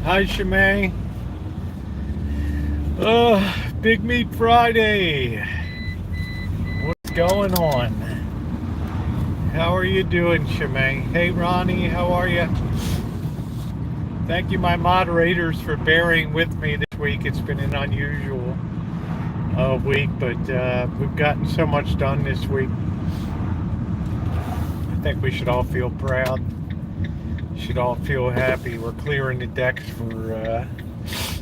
Hi, Shimei. Big Meat Friday. What's going on? How are you doing, Shimei? Hey, Ronnie, how are you? Thank you, my moderators, for bearing with me this week. It's been an unusual week, but we've gotten so much done this week. I think we should all feel proud. Should all feel happy. We're clearing the decks for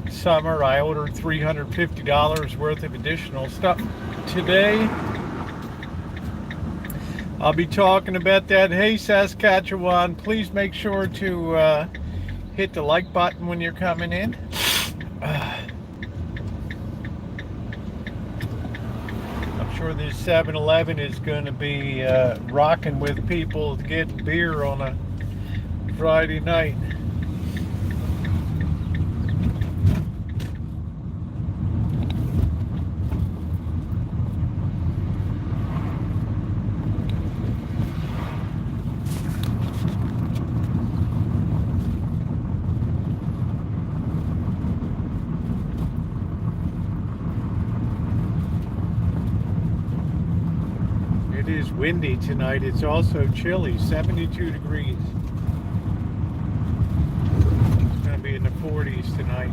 summer. I ordered $350 worth of additional stuff today. I'll be talking about that. Hey, Saskatchewan, please make sure to hit the like button when you're coming in. I'm sure this 7-Eleven is going to be rocking with people to get beer on a Friday night. It is windy tonight. It's also chilly, 72 degrees. It's going to be in the 40s tonight.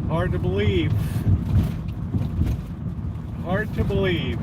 Hard to believe. Hard to believe.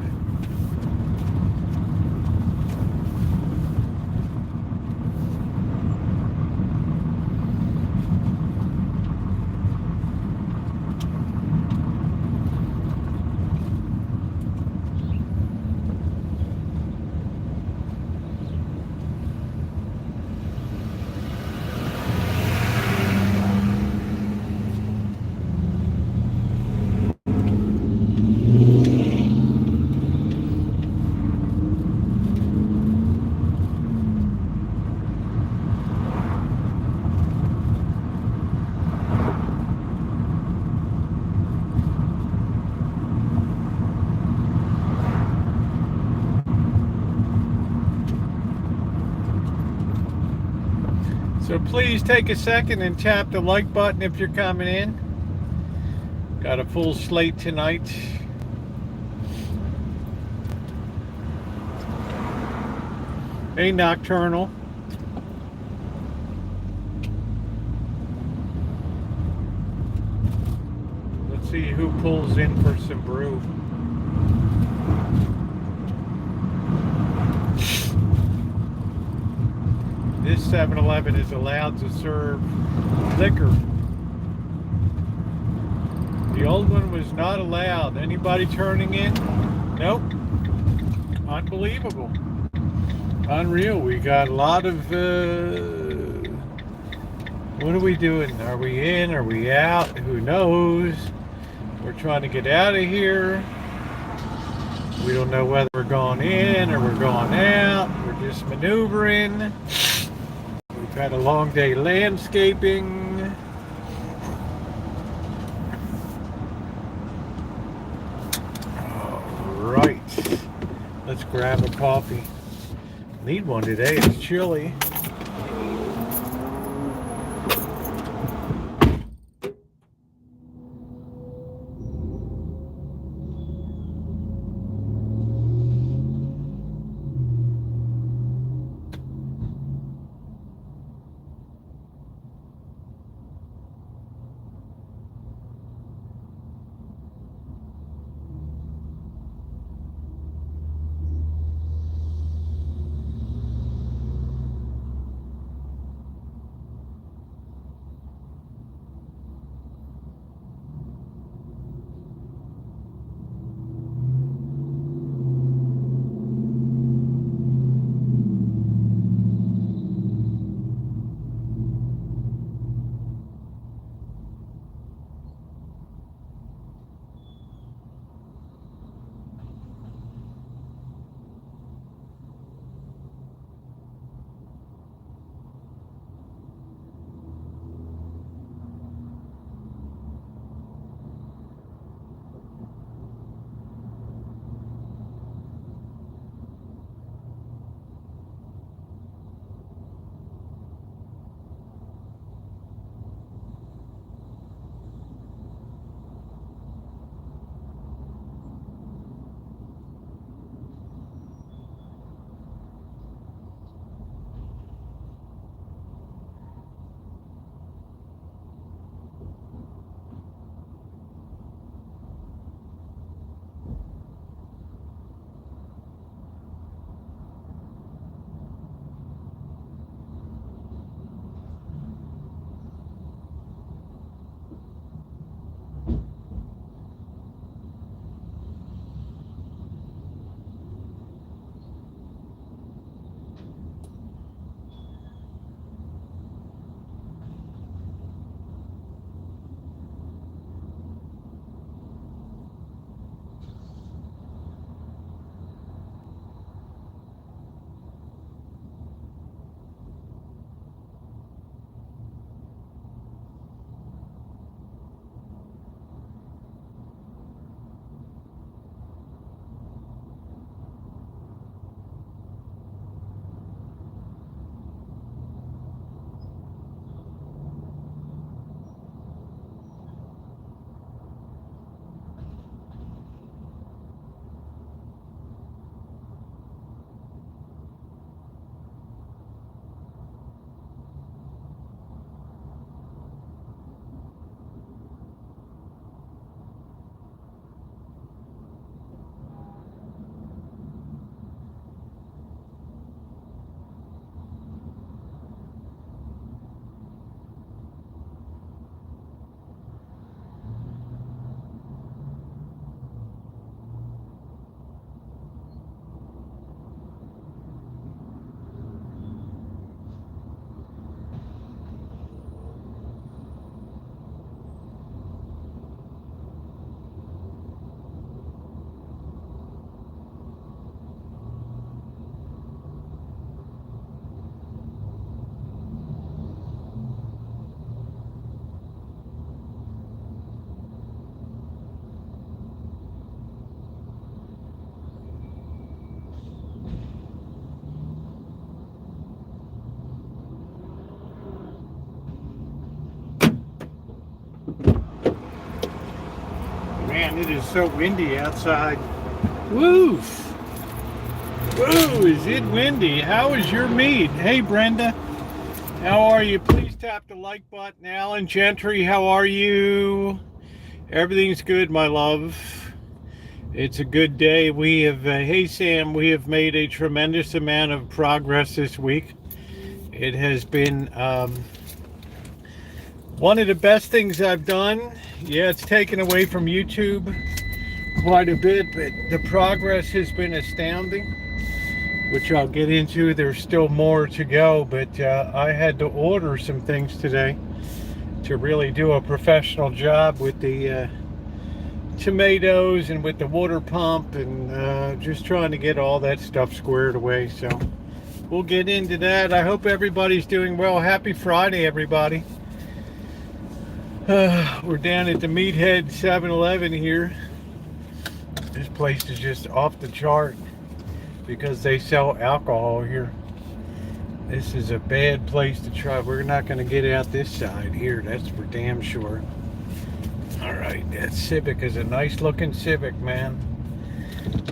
So please take a second and tap the like button if you're coming in. Got a full slate tonight. Hey, Nocturnal. Let's see who pulls in for some brew. This 7-Eleven is allowed to serve liquor. The old one was not allowed. Anybody turning in? Nope. Unbelievable. Unreal. We got a lot of... what are we doing? Are we in? Are we out? Who knows? We're trying to get out of here. We don't know whether we're going in or we're going out. We're just maneuvering. We've had a long day landscaping. All right. Let's grab a coffee. Need one today. It's chilly. Man, it is so windy outside. Woof! Woo, is it windy? How is your meat? Hey, Brenda. How are you? Please tap the like button. Alan Gentry, how are you? Everything's good, my love. It's a good day. We have, hey Sam, we have made a tremendous amount of progress this week. It has been one of the best things I've done. Yeah, it's taken away from YouTube quite a bit, but the progress has been astounding, which I'll get into. There's still more to go, but I had to order some things today to really do a professional job with the tomatoes and with the water pump, and just trying to get all that stuff squared away. So we'll get into that. I hope everybody's doing well. Happy Friday, everybody. We're down at the Meathead 7-Eleven here. This place is just off the chart because they sell alcohol here. This is a bad place to try. We're not going to get out this side here, that's for damn sure. Alright, that Civic is a nice looking Civic, man.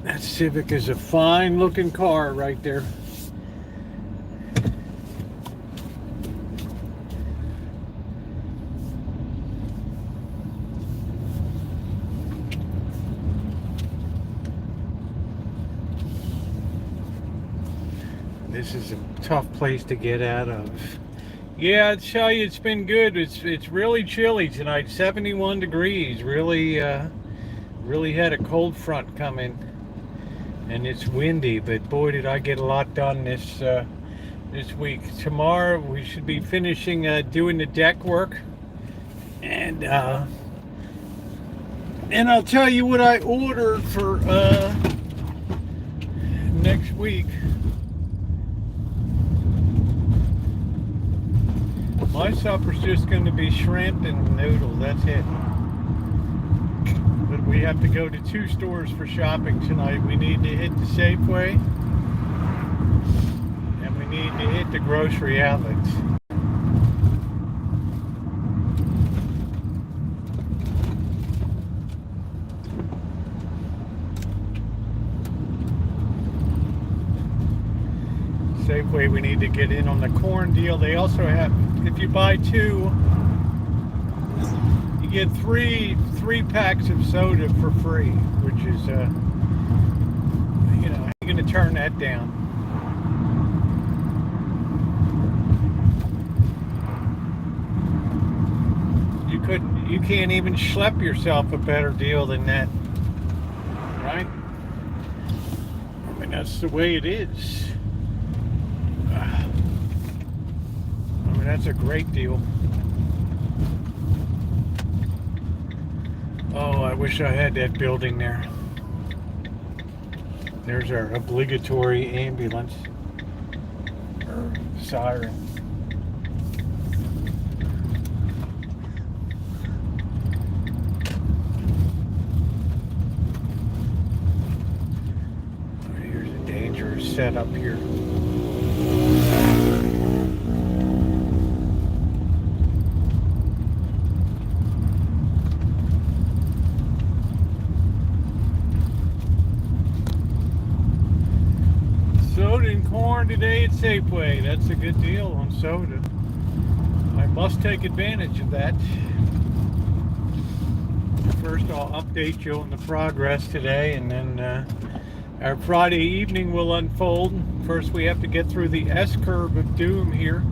That Civic is a fine looking car right there. This is a tough place to get out of. Yeah, I'd tell you it's been good. It's really chilly tonight, 71 degrees. Really had a cold front come in, and it's windy. But boy, did I get a lot done this week. Tomorrow we should be finishing doing the deck work, and I'll tell you what I ordered for next week. My supper's just going to be shrimp and noodles, that's it. But we have to go to 2 stores for shopping tonight. We need to hit the Safeway, and we need to hit the grocery outlets. Safeway, we need to get in on the corn deal. They also have, if you buy 2, you get 3 packs of soda for free, which is, you know, you're going to turn that down. You can't even schlep yourself a better deal than that, right? I mean, that's the way it is. That's a great deal. Oh, I wish I had that building there. There's our obligatory ambulance or siren. Here's a dangerous setup here. Today at Safeway. That's a good deal on soda. I must take advantage of that. First, I'll update you on the progress today, and then our Friday evening will unfold. First, we have to get through the S-curve of doom here.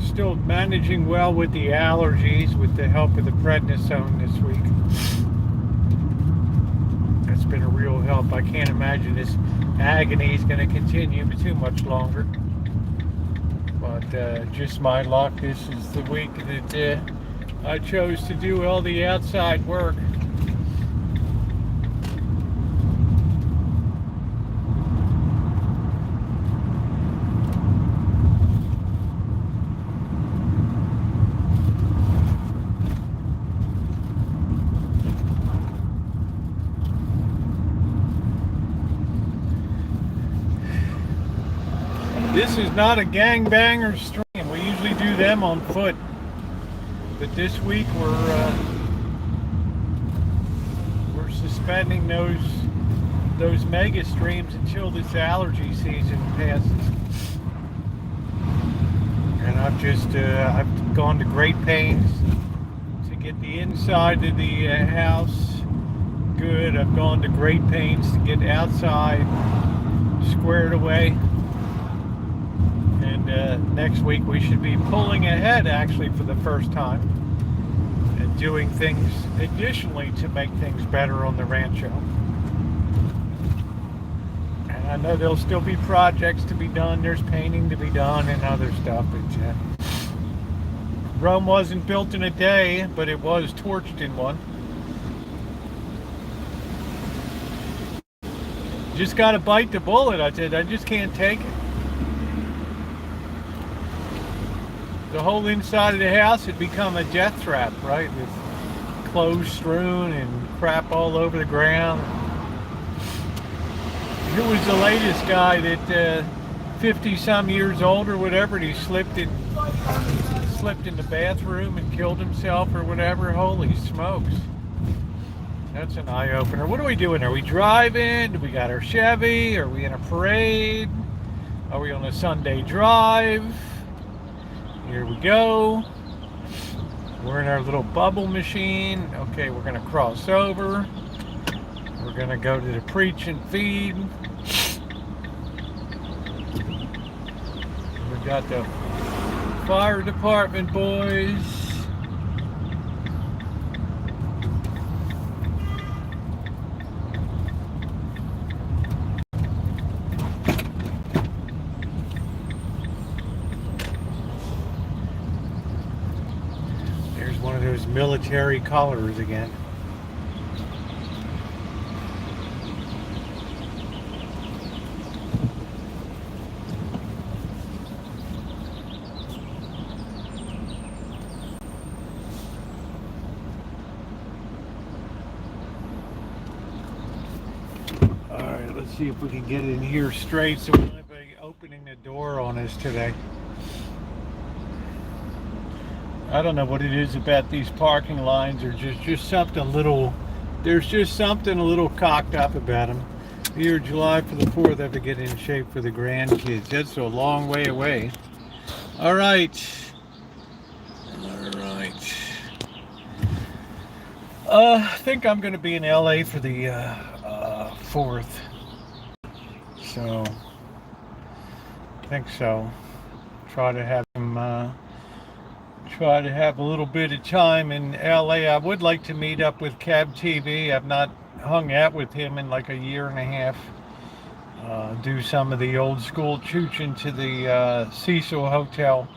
Still managing well with the allergies with the help of the prednisone this week. That's been a real help. I can't imagine this agony is going to continue too much longer. But just my luck, this is the week that I chose to do all the outside work. This is not a gangbanger stream. We usually do them on foot, but this week we're suspending those mega streams until this allergy season passes. And I've gone to great pains to get the inside of the house good. I've gone to great pains to get outside squared away. And next week we should be pulling ahead, actually, for the first time, and doing things additionally to make things better on the Rancho. And I know there'll still be projects to be done. There's painting to be done and other stuff. But Rome wasn't built in a day, but it was torched in one. Just got to bite the bullet. I said, I just can't take it. The whole inside of the house had become a death trap, right? With clothes strewn and crap all over the ground. Here was the latest guy that 50 some years old or whatever, and he slipped in the bathroom and killed himself or whatever. Holy smokes. That's an eye-opener. What are we doing? Are we driving? Do we got our Chevy? Are we in a parade? Are we on a Sunday drive? Here we go. We're in our little bubble machine. Okay, we're going to cross over. We're going to go to the preach and feed. We got the fire department boys. There's one of those military collars again. See if we can get it in here straight so we won't have anybody opening the door on us today. I don't know what it is about these parking lines, or just something a little, there's just something a little cocked up about them. Here, July for the 4th, I have to get in shape for the grandkids. That's a long way away. All right. I think I'm going to be in LA for the 4th. So, I think so. Try to have a little bit of time in LA. I would like to meet up with Cab TV. I've not hung out with him in like a year and a half. Do some of the old school chooching to the Cecil Hotel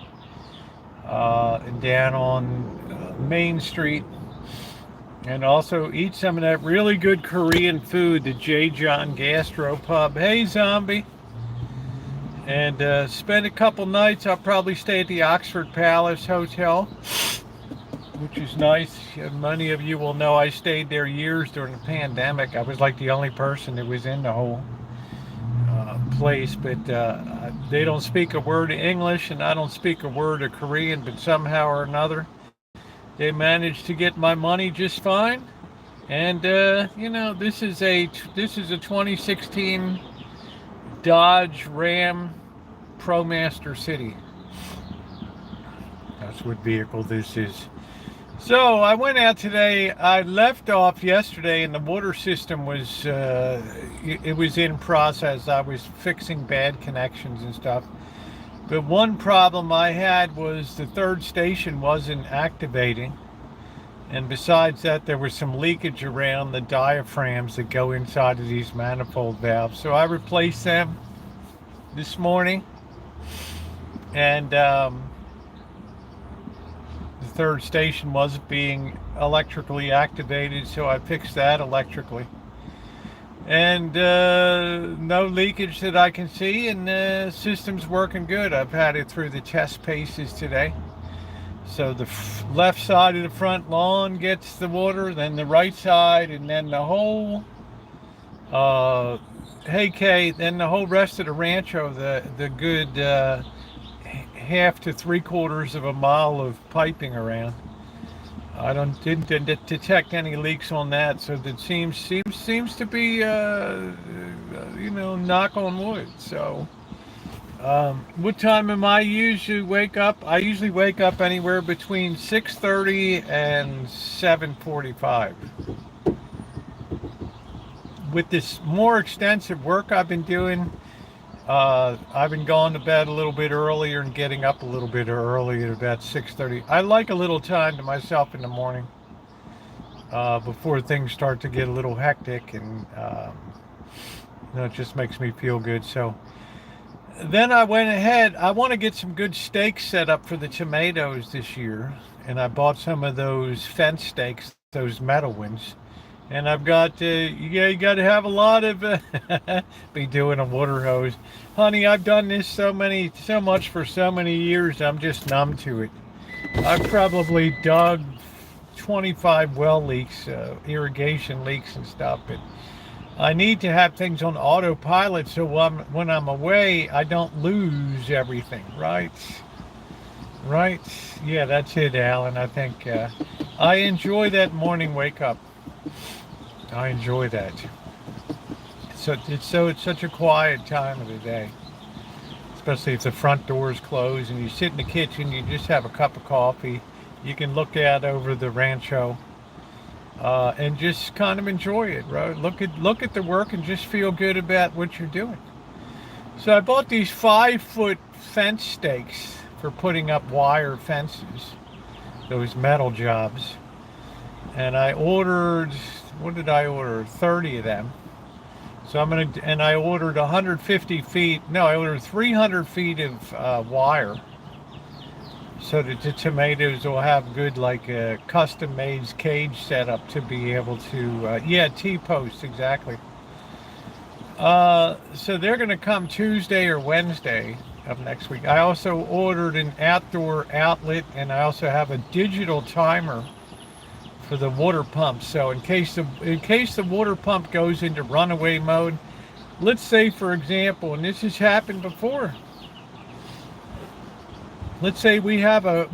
and down on Main Street. And also eat some of that really good Korean food, the J. John Gastro Pub. Hey, zombie. And spend a couple nights. I'll probably stay at the Oxford Palace Hotel, which is nice. Many of you will know I stayed there years during the pandemic. I was like the only person that was in the whole place. But they don't speak a word of English, and I don't speak a word of Korean, but somehow or another, they managed to get my money just fine. And you know, this is a 2016 Dodge Ram ProMaster City. That's what vehicle this is. So I went out today. I left off yesterday, and the water system was it was in process. I was fixing bad connections and stuff. But one problem I had was the third station wasn't activating. And besides that, there was some leakage around the diaphragms that go inside of these manifold valves. So I replaced them this morning. And the third station wasn't being electrically activated, so I fixed that electrically. And no leakage that I can see, and the system's working good. I've had it through the test paces today. So the left side of the front lawn gets the water, then the right side, and then the whole Uh, hey, Kay, then the whole rest of the Rancho, the good half to three quarters of a mile of piping around. I don't didn't detect any leaks on that, so that seems to be knock on wood. So, what time am I usually wake up? I usually wake up anywhere between 6:30 and 7:45. With this more extensive work I've been doing, I've been going to bed a little bit earlier and getting up a little bit earlier, about 6:30. I like a little time to myself in the morning before things start to get a little hectic, and it just makes me feel good. So then I went ahead. I want to get some good steaks set up for the tomatoes this year, and I bought some of those fence stakes, those metal ones. And I've got, you got to have a lot of, be doing a water hose. Honey, I've done this so much for so many years, I'm just numb to it. I've probably dug 25 well leaks, irrigation leaks and stuff, but I need to have things on autopilot so when I'm away, I don't lose everything, right? Right? Yeah, that's it, Alan. I think I enjoy that morning wake up. I enjoy that. It's such a quiet time of the day, especially if the front door is closed and you sit in the kitchen, you just have a cup of coffee. You can look out over the Rancho and just kind of enjoy it, right? Look at the work and just feel good about what you're doing. So I bought these 5-foot fence stakes for putting up wire fences, those metal jobs, and I ordered. What did I order? 30 of them. So and I ordered 150 feet. No, I ordered 300 feet of wire, so that the tomatoes will have good, like a custom made cage setup to be able to, T-posts, exactly. So they're going to come Tuesday or Wednesday of next week. I also ordered an outdoor outlet, and I also have a digital timer for the water pump. So in case the water pump goes into runaway mode, let's say for example, and this has happened before. Let's say we have a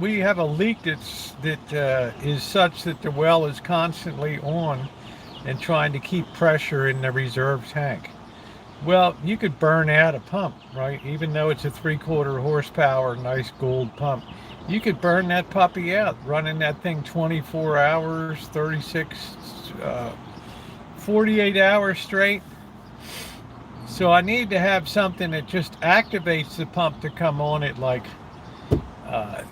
leak that is such that the well is constantly on and trying to keep pressure in the reserve tank. Well, you could burn out a pump, right? Even though it's a 3/4 horsepower, nice gold pump. You could burn that puppy out, running that thing 24 hours, 36, 48 hours straight. So I need to have something that just activates the pump to come on at like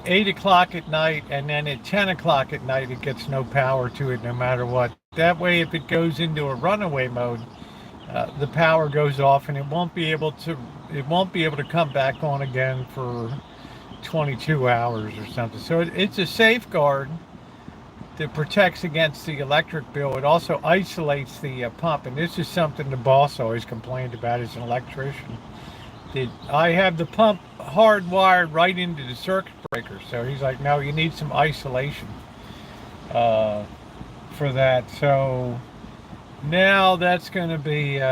8 o'clock at night, and then at 10 o'clock at night it gets no power to it no matter what. That way, if it goes into a runaway mode, the power goes off and it won't be able to come back on again for 22 hours or something. So it's a safeguard that protects against the electric bill. It also isolates the pump, and this is something the boss always complained about as an electrician. That I have the pump hardwired right into the circuit breaker, so he's like, no, you need some isolation for that. So now that's going to be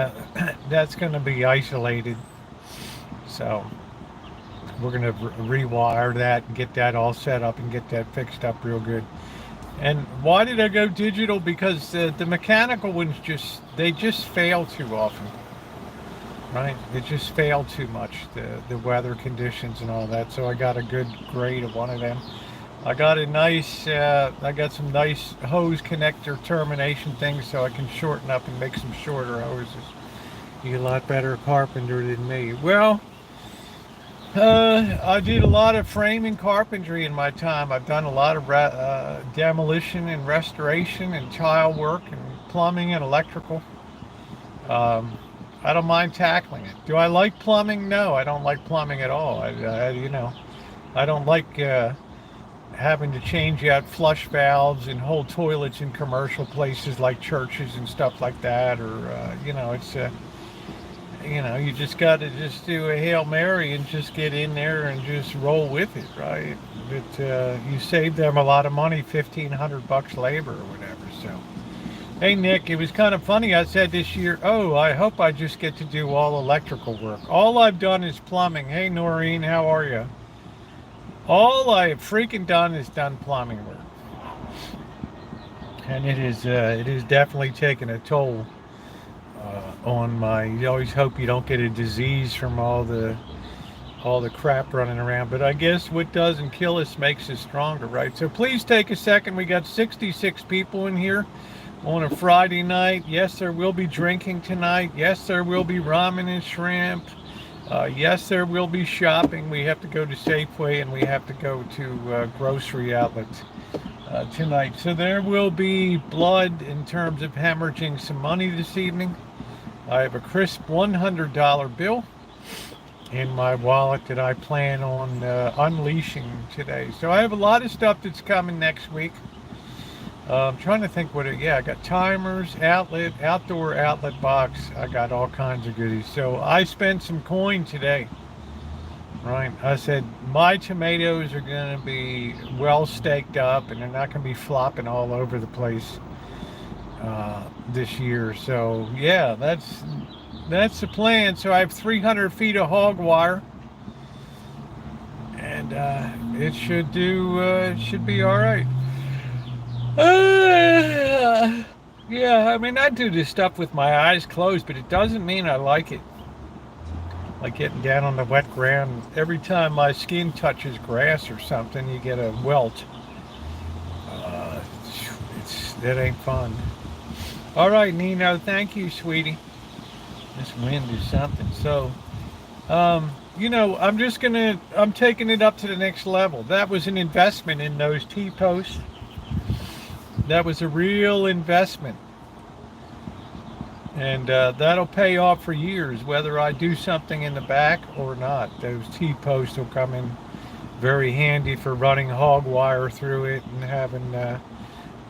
isolated. So we're going to rewire that and get that all set up and get that fixed up real good. And why did I go digital? Because the mechanical ones just fail too often, right? They just fail too much, the weather conditions and all that. So I got a good grade of one of them. I got some nice hose connector termination things so I can shorten up and make some shorter hoses. You're a lot better carpenter than me. Well, I did a lot of framing carpentry in my time. I've done a lot of demolition and restoration and tile work and plumbing and electrical. I don't mind tackling it. Do I like plumbing? No, I don't like plumbing at all. I don't like having to change out flush valves and whole toilets in commercial places like churches and stuff like that. Or you just got to just do a Hail Mary and just get in there and just roll with it, right? But you save them a lot of money, $1,500 labor or whatever. So Hey Nick, it was kind of funny. I said this year, oh, I hope I just get to do all electrical work. All I've done is plumbing. Hey Noreen, how are you? All I've freaking done is done plumbing work, and it is definitely taken a toll on my. You always hope you don't get a disease from all the crap running around. But I guess what doesn't kill us makes us stronger, right? So please take a second. We got 66 people in here on a Friday night. Yes, there will be drinking tonight. Yes, there will be ramen and shrimp. Yes, there will be shopping. We have to go to Safeway and we have to go to grocery outlets tonight. So there will be blood in terms of hemorrhaging some money this evening. I have a crisp $100 bill in my wallet that I plan on unleashing today. So I have a lot of stuff that's coming next week. I'm trying to think I got timers, outdoor outlet box. I got all kinds of goodies. So I spent some coin today, right? I said my tomatoes are going to be well staked up and they're not going to be flopping all over the place this year. So yeah, that's the plan. So I have 300 feet of hog wire, and it should be all right. Yeah, I mean, I do this stuff with my eyes closed, but it doesn't mean I like it. Like getting down on the wet ground. Every time my skin touches grass or something, you get a welt. That ain't fun. All right, Nino, thank you, sweetie. This wind is something. So, I'm taking it up to the next level. That was an investment in those T-posts. That was a real investment. And that'll pay off for years, whether I do something in the back or not. Those T-posts will come in very handy for running hog wire through it and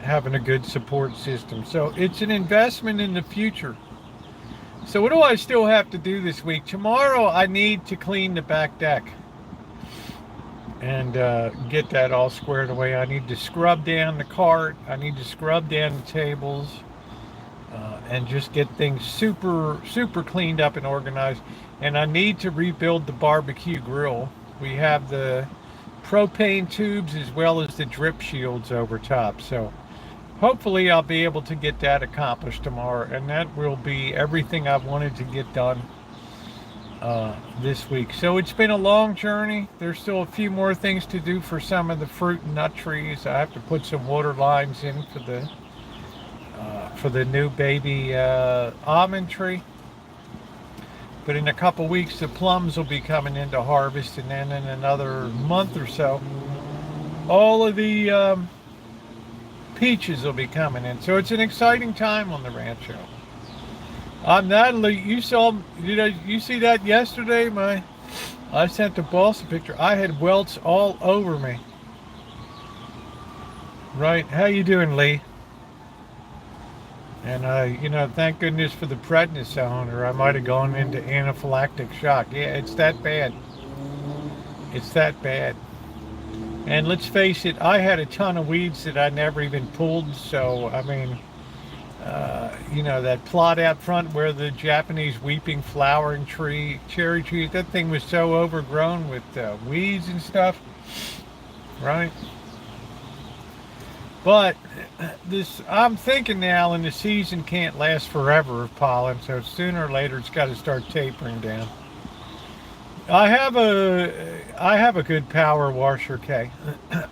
having a good support system. So it's an investment in the future. So what do I still have to do this week? Tomorrow I need to clean the back deck and get that all squared away. I need to scrub down the cart. I need to scrub down the tables and just get things super cleaned up and organized. And I need to rebuild the barbecue grill. We have the propane tubes as well as the drip shields over top. So hopefully I'll be able to get that accomplished tomorrow, and that will be everything I've wanted to get done this week. So it's been a long journey. There's still a few more things to do for some of the fruit and nut trees. I have to put some water lines in for the new baby almond tree. But in a couple weeks the plums will be coming into harvest, and then in another month or so all of the peaches will be coming in. So it's an exciting time on the Rancho. Natalie, you see that yesterday? I sent the boss a picture. I had welts all over me. Right? How you doing, Lee? And thank goodness for the prednisone, or I might have gone into anaphylactic shock. Yeah, it's that bad. It's that bad. And let's face it, I had a ton of weeds that I never even pulled. So, I mean, that plot out front where the Japanese weeping flowering cherry trees, that thing was so overgrown with weeds and stuff, right? But I'm thinking now, and the season can't last forever of pollen, so sooner or later it's got to start tapering down. I have a good power washer, Kay.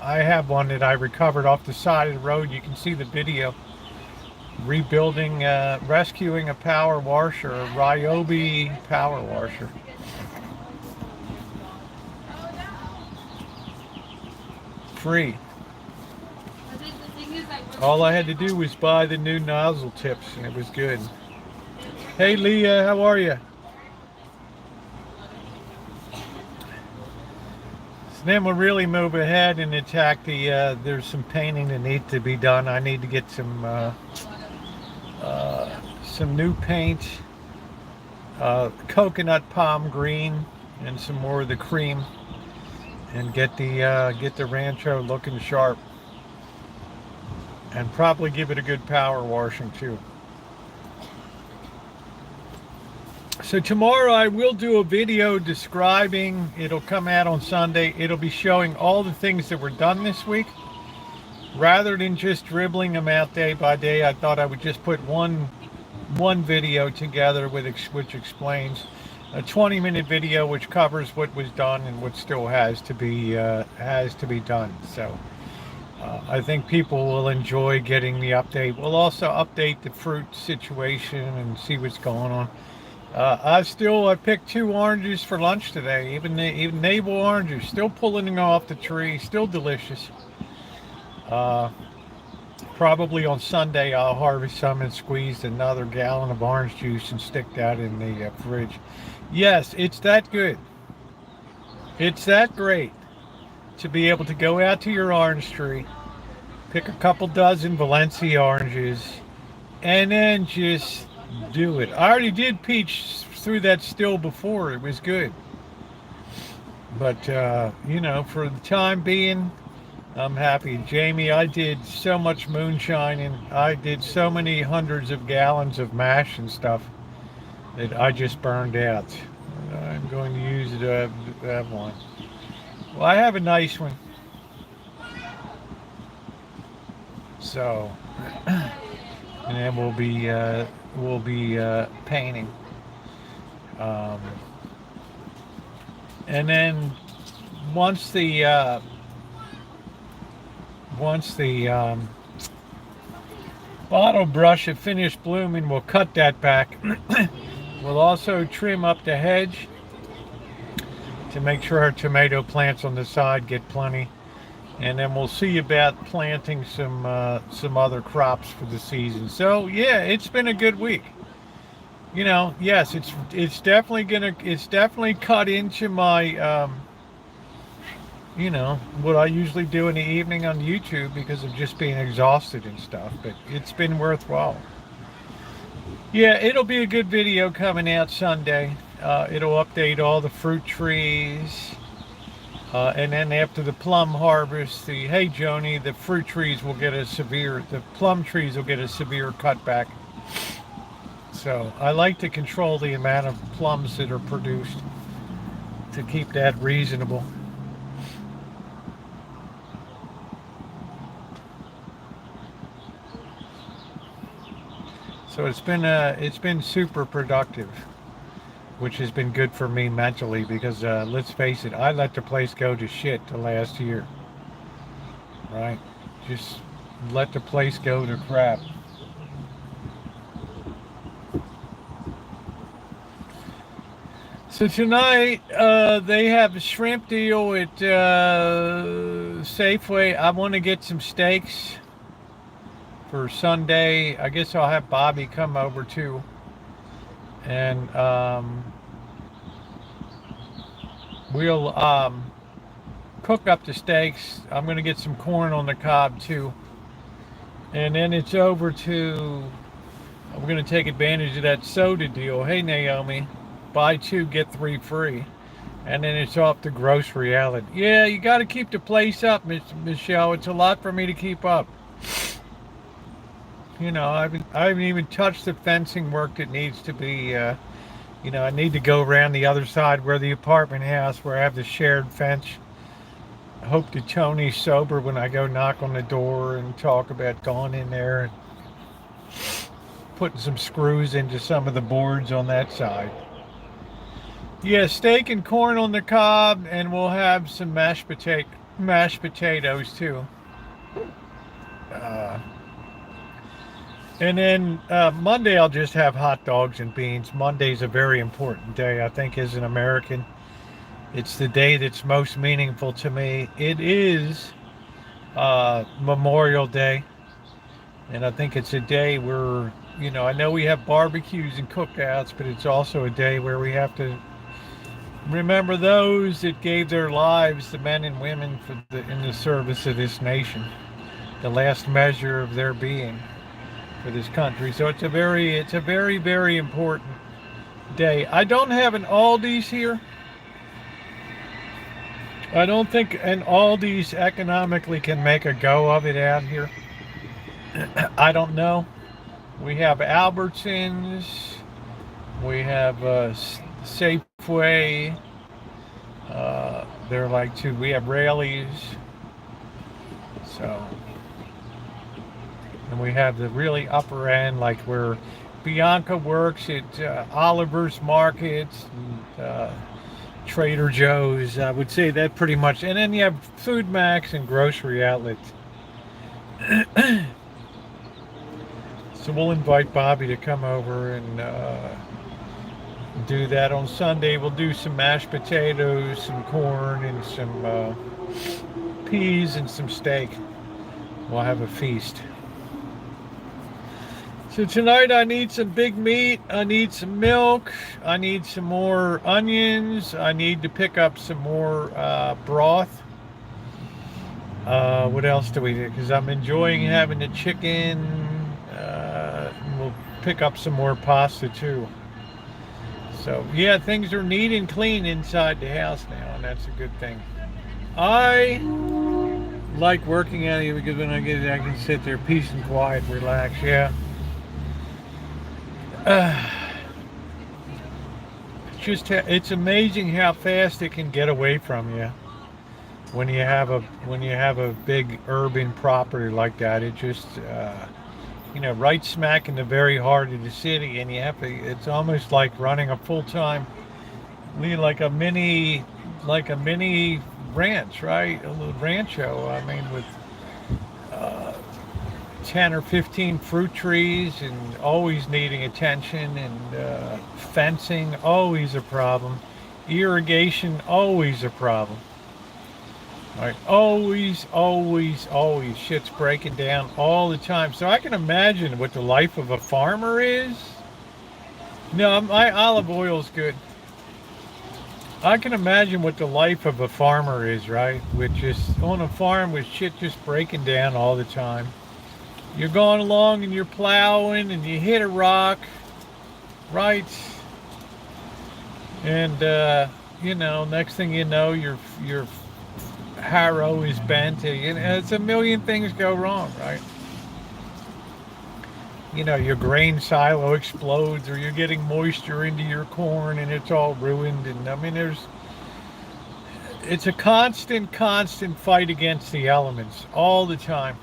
I have one that I recovered off the side of the road. You can see the video. Rescuing a power washer, a Ryobi power washer. Free. All I had to do was buy the new nozzle tips, and it was good. Hey Leah, how are you? So then we'll really move ahead and attack there's some painting that needs to be done. I need to get some new paint, coconut palm green, and some more of the cream, and get the Rancho looking sharp. and probably give it a good power washing too. So tomorrow I will do a video describing, it'll come out on Sunday, it'll be showing all the things that were done this week. Rather than just dribbling them out day by day, I thought I would just put one video together which explains a 20-minute video which covers what was done and what still has to be done. So I think people will enjoy getting the update. We'll also update the fruit situation and see what's going on. I picked 2 oranges for lunch today. Even navel oranges, still pulling them off the tree, still delicious. Probably on Sunday I'll harvest some and squeeze another gallon of orange juice and stick that in the fridge. Yes, it's that good. It's that great to be able to go out to your orange tree, pick a couple dozen Valencia oranges, and then just do it. I already did peach through that still before. It was good. But, for the time being, I'm happy. Jamie, I did so much moonshining. I did so many hundreds of gallons of mash and stuff that I just burned out. I'm going to use it to have one. Well, I have a nice one. So, and then we'll be painting. And then once the bottle brush had finished blooming, we'll cut that back. We'll also trim up the hedge to make sure our tomato plants on the side get plenty. And then we'll see about planting some other crops for the season. So yeah, it's been a good week. Yes, it's definitely cut into my what I usually do in the evening on YouTube because of just being exhausted and stuff, but it's been worthwhile. Yeah, it'll be a good video coming out Sunday. It'll update all the fruit trees. And then after the plum harvest, hey Joni, the plum trees will get a severe cutback. So I like to control the amount of plums that are produced to keep that reasonable. So it's been super productive, which has been good for me mentally because let's face it, I let the place go to shit the last year. Right? Just let the place go to crap. So tonight they have a shrimp deal at Safeway. I want to get some steaks for Sunday. I guess I'll have Bobby come over too. And we'll cook up the steaks. I'm going to get some corn on the cob too. And then it's over to, we're going to take advantage of that soda deal. Hey Naomi, buy 2, get 3 free. And then it's off to grocery outlet. Yeah, you got to keep the place up, Michelle. It's a lot for me to keep up. I haven't even touched the fencing work that needs to be, I need to go around the other side where the apartment house, where I have the shared fence. I hope that Tony's sober when I go knock on the door and talk about going in there and putting some screws into some of the boards on that side. Yeah, steak and corn on the cob, and we'll have some mashed potatoes too. And then Monday I'll just have hot dogs and beans. Monday's a very important day, I think, as an American. It's the day that's most meaningful to me. It is Memorial Day. And I think it's a day where, I know we have barbecues and cookouts, but it's also a day where we have to remember those that gave their lives, the men and women in the service of this nation, the last measure of their being for this country. So it's a very, very important day. I don't have an Aldi's here. I don't think an Aldi's economically can make a go of it out here. I don't know. We have Albertsons. We have Safeway. They're like two. We have Raley's. So, and we have the really upper end, like where Bianca works at Oliver's Markets, and, Trader Joe's. I would say that pretty much. And then you have Food Max and grocery outlets. So we'll invite Bobby to come over and do that on Sunday. We'll do some mashed potatoes, some corn, and some peas and some steak. We'll have a feast. So tonight I need some big meat, I need some milk, I need some more onions, I need to pick up some more broth. What else do we do? Because I'm enjoying having the chicken. We'll pick up some more pasta too. So yeah, things are neat and clean inside the house now, and that's a good thing. I like working at it because when I get it, I can sit there peace and quiet, relax. Yeah. It's amazing how fast it can get away from you when you have a big urban property like that. It just right smack in the very heart of the city, and it's almost like running a full-time, like a mini ranch, right? A little rancho. I mean, with 10 or 15 fruit trees and always needing attention, and fencing, always a problem. Irrigation, always a problem. Right? Always shit's breaking down all the time. So I can imagine what the life of a farmer is. No, my olive oil's good. I can imagine what the life of a farmer is, right? With just on a farm with shit just breaking down all the time. You're going along and you're plowing and you hit a rock, right? And next thing you know, your harrow is bent. It's a million things go wrong, right? Your grain silo explodes, or you're getting moisture into your corn and it's all ruined. And I mean, it's a constant fight against the elements all the time.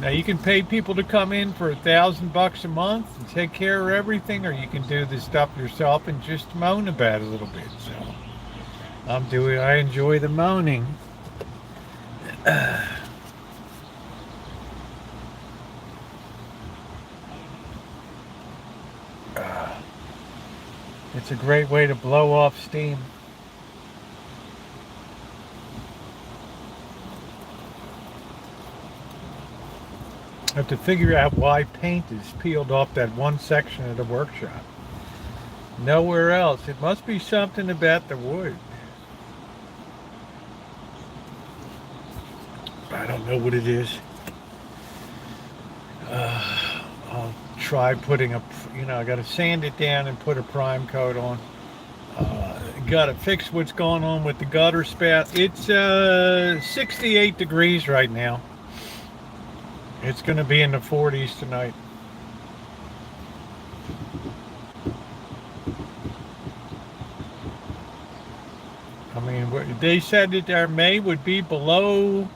Now you can pay people to come in for $1,000 a month and take care of everything, or you can do this stuff yourself and just moan about it a little bit. So I enjoy the moaning. It's a great way to blow off steam. I have to figure out why paint is peeled off that one section of the workshop. Nowhere else. It must be something about the wood. I don't know what it is. I'll try putting I got to sand it down and put a prime coat on. Got to fix what's going on with the gutter spout. It's 68 degrees right now. It's going to be in the 40s tonight. I mean, they said that our May would be below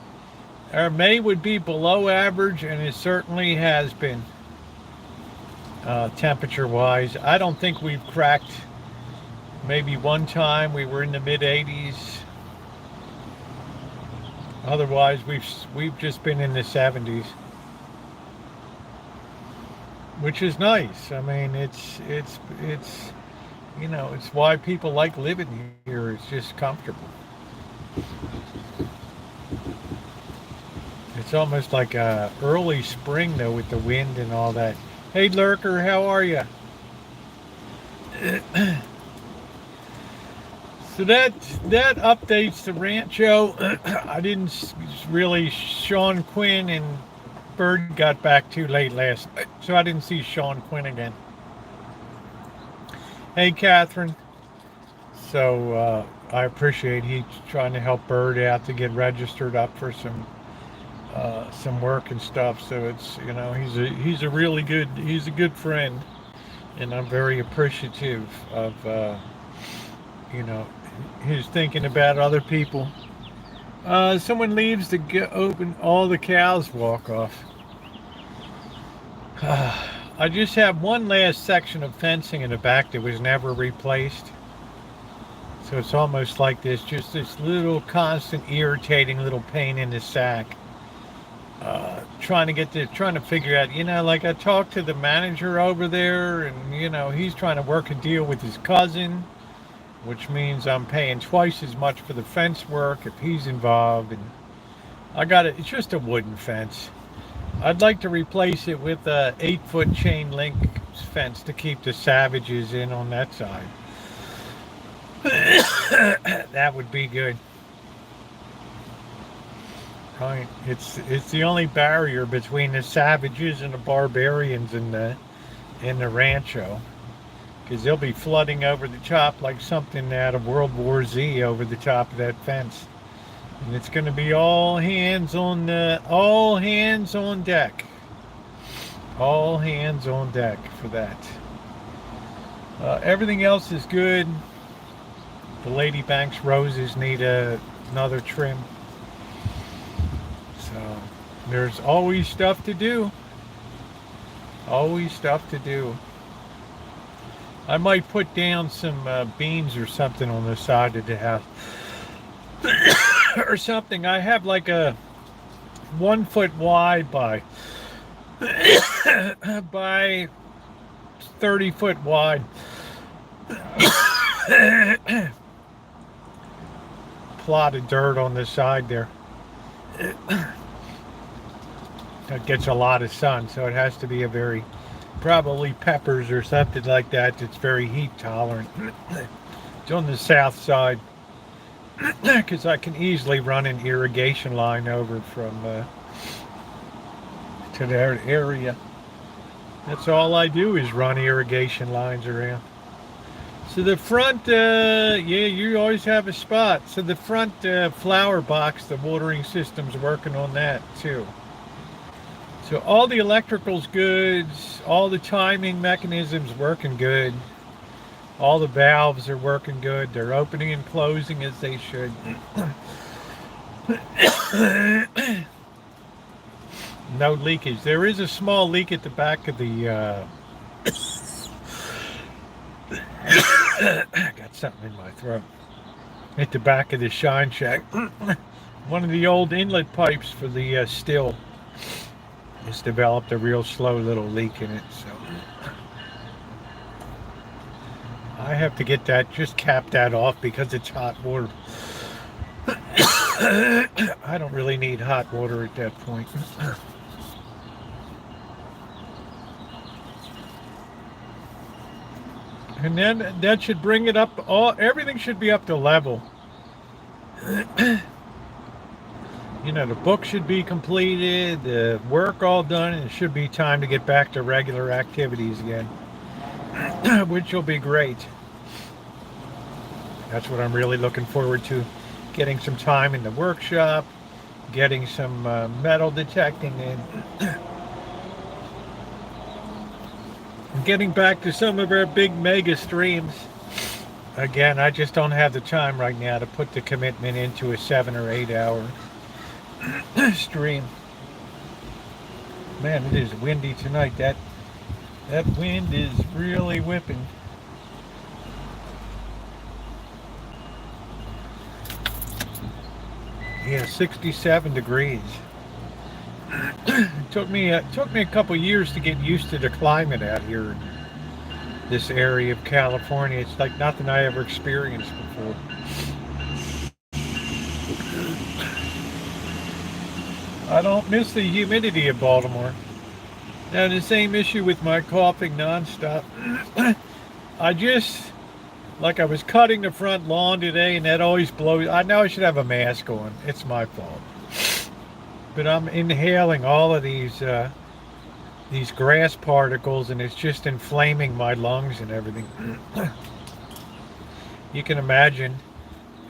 average, and it certainly has been, temperature-wise. I don't think we've cracked. Maybe one time we were in the mid-80s. Otherwise, we've just been in the 70s. Which is nice. I mean, it's why people like living here. It's just comfortable. It's almost like early spring though, with the wind and all that. Hey Lurker, how are you? So that updates the Rancho. I didn't really. Sean Quinn and Bird got back too late last night, so I didn't see Sean Quinn again. Hey, Catherine. So I appreciate he's trying to help Bird out to get registered up for some work and stuff. So it's, you know, he's a really good, he's a good friend, and I'm very appreciative of you know, his thinking about other people. Someone leaves to open, all the cows walk off. I just have one last section of fencing in the back that was never replaced. So it's almost like this, just this little constant irritating little pain in the sack. Trying to figure out, you know, like I talked to the manager over there, and, you know, he's trying to work a deal with his cousin, which means I'm paying twice as much for the fence work if he's involved. And it's just a wooden fence. I'd like to replace it with a 8-foot chain link fence to keep the savages in on that side. That would be good. Right. It's the only barrier between the savages and the barbarians in the Rancho, because they'll be flooding over the top like something out of World War Z over the top of that fence, and it's going to be all hands on deck, all hands on deck for that. Everything else is good. The Lady Banks roses need another trim. So there's always stuff to do. Always stuff to do. I might put down some beams or something on the side of the house. Or something. I have like a 1 foot wide by 30 foot wide plot of dirt on the side there. It gets a lot of sun, so it has to be a very, probably peppers or something like that, that's very heat tolerant. It's on the south side, because I can easily run an irrigation line over from to that area. That's all I do, is run irrigation lines around. So the front, yeah, you always have a spot. So the front flower box, the watering system's working on that too. So all the electrical's good, all the timing mechanisms working good, all the valves are working good, they're opening and closing as they should. No leakage. There is a small leak at the back of the I got something in my throat. At the back of the shine shack. One of the old inlet pipes for the still has developed a real slow little leak in it, so I have to get that, just cap that off, because it's hot water. I don't really need hot water at that point. And then that should bring it up, everything should be up to level. You know, the book should be completed, the work all done, and it should be time to get back to regular activities again, which will be great. That's what I'm really looking forward to, getting some time in the workshop, getting some metal detecting in, getting back to some of our big mega streams. Again, I just don't have the time right now to put the commitment into a 7 or 8 hour stream. Man, it is windy tonight. That wind is really whipping. Yeah, 67 degrees. It took me a couple years to get used to the climate out here in this area of California. It's like nothing I ever experienced before. I don't miss the humidity of Baltimore. Now, the same issue with my coughing nonstop. I was cutting the front lawn today, and that always blows. I know I should have a mask on. It's my fault. But I'm inhaling all of these grass particles, and it's just inflaming my lungs and everything. You can imagine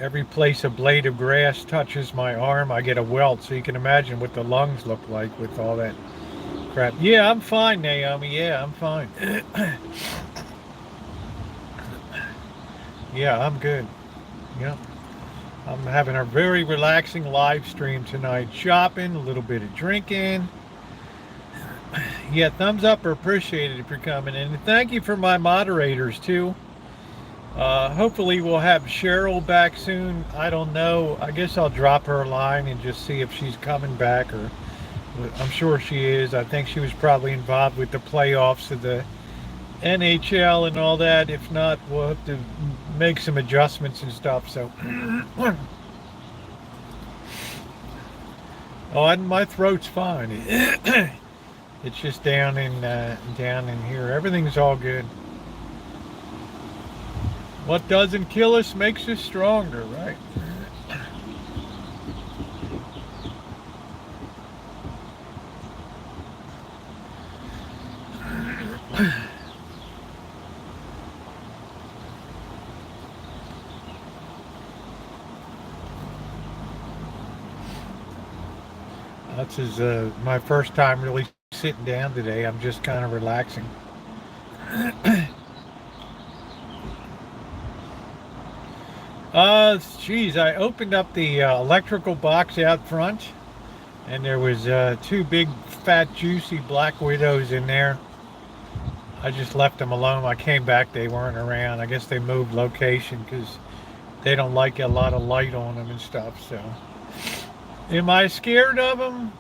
Every place a blade of grass touches my arm, I get a welt. So you can imagine what the lungs look like with all that crap. Yeah, I'm fine, Naomi. Yeah, I'm fine. Yeah, I'm good. Yeah. I'm having a very relaxing live stream tonight. Shopping, a little bit of drinking. Yeah, thumbs up are appreciated if you're coming in. And thank you for my moderators, too. Hopefully we'll have Cheryl back soon. I don't know. I guess I'll drop her a line and just see if she's coming back. Or I'm sure she is. I think she was probably involved with the playoffs of the NHL and all that. If not, we'll have to make some adjustments and stuff. So, oh, and my throat's fine. It's just down in here. Everything's all good. What doesn't kill us makes us stronger, right? This is my first time really sitting down today. I'm just kind of relaxing. Geez, I opened up the electrical box out front, and there was two big, fat, juicy black widows in there. I just left them alone. I came back, they weren't around. I guess they moved location because they don't like a lot of light on them and stuff. So, am I scared of them?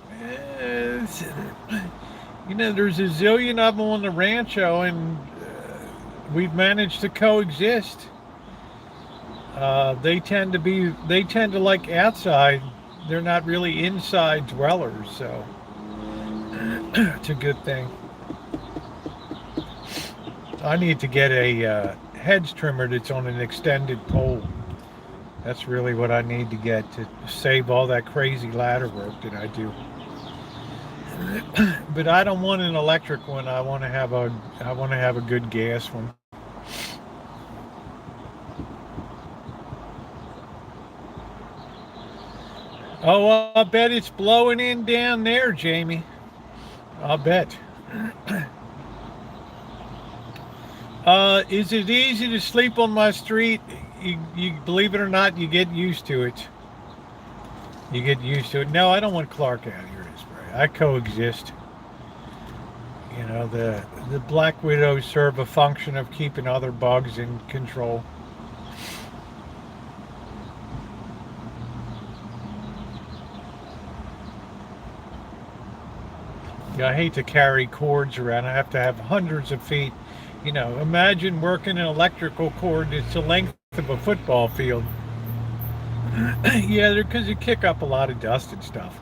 You know, there's a zillion of them on the Rancho, and we've managed to coexist. They tend to like outside. They're not really inside dwellers, so it's a good thing. I need to get a hedge trimmer that's on an extended pole. That's really what I need to get to save all that crazy ladder work that I do. But I don't want an electric one. I want to have a good gas one. Oh, I'll bet it's blowing in down there, Jamie. I'll bet. Is it easy to sleep on my street? You believe it or not, you get used to it. You get used to it. No, I don't want Clark out here this spray. I coexist. You know, the black widows serve a function of keeping other bugs in control. Yeah, I hate to carry cords around. I have to have hundreds of feet. You know, imagine working an electrical cord. It's the length of a football field. Yeah, because you kick up a lot of dust and stuff.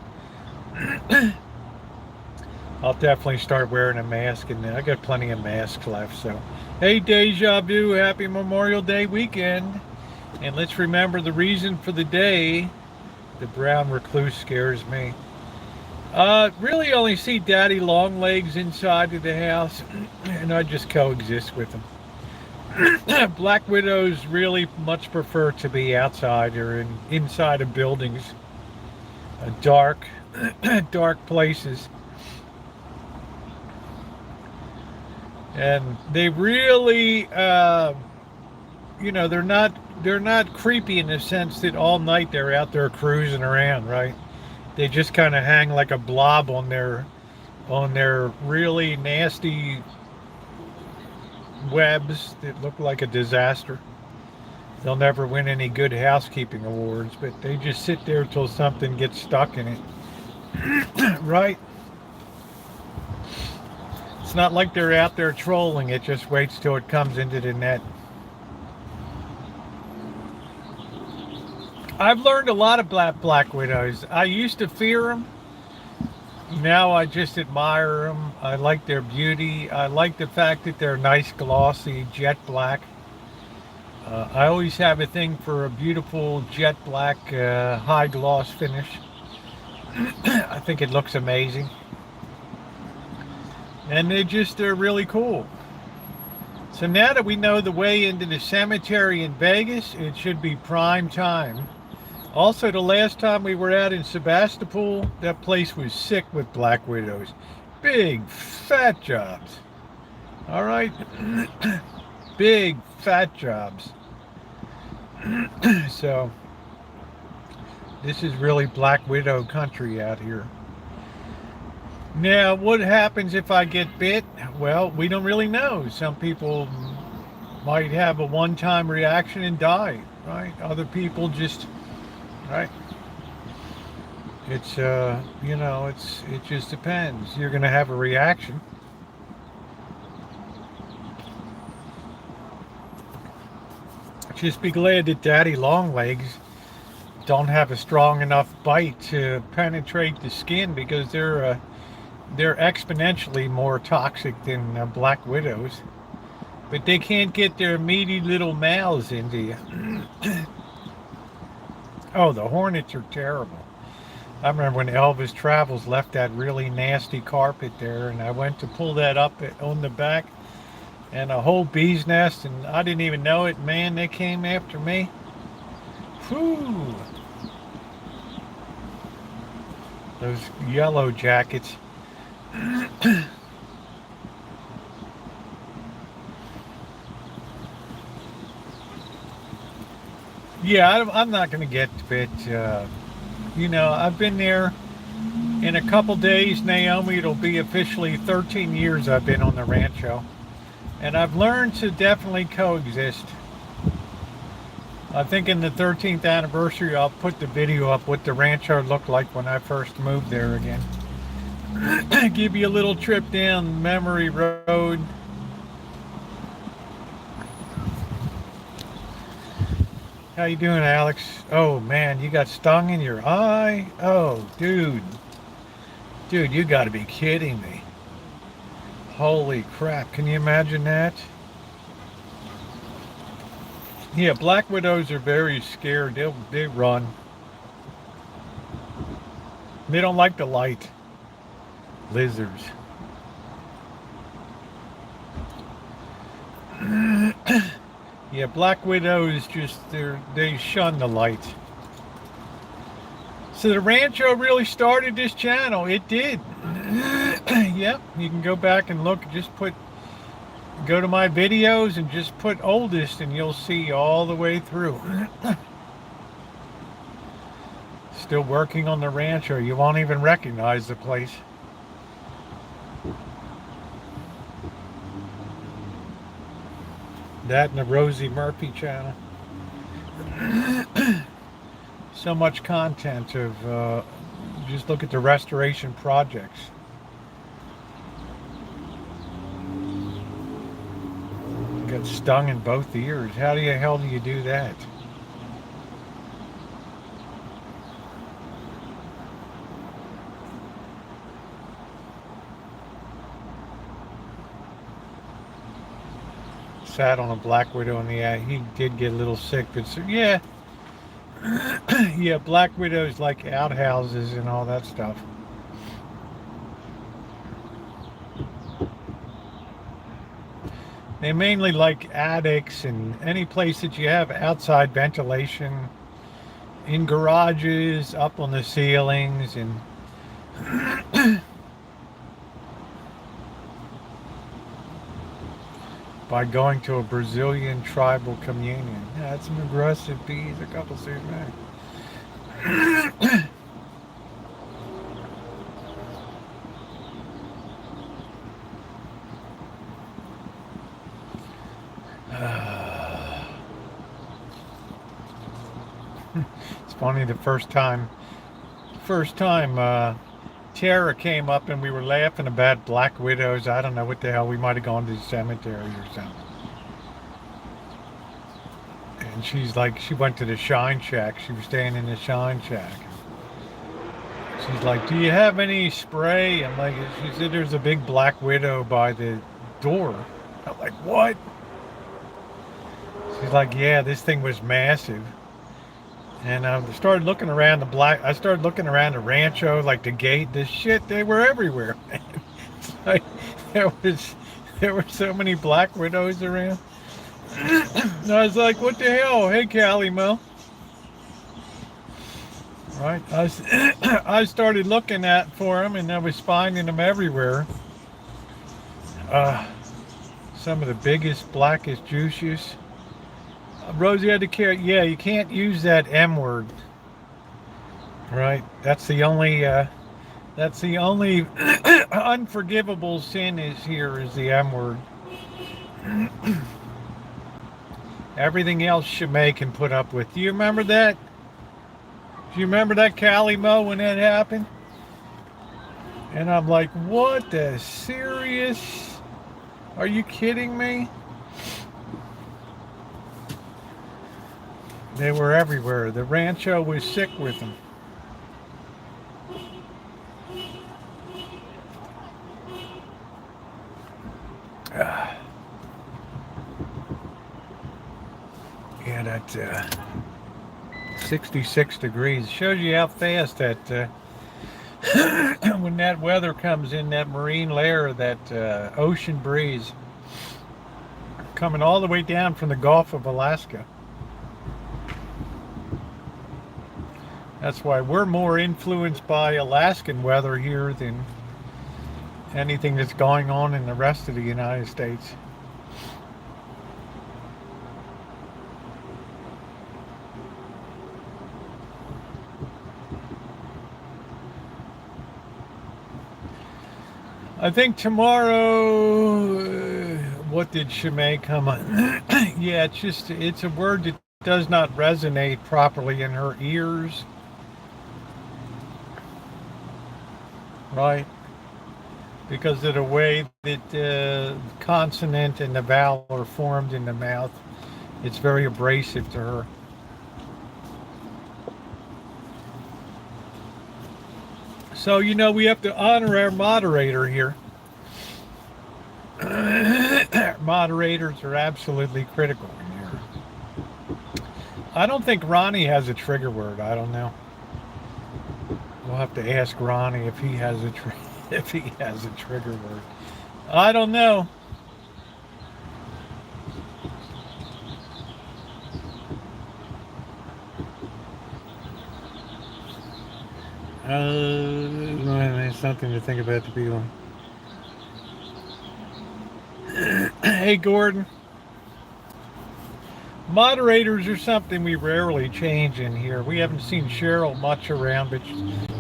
I'll definitely start wearing a mask, and I got plenty of masks left. So, hey, Deja Vu, happy Memorial Day weekend. And let's remember the reason for the day. The brown recluse scares me. Really only see daddy long legs inside of the house, and I just coexist with them. Black widows really much prefer to be outside or inside of buildings, dark places. And they really, you know, they're not creepy in the sense that all night they're out there cruising around, right? They just kind of hang like a blob on their really nasty webs that look like a disaster. They'll never win any good housekeeping awards, but they just sit there till something gets stuck in it. Right? It's not like they're out there trolling. It just waits till it comes into the net. I've learned a lot about black widows. I used to fear them. Now I just admire them. I like their beauty. I like the fact that they're nice, glossy, jet black. I always have a thing for a beautiful jet black, high gloss finish. I think it looks amazing. And they're really cool. So now that we know the way into the cemetery in Vegas, it should be prime time. Also, the last time we were out in Sebastopol, that place was sick with black widows. Big, fat jobs. All right? Big, fat jobs. So, this is really black widow country out here. Now, what happens if I get bit? Well, we don't really know. Some people might have a one-time reaction and die, right? Other people just... Right. It's you know, it just depends. You're gonna have a reaction. Just be glad that daddy longlegs don't have a strong enough bite to penetrate the skin, because they're exponentially more toxic than black widows. But they can't get their meaty little mouths into you. Oh, the hornets are terrible. I remember when Elvis Travels left that really nasty carpet there, and I went to pull that up on the back, and a whole bee's nest, and I didn't even know it. Man, they came after me. Whew. Those yellow jackets. Yeah, I'm not going to get bit. You know, I've been there in a couple days, Naomi. It'll be officially 13 years I've been on the Rancho. And I've learned to definitely coexist. I think in the 13th anniversary, I'll put the video up what the Rancho looked like when I first moved there again. Give you a little trip down memory road. How you doing, Alex? Oh man, you got stung in your eye? Oh, dude. Dude, you gotta be kidding me. Holy crap, can you imagine that? Yeah, black widows are very scared. They run. They don't like the light. Lizards. Yeah, black widows they shun the light. So the Rancho really started this channel. It did. Yep, you can go back and look. Go to my videos and just put oldest, and you'll see all the way through. Still working on the Rancho. You won't even recognize the place. That and the Rosie Murphy channel. So much content of just look at the restoration projects. Got stung in both ears. How the hell do you do that? Sat on a black widow in the eye. He did get a little sick, but so, yeah. Yeah, black widows like outhouses and all that stuff. They mainly like attics and any place that you have outside ventilation, in garages, up on the ceilings, and by going to a Brazilian tribal communion. Yeah, that's some aggressive bees, a couple series back. It's funny, the first time Tara came up and we were laughing about black widows. I don't know what the hell, we might have gone to the cemetery or something. And she's like, she went to the Shine Shack. She was staying in the Shine Shack. She's like, do you have any spray? I'm like, she said there's a big black widow by the door. I'm like, what? She's like, yeah, this thing was massive. And I started looking around the Rancho, like the gate, this shit, they were everywhere, man. Like, there was there were so many black widows around. And I was like, what the hell? Hey, Callie Mo. Right? I started looking for them, and I was finding them everywhere. Some of the biggest, blackest, juiciest. Rosie had to carry. Yeah, you can't use that M word. Right? That's the only. That's the only unforgivable sin is the M word. Everything else Shemay can put up with. Do you remember that? Do you remember that, Callie Mo, when that happened? And I'm like, what the serious? Are you kidding me? They were everywhere. The Rancho was sick with them. Yeah, that 66 degrees shows you how fast that when that weather comes in, that marine layer, that ocean breeze coming all the way down from the Gulf of Alaska. That's why we're more influenced by Alaskan weather here than anything that's going on in the rest of the United States. I think tomorrow, what did Shemay come on? Yeah, it's a word that does not resonate properly in her ears. Right? Because of the way that the consonant and the vowel are formed in the mouth. It's very abrasive to her. So, we have to honor our moderator here. Moderators are absolutely critical in here. I don't think Ronnie has a trigger word. I don't know. We'll have to ask Ronnie if he has a trigger word. I don't know. Something to think about to people. Hey, Gordon. Moderators are something we rarely change in here. We haven't seen Cheryl much around, but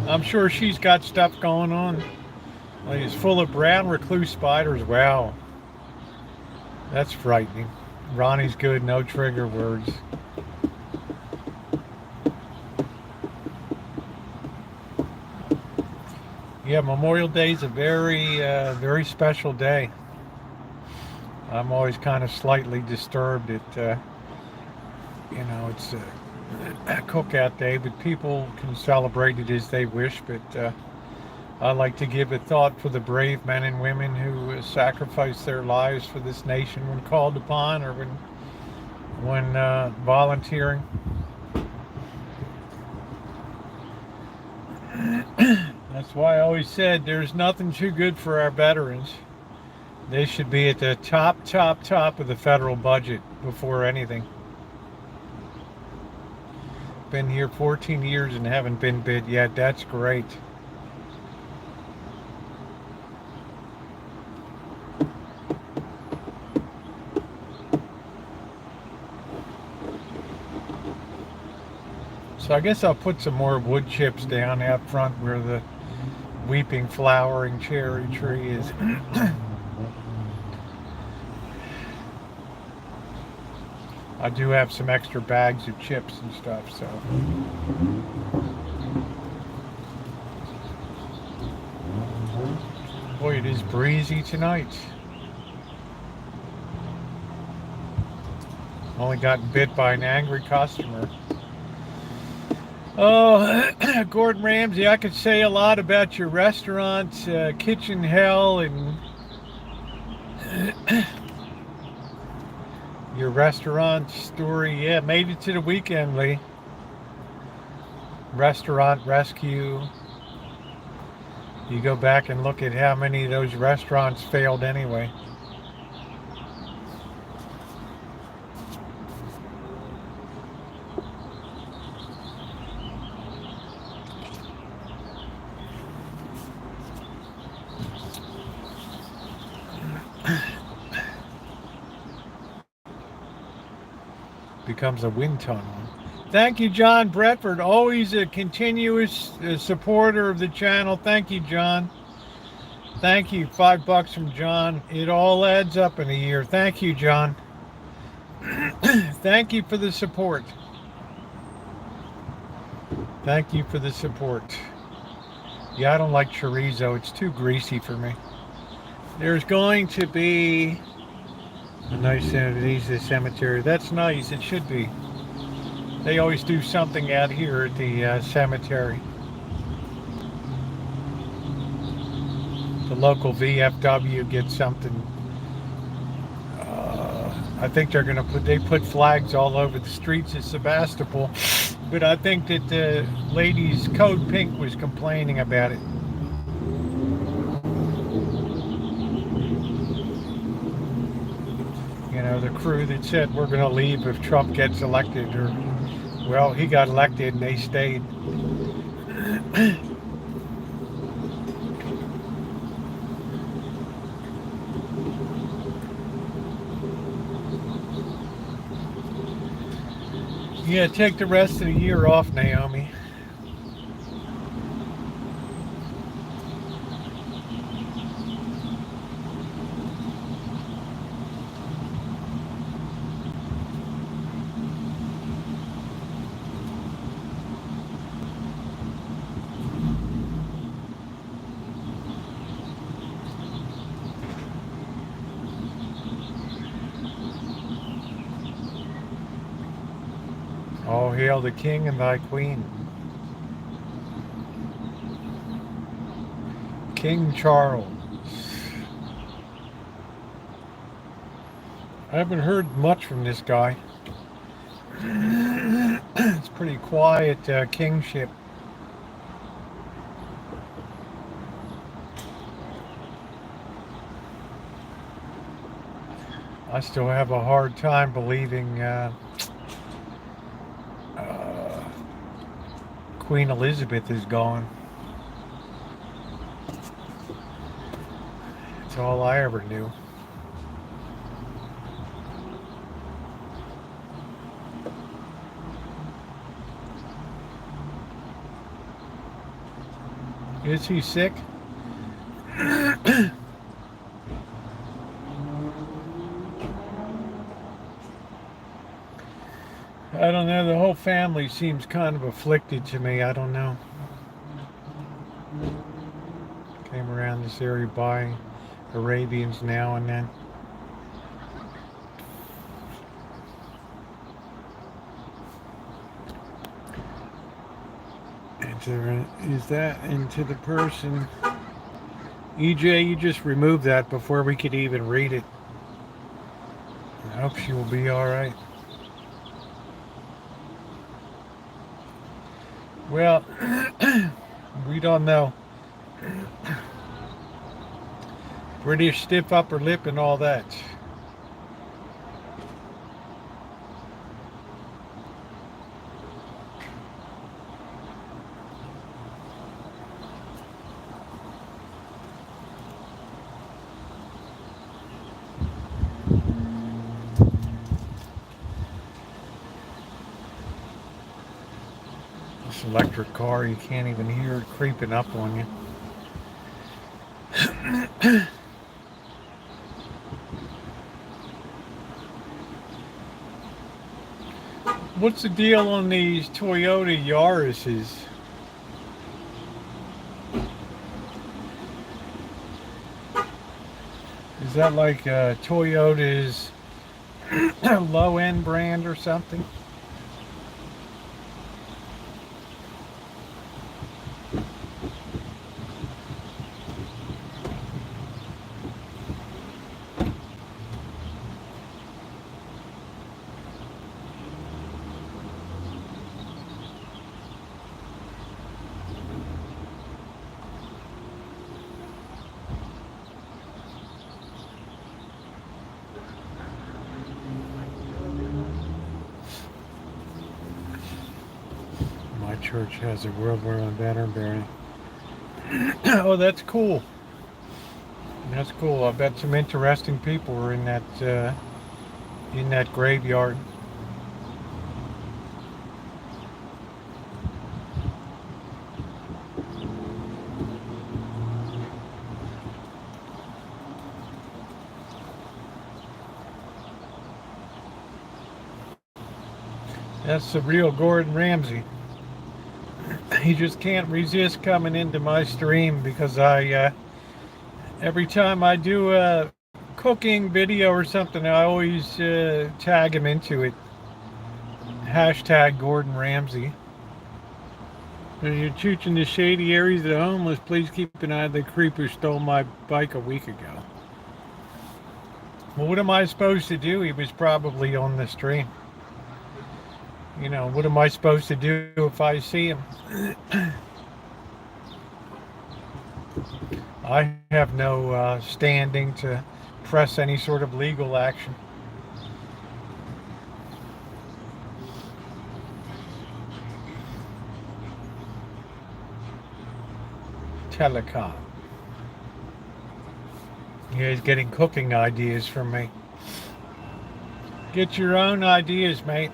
I'm sure she's got stuff going on. Like it's full of brown recluse spiders. Wow. That's frightening. Ronnie's good. No trigger words. Yeah, Memorial Day is a very, very special day. I'm always kind of slightly disturbed at, it's a cookout day, but people can celebrate it as they wish. But I like to give a thought for the brave men and women who sacrifice their lives for this nation when called upon or when volunteering. That's why I always said there's nothing too good for our veterans. They should be at the top of the federal budget before anything. Been here 14 years and haven't been bid yet. That's great. So I guess I'll put some more wood chips down out front where the weeping flowering cherry tree is. I do have some extra bags of chips and stuff, so. Boy, it is breezy tonight. Only got bit by an angry customer. Oh, Gordon Ramsay, I could say a lot about your restaurant, kitchen hell, and your restaurant story. Yeah, made it to the weekend, Lee. Restaurant rescue. You go back and look at how many of those restaurants failed anyway. becomes a wind tunnel. Thank you, John Bradford. Always a continuous supporter of the channel. Thank you, John. Thank you. $5 from John. It all adds up in a year. Thank you, John. Thank you for the support. Thank you for the support. Yeah, I don't like chorizo. It's too greasy for me. There's going to be a nice cemetery. That's nice. It should be. They always do something out here at the cemetery. The local VFW gets something. I think they put flags all over the streets of Sebastopol, but I think that the ladies Code Pink was complaining about it. You know, the crew that said we're going to leave if Trump gets elected, or, well, he got elected and they stayed. Yeah, take the rest of the year off, Naomi. All hail the king and thy queen. King Charles. I haven't heard much from this guy. It's pretty quiet kingship. I still have a hard time believing Queen Elizabeth is gone. That's all I ever knew. Is he sick? I don't know. The whole family seems kind of afflicted to me. I don't know. Came around this area buying Arabians now and then. Is that into the person? EJ, you just removed that before we could even read it. I hope she will be all right. Well, we don't know. British stiff upper lip and all that. This electric car, you can't even hear it creeping up on you. What's the deal on these Toyota Yaris's? Is that like Toyota's low-end brand or something? Church has a World War I veteran burying. Oh, that's cool. That's cool. I bet some interesting people were in that graveyard. That's the real Gordon Ramsay. He just can't resist coming into my stream because every time I do a cooking video or something, I always tag him into it. Hashtag Gordon Ramsay. When you're teaching the shady areas of the homeless, please keep an eye on the creep who stole my bike a week ago. Well, what am I supposed to do? He was probably on the stream. You know, what am I supposed to do if I see him? I have no standing to press any sort of legal action. Telecom. Yeah, he's getting cooking ideas from me. Get your own ideas, mate.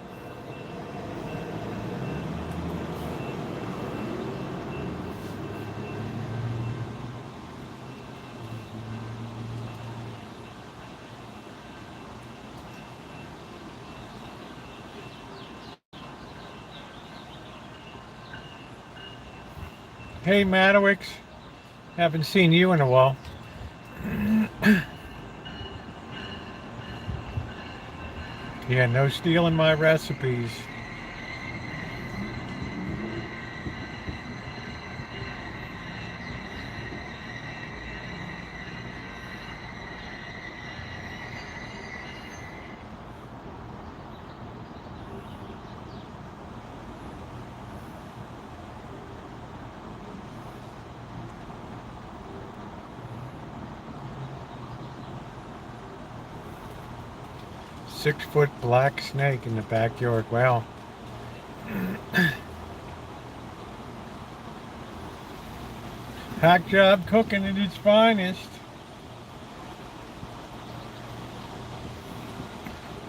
Hey, Madowix. Haven't seen you in a while. Yeah, no stealing my recipes. Six-foot black snake in the backyard. Wow. Hack job cooking at its finest.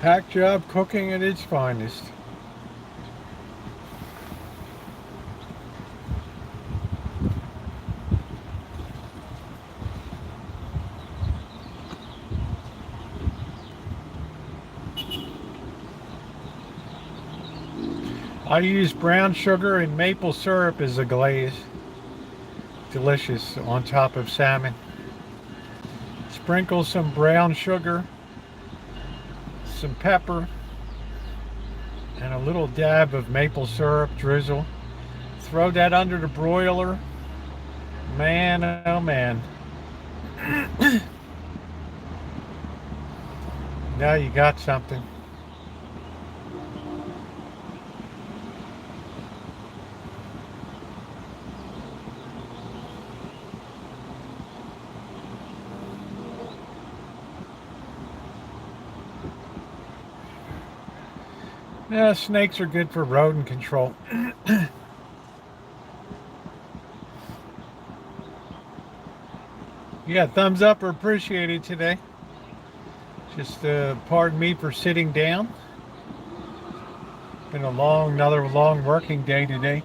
Hack job cooking at its finest. I use brown sugar and maple syrup as a glaze. Delicious on top of salmon. Sprinkle some brown sugar, some pepper, and a little dab of maple syrup drizzle. Throw that under the broiler. Man, oh man. Now you got something. Yeah, snakes are good for rodent control. Yeah, thumbs up are appreciated today. Just pardon me for sitting down. Been another long working day today.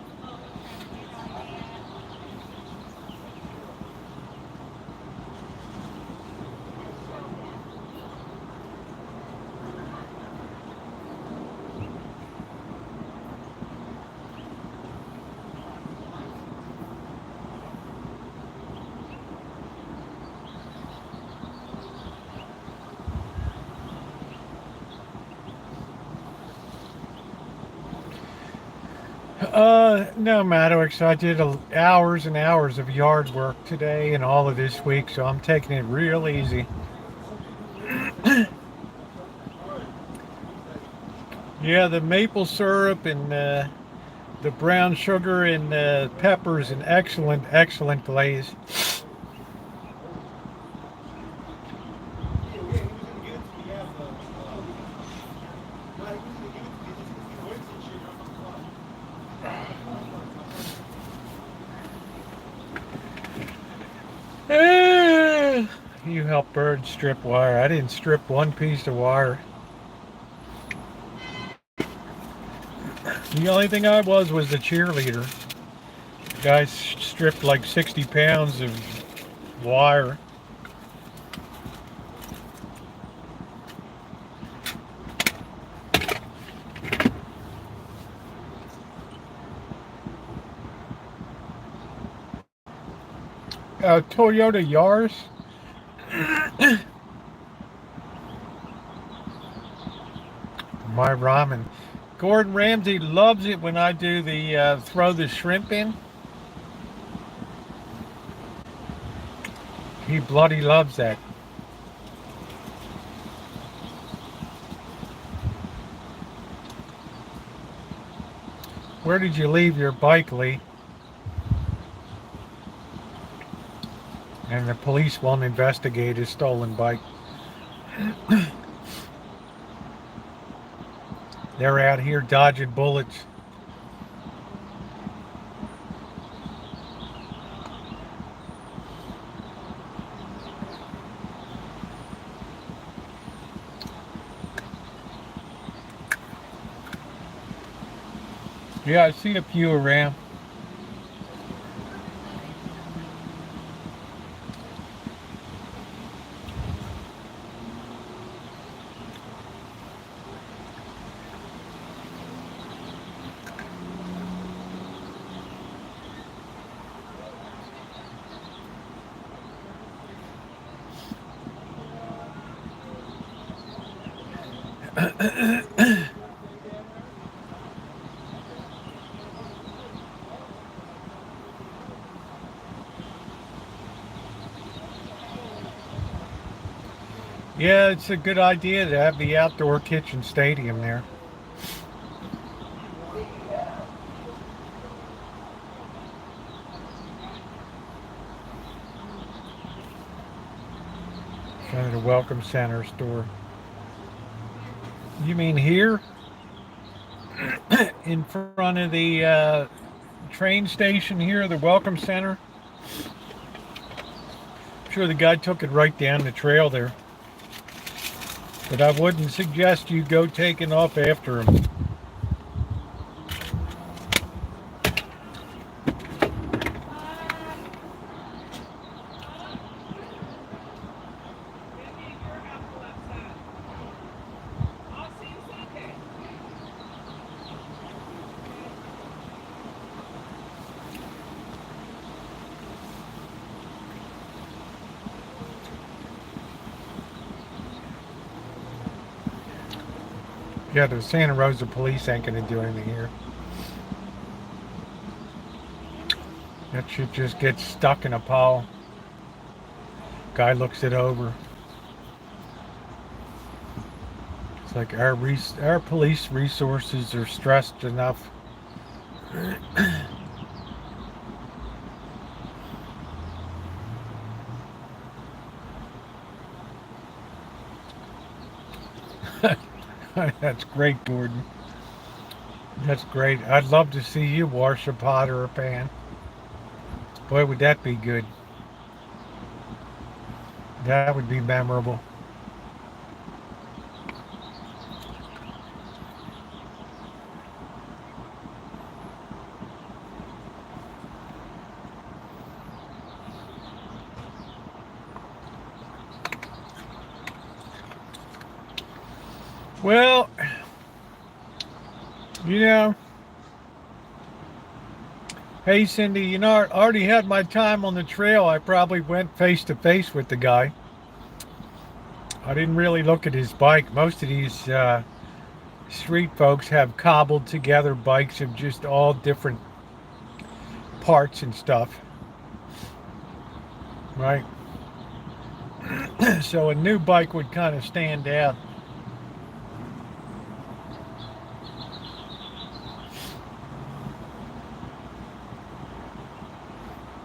No, Maddox, I did hours and hours of yard work today and all of this week, so I'm taking it real easy. Yeah, the maple syrup and the brown sugar and peppers, an excellent glaze. You help birds strip wire. I didn't strip one piece of wire. The only thing I was the cheerleader. The guy stripped like 60 pounds of wire. Toyota Yaris. My ramen. Gordon Ramsay loves it when I do the throw the shrimp in. He bloody loves that. Where did you leave your bike, Lee? And the police won't investigate his stolen bike. They're out here dodging bullets. Yeah, I see a few around. Yeah, it's a good idea to have the outdoor kitchen stadium there. Kind of the Welcome Center store. You mean here? In front of the train station here, the Welcome Center? I'm sure the guy took it right down the trail there. But I wouldn't suggest you go taking off after him. Yeah, the Santa Rosa police ain't gonna do anything here. That shit just gets stuck in a pile. Guy looks it over. It's like our police resources are stressed enough. That's great, Gordon. That's great. I'd love to see you wash a pot or a pan. Boy, would that be good. That would be memorable. Well, you know, hey Cindy, you know, I already had my time on the trail. I probably went face to face with the guy. I didn't really look at his bike. Most of these street folks have cobbled together bikes of just all different parts and stuff. Right? So a new bike would kind of stand out.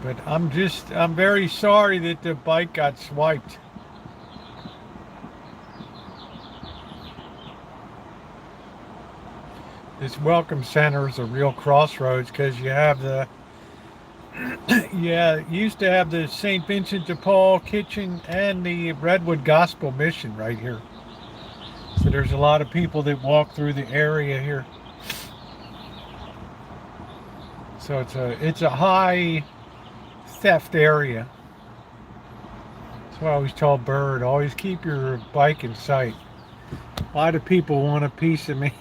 But I'm very sorry that the bike got swiped. This Welcome Center is a real crossroads because you have the, yeah, used to have the St. Vincent de Paul Kitchen and the Redwood Gospel Mission right here. So there's a lot of people that walk through the area here. So it's a high theft area. That's why I always tell Bird, always keep your bike in sight. A lot of people want a piece of me.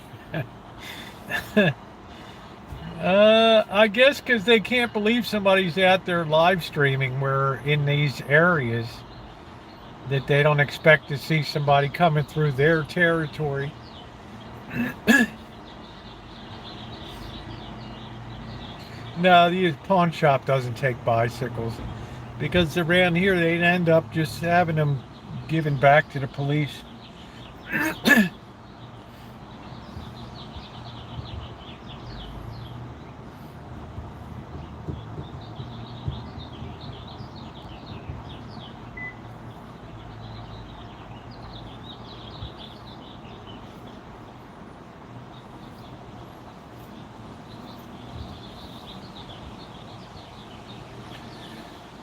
I guess because they can't believe somebody's out there live streaming where in these areas that they don't expect to see somebody coming through their territory. No, the pawn shop doesn't take bicycles because around here they'd end up just having them given back to the police.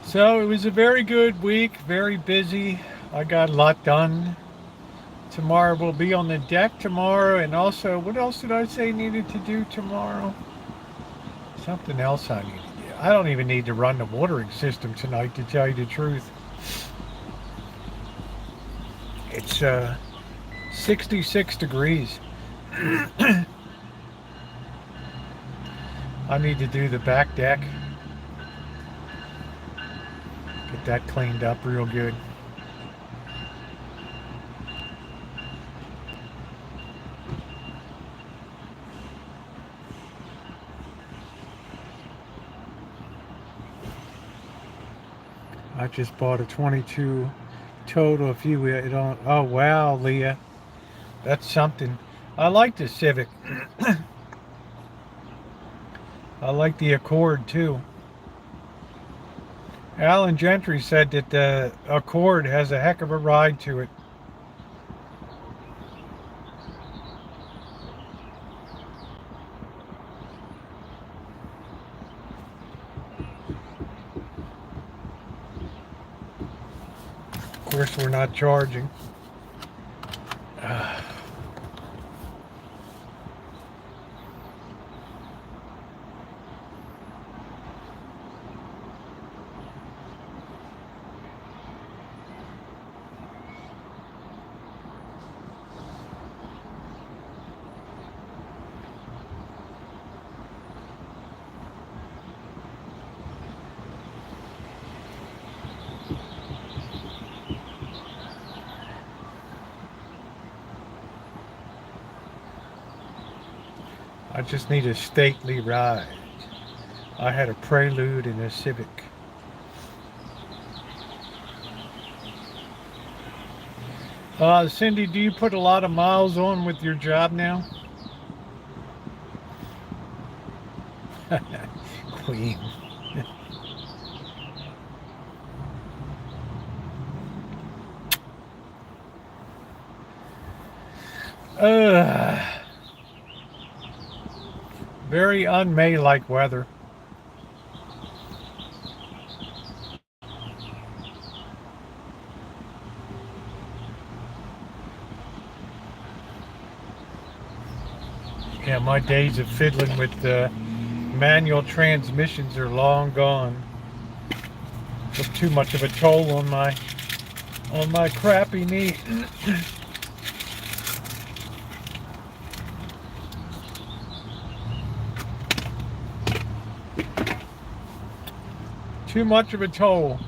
So it was a very good week, very busy. I got a lot done. Tomorrow we'll be on the deck tomorrow, and also, what else did I say needed to do tomorrow? Something else I need to do. I don't even need to run the watering system tonight, to tell you the truth. It's 66 degrees. I need to do the back deck. Get that cleaned up real good. I just bought a 22 total. If you don't, oh wow, Leah, that's something. I like the Civic. I like the Accord too. Alan Gentry said that the Accord has a heck of a ride to it. Of course, we're not charging. I just need a stately ride. I had a Prelude and a Civic. Cindy, do you put a lot of miles on with your job now? Queen. Very un-May-like weather. Yeah, my days of fiddling with manual transmissions are long gone. Took too much of a toll on my crappy knee. Too much of a toll.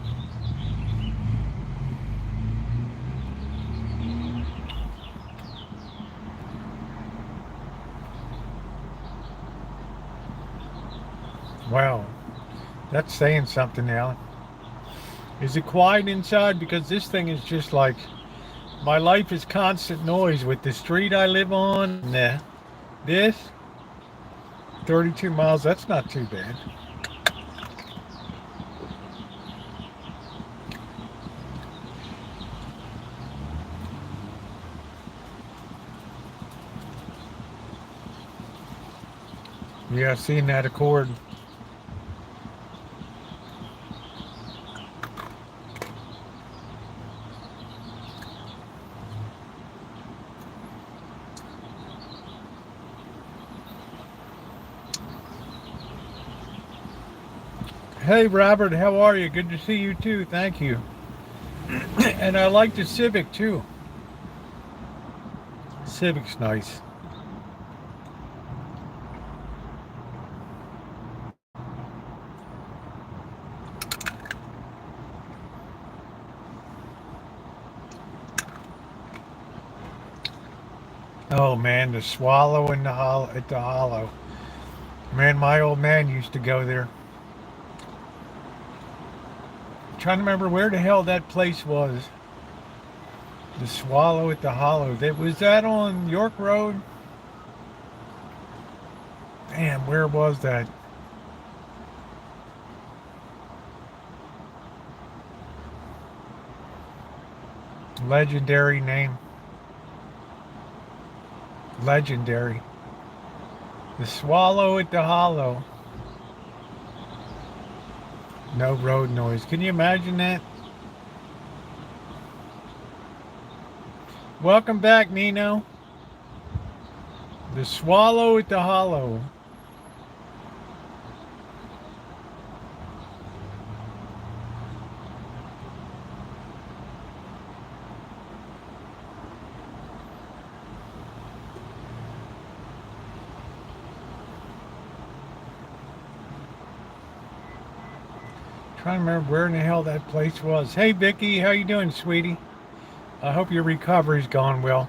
Wow, that's saying something, Alan. Is it quiet inside? Because this thing is just like, my life is constant noise with the street I live on. And this, 32 miles, that's not too bad. Yeah, I've seen that Accord. Hey Robert, how are you? Good to see you too, thank you. And I like the Civic too. Civic's nice. Oh man, the Swallow in the hollow at the Hollow. Man, my old man used to go there. I'm trying to remember where the hell that place was. The Swallow at the Hollow. That was that on York Road? Damn, where was that? Legendary name. Legendary. The Swallow at the Hollow. No road noise. Can you imagine that? Welcome back, Nino. The Swallow at the Hollow. Trying to remember where in the hell that place was. Hey, Vicky, how you doing, sweetie? I hope your recovery's gone well.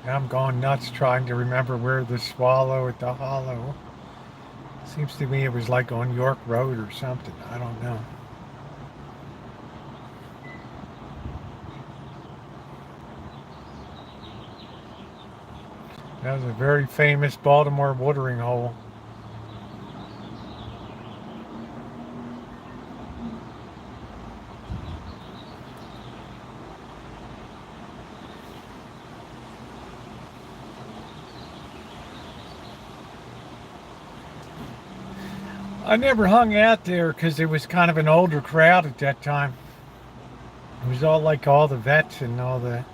I'm going nuts trying to remember where the Swallow at the Hollow. Seems to me it was like on York Road or something. I don't know. That was a very famous Baltimore watering hole. I never hung out there because it was kind of an older crowd at that time. It was all like all the vets and all the.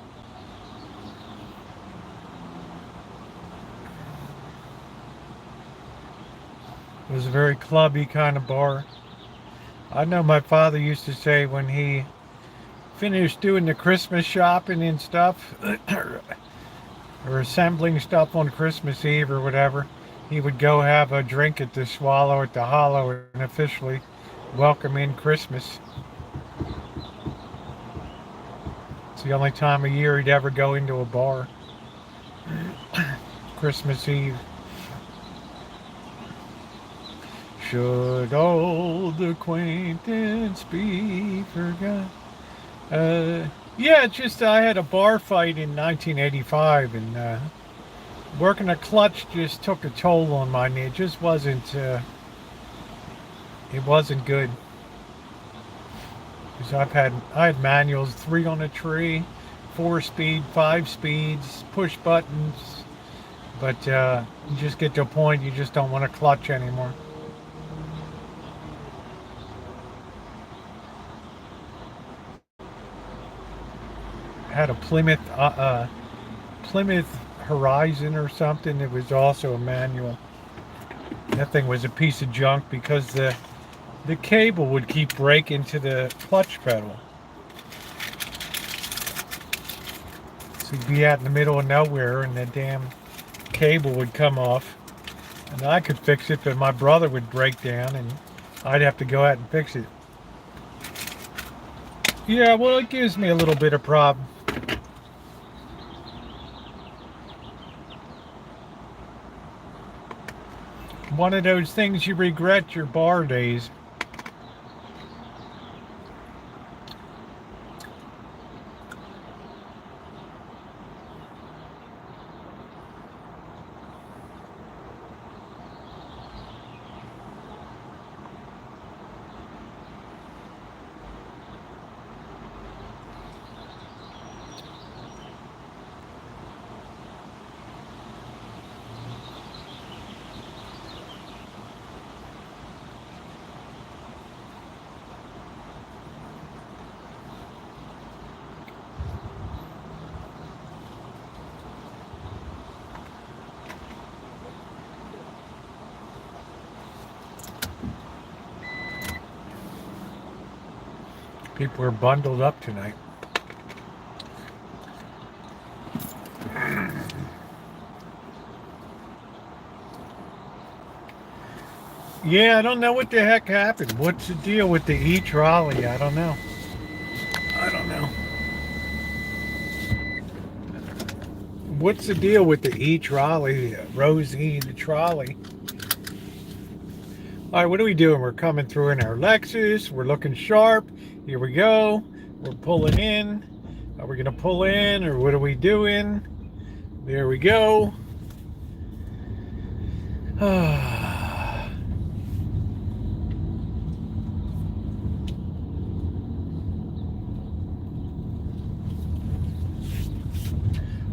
It was a very clubby kind of bar. I know my father used to say when he finished doing the Christmas shopping and stuff, or assembling stuff on Christmas Eve or whatever, he would go have a drink at the Swallow at the Hollow and officially welcome in Christmas. It's the only time of year he'd ever go into a bar. Christmas Eve. Should old acquaintance be forgot? Yeah, it's just I had a bar fight in 1985, and working a clutch just took a toll on my knee. It just wasn't. It wasn't good. Because I had manuals, 3 on a tree, 4 speed, 5 speeds, push buttons, but you just get to a point you just don't want to clutch anymore. I had a Plymouth Horizon or something. It was also a manual. That thing was a piece of junk because the cable would keep breaking to the clutch pedal. So you'd be out in the middle of nowhere and the damn cable would come off. And I could fix it, but my brother would break down and I'd have to go out and fix it. Yeah, well, it gives me a little bit of problem. One of those things you regret your bar days. People are bundled up tonight. Yeah, I don't know what the heck happened. What's the deal with the e-trolley? I don't know. I don't know. What's the deal with the e-trolley? Rosie, the trolley. All right, what are we doing? We're coming through in our Lexus. We're looking sharp. Here we go. We're pulling in. Are we going to pull in or what are we doing? There we go.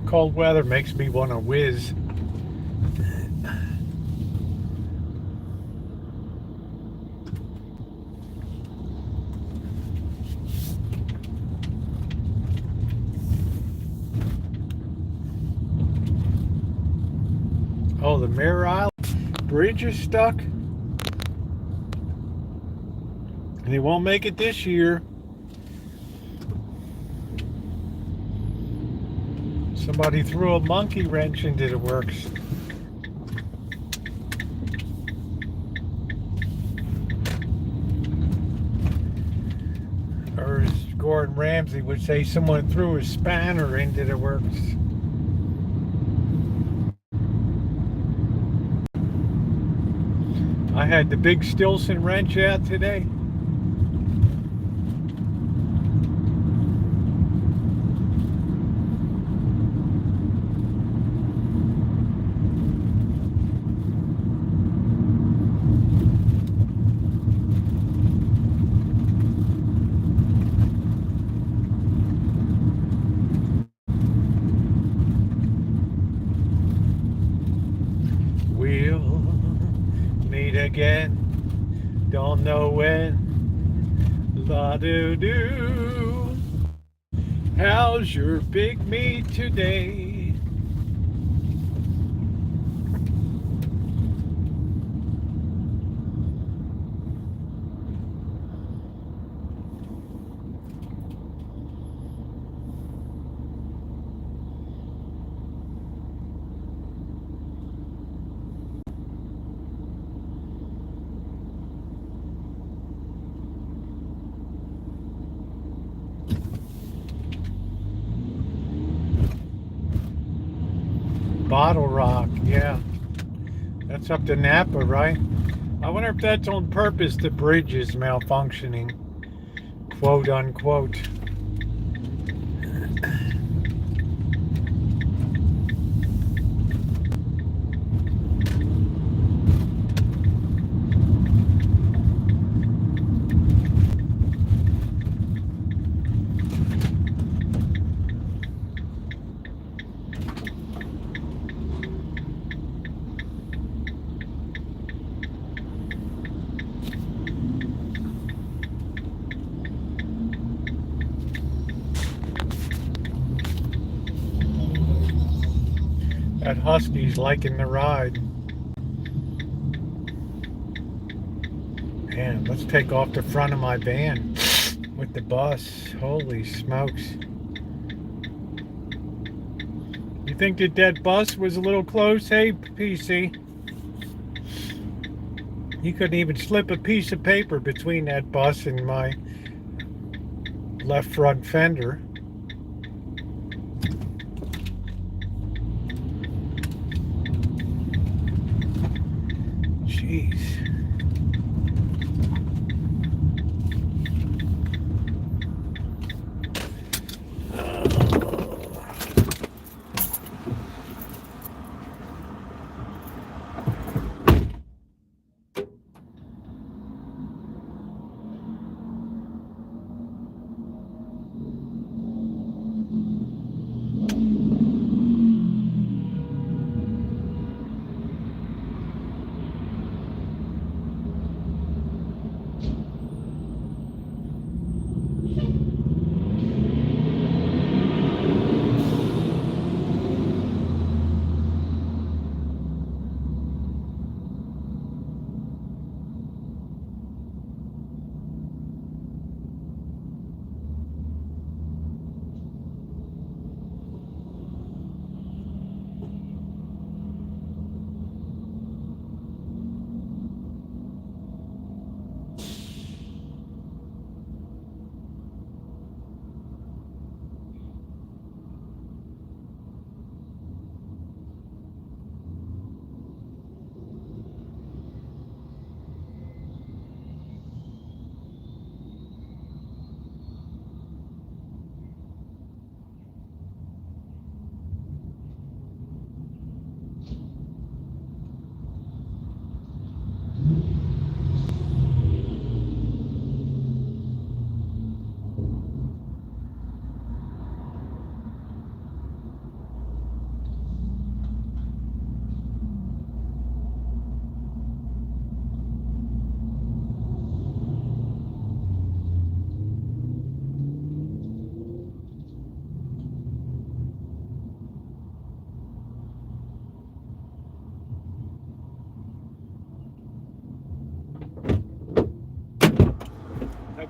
Cold weather makes me want to whiz. Oh, the Mirror Island Bridge is stuck. And they won't make it this year. Somebody threw a monkey wrench into the works. Or as Gordon Ramsay would say, someone threw a spanner into the works. I had the big Stilson wrench out today. We'll meet again, don't know when. La-do-do. How's your big meat today? Bottle Rock, yeah. That's up to Napa, right? I wonder if that's on purpose, the bridge is malfunctioning, quote unquote. That husky's liking the ride. Man, let's take off the front of my van with the bus. Holy smokes. You think that bus was a little close? Hey, PC. You couldn't even slip a piece of paper between that bus and my left front fender. Jeez.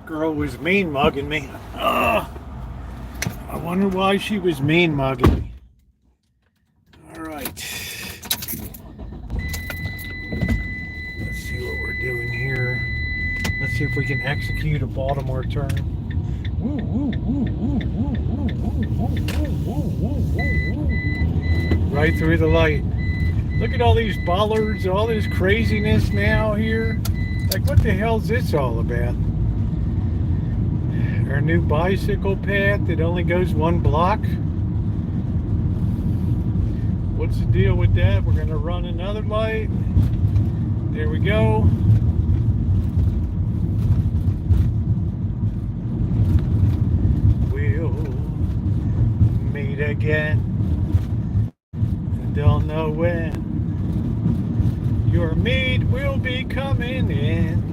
girl was mean mugging me. I wonder why she was mean mugging me. All right. Let's see what we're doing here. Let's see if we can execute a Baltimore turn. Woo, woo, woo, woo, woo, woo, woo, woo, woo, woo, woo. Right through the light. Look at all these bollards, all this craziness now here. Like, what the hell's this all about? Our new bicycle path that only goes 1 block. What's the deal with that? We're going to run another light. There we go. We'll meet again. Don't know when. Your meat will be coming in.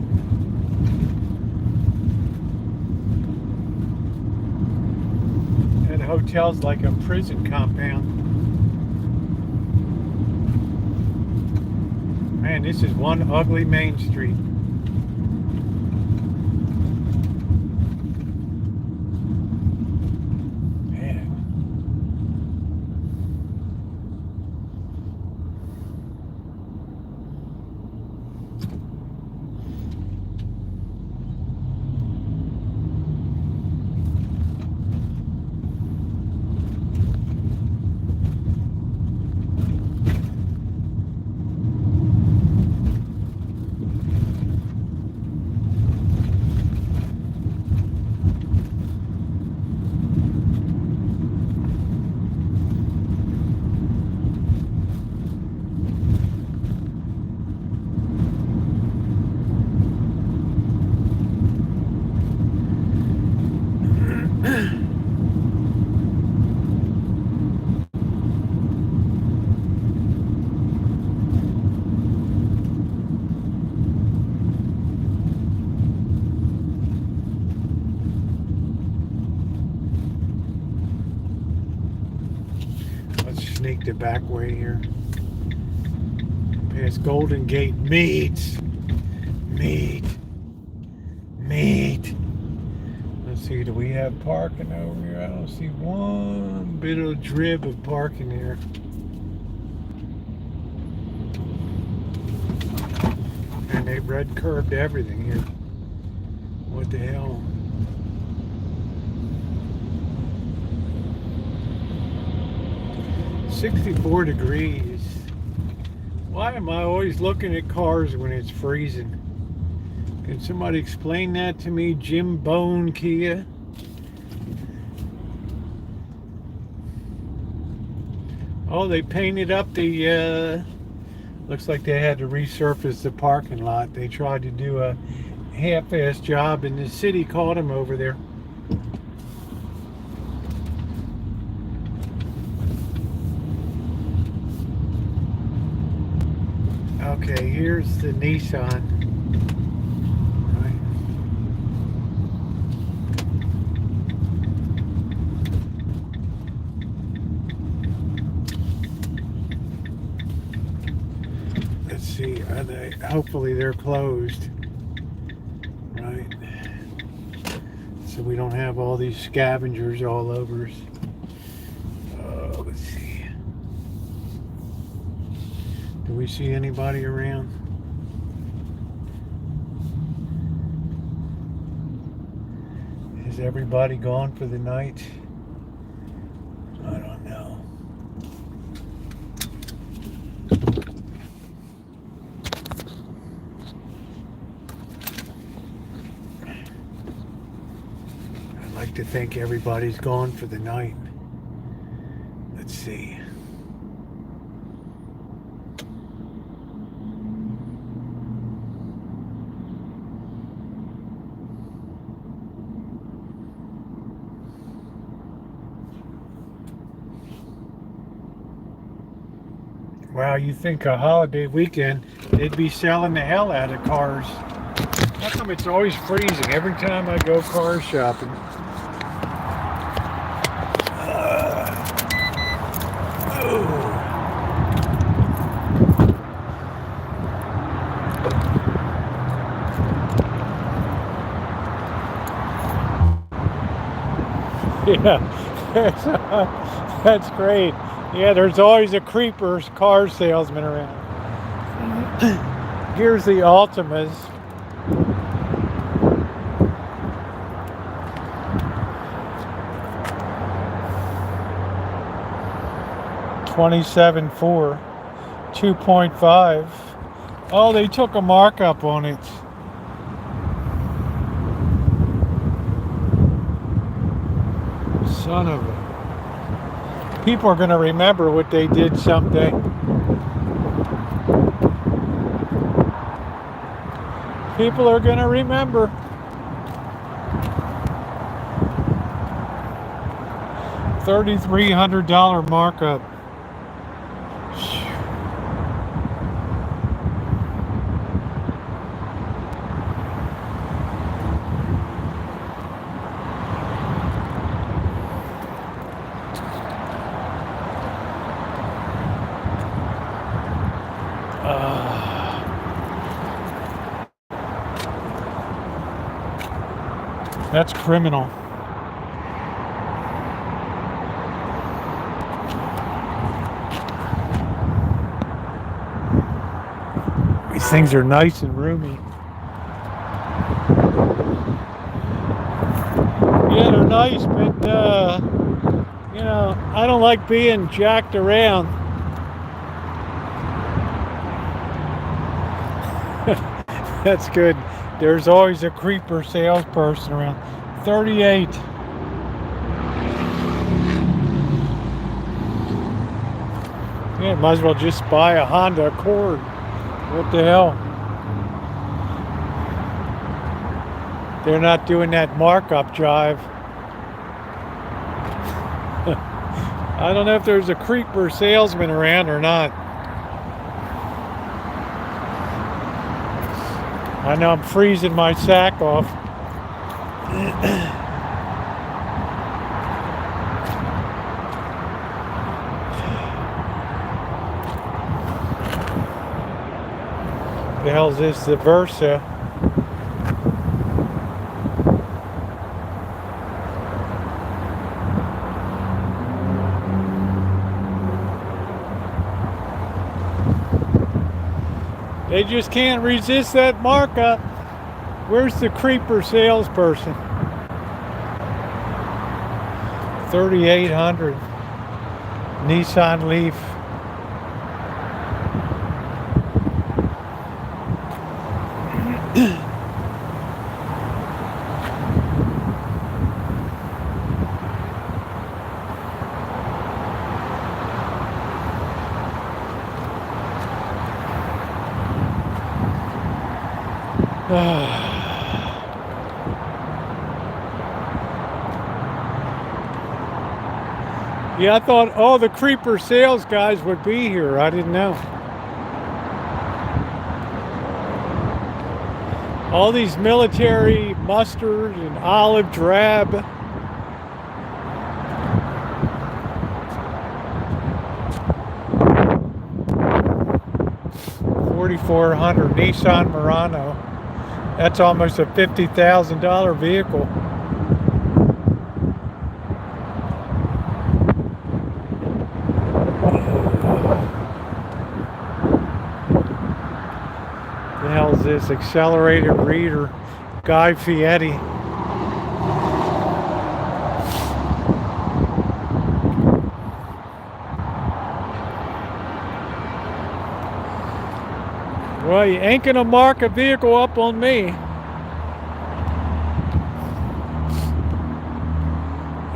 That hotel's like a prison compound. Man, this is one ugly main street. Sneak the back way here. Past Golden Gate. Meat. Let's see, do we have parking over here? I don't see one bit of drib of parking here. And they red curved everything here. What the hell? 64 degrees. Why am I always looking at cars when it's freezing? Can somebody explain that to me? Jim Bone Kia? Oh, they painted up the, looks like they had to resurface the parking lot. They tried to do a half-assed job and the city caught them over there. Okay, here's the Nissan. Right. Let's see, are they, hopefully they're closed. Right. So we don't have all these scavengers all over us. Let's see. Do we see anybody around? Is everybody gone for the night? I don't know. I'd like to think everybody's gone for the night. Let's see. Wow, you think a holiday weekend, they'd be selling the hell out of cars. How come it's always freezing every time I go car shopping? Yeah, that's great. Yeah, there's always a creeper car salesman around. Here's the Altimas. $27.4, 2.5. Oh, they took a markup on it. Son of a. People are going to remember what they did someday. People are going to remember. $3,300 markup. That's criminal. These things are nice and roomy. Yeah, they're nice, but you know, I don't like being jacked around. That's good. There's always a creeper salesperson around. 38. Yeah, might as well just buy a Honda Accord. What the hell? They're not doing that markup jive. I don't know if there's a creeper salesman around or not. I know I'm freezing my sack off. The hell is this? The Versa. They just can't resist that markup. Where's the creeper salesperson? 3,800. Nissan Leaf. Yeah, I thought all the creeper sales guys would be here. I didn't know. All these military mustard and olive drab. $4,400 Nissan Murano. That's almost a $50,000 vehicle. The hell is this? Accelerated reader, Guy Fieri. Well, you ain't gonna mark a vehicle up on me.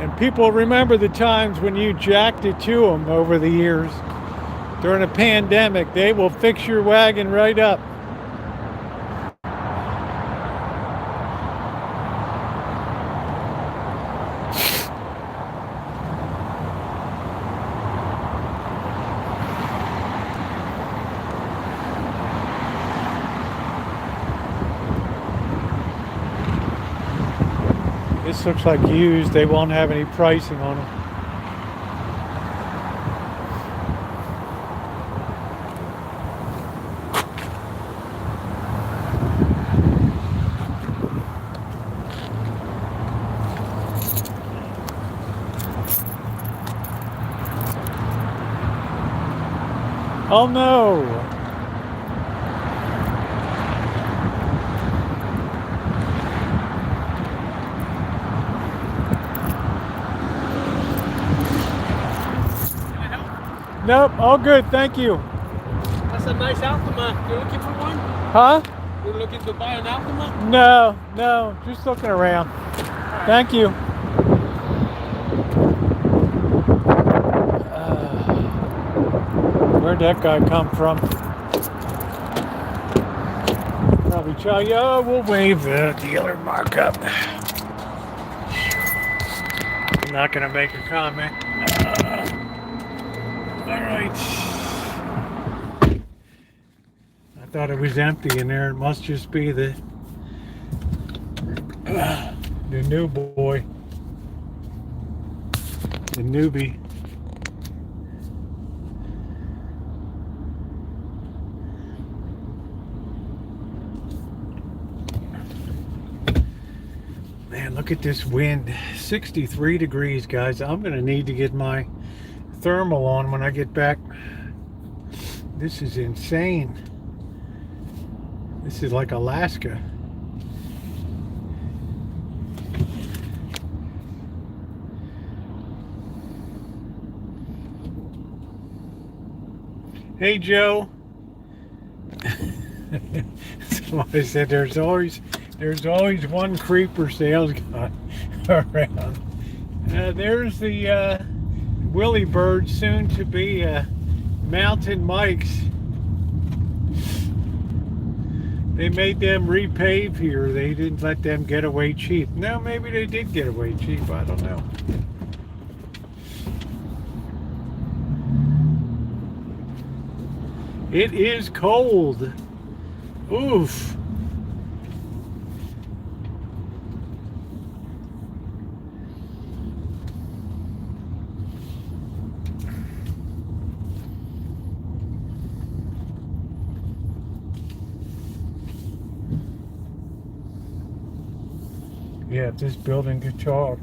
And people remember the times when you jacked it to them over the years. During a pandemic, they will fix your wagon right up. This looks like used. They won't have any pricing on them. Oh no! Nope, all good, thank you. That's a nice Altima. You're looking for one? Huh? You're looking to buy an Altima? No, just looking around. Right. Thank you. Where'd that guy come from? Probably tell you, oh, we'll waive the dealer markup. I'm not gonna make a comment. All right. I thought it was empty in there. It must just be the new boy, the newbie. Man, look at this wind. 63 degrees, guys. I'm gonna need to get my thermal on when I get back. This is insane. This is like Alaska. Hey, Joe. Somebody said there's always one creeper sales guy around. There's the Willie Bird, soon to be Mountain Mike's. They made them repave here. They didn't let them get away cheap. No, maybe they did get away cheap. I don't know. It is cold. Oof. Yeah, if this building could talk.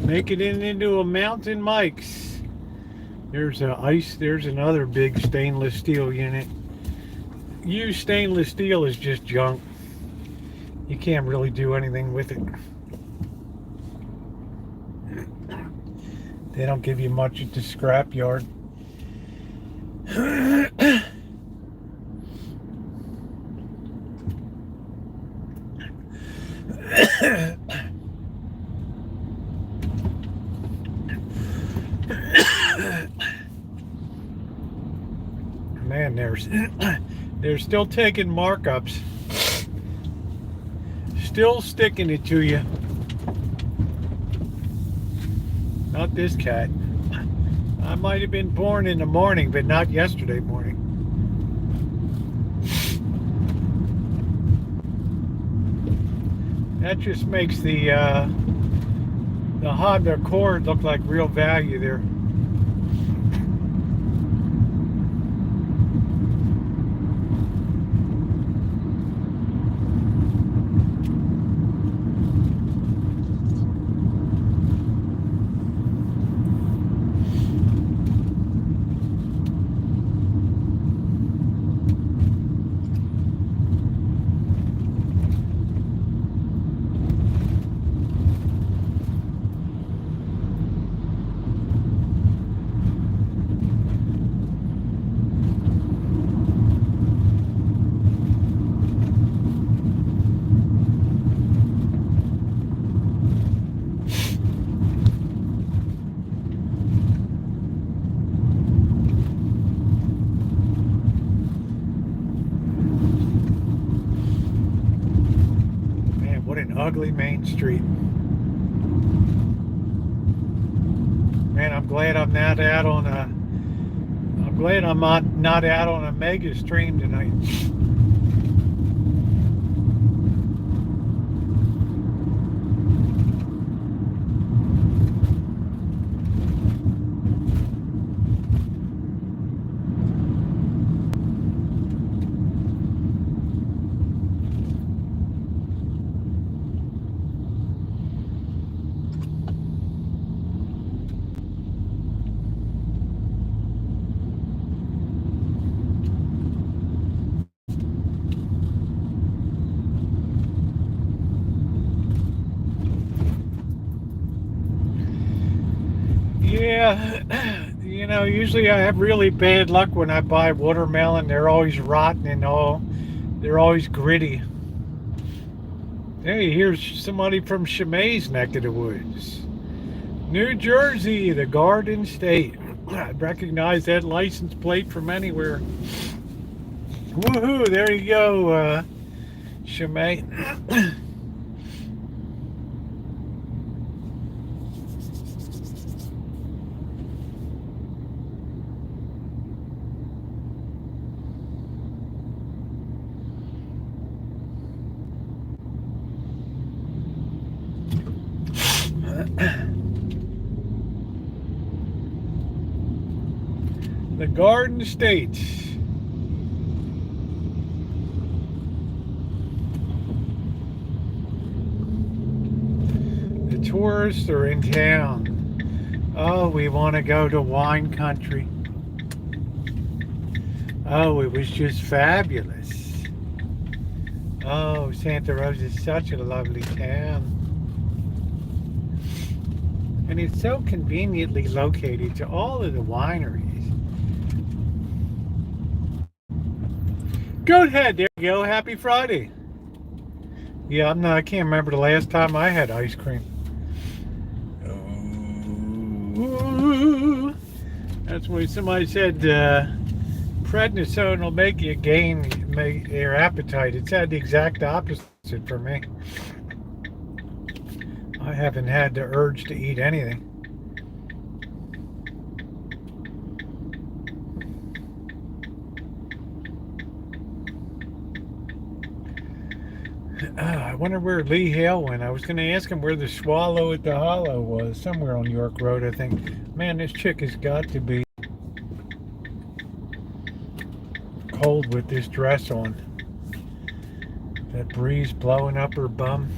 Make it into a Mountain Mike's. There's another big stainless steel unit. Used stainless steel is just junk. You can't really do anything with it. They don't give you much at the scrap yard. Man, they're still taking markups. Still sticking it to you. Not this cat. I might have been born in the morning, but not yesterday morning. That just makes the Honda Accord look like real value there. Ugly main street. Man, I'm glad I'm not out on a mega stream tonight. Yeah, you know, usually I have really bad luck when I buy watermelon. They're always rotten and all. They're always gritty. Hey, here's somebody from Shemay's neck of the woods. New Jersey, the Garden State. I recognize that license plate from anywhere. Woohoo, there you go, Shemay. The Garden State. The tourists are in town. Oh, we want to go to wine country. Oh, it was just fabulous. Oh, Santa Rosa is such a lovely town. And it's so conveniently located to all of the wineries. Go ahead, there you go. Happy Friday. Yeah, I can't remember the last time I had ice cream. Oh, that's when somebody said prednisone will make you gain your appetite. It's had the exact opposite for me. I haven't had the urge to eat anything. I wonder where Lee Hale went. I was going to ask him where the Swallow at the Hollow was. Somewhere on York Road, I think. Man, this chick has got to be cold with this dress on. That breeze blowing up her bum.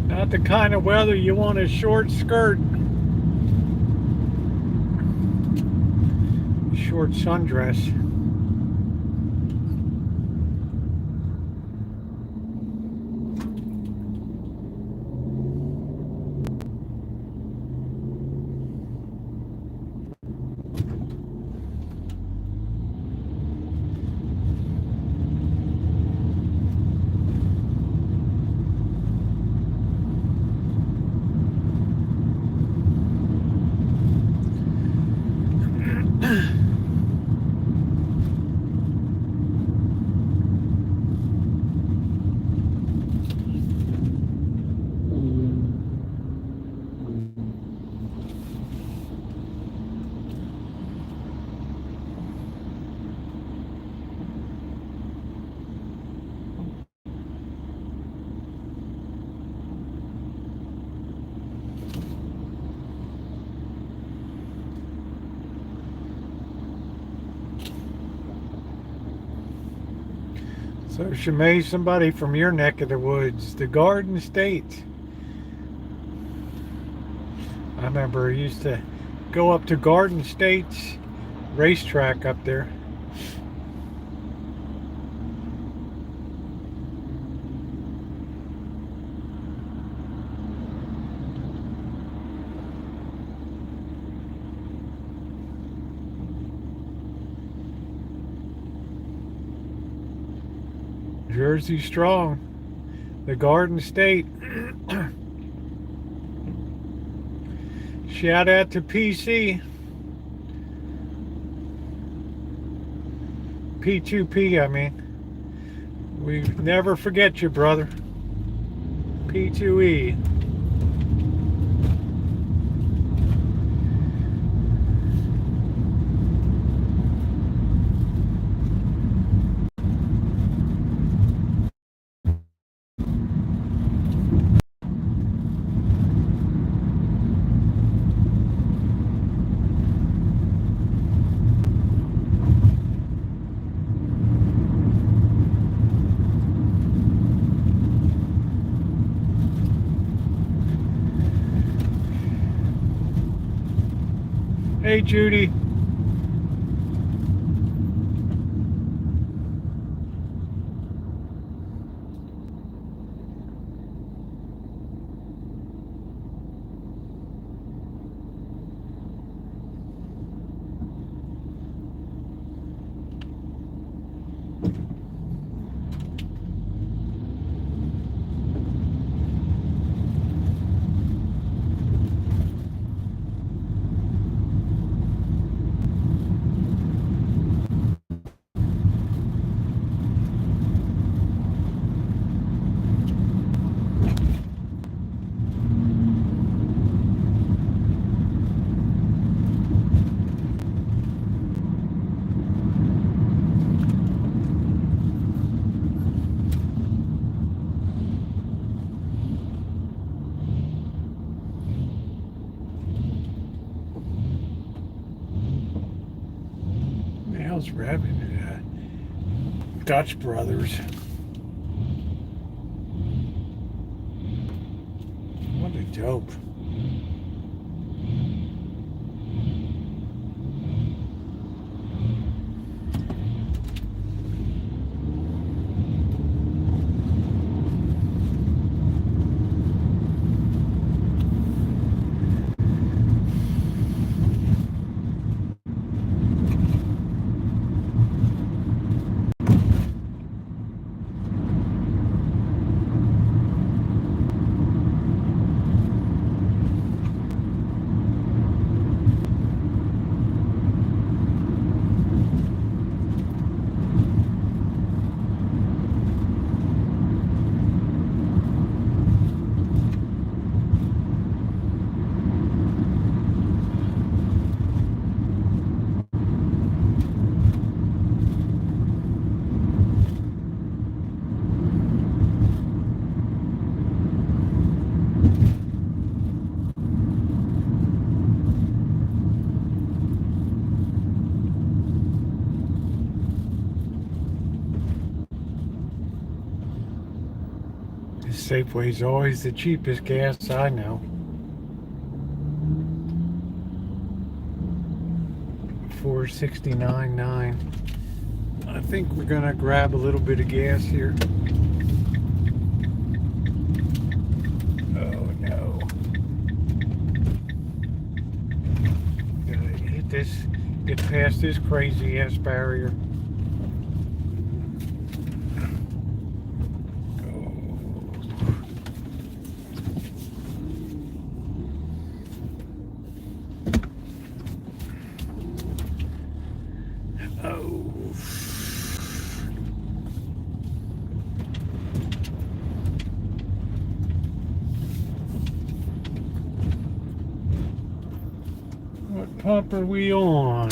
Not the kind of weather you want a short skirt. Short sundress. So Shemay, somebody from your neck of the woods, the Garden State. I remember I used to go up to Garden State's racetrack up there. Jersey strong, the Garden State. Shout out to PC. P2P, I mean. We never forget you, brother. P2E. Hey, Judy. The hell's Rabbit? Dutch Brothers. What a dope. Safeway's always the cheapest gas I know. $4.69.9. I think we're gonna grab a little bit of gas here. Oh no. Gotta hit this, get past this crazy ass barrier. What pump are we on?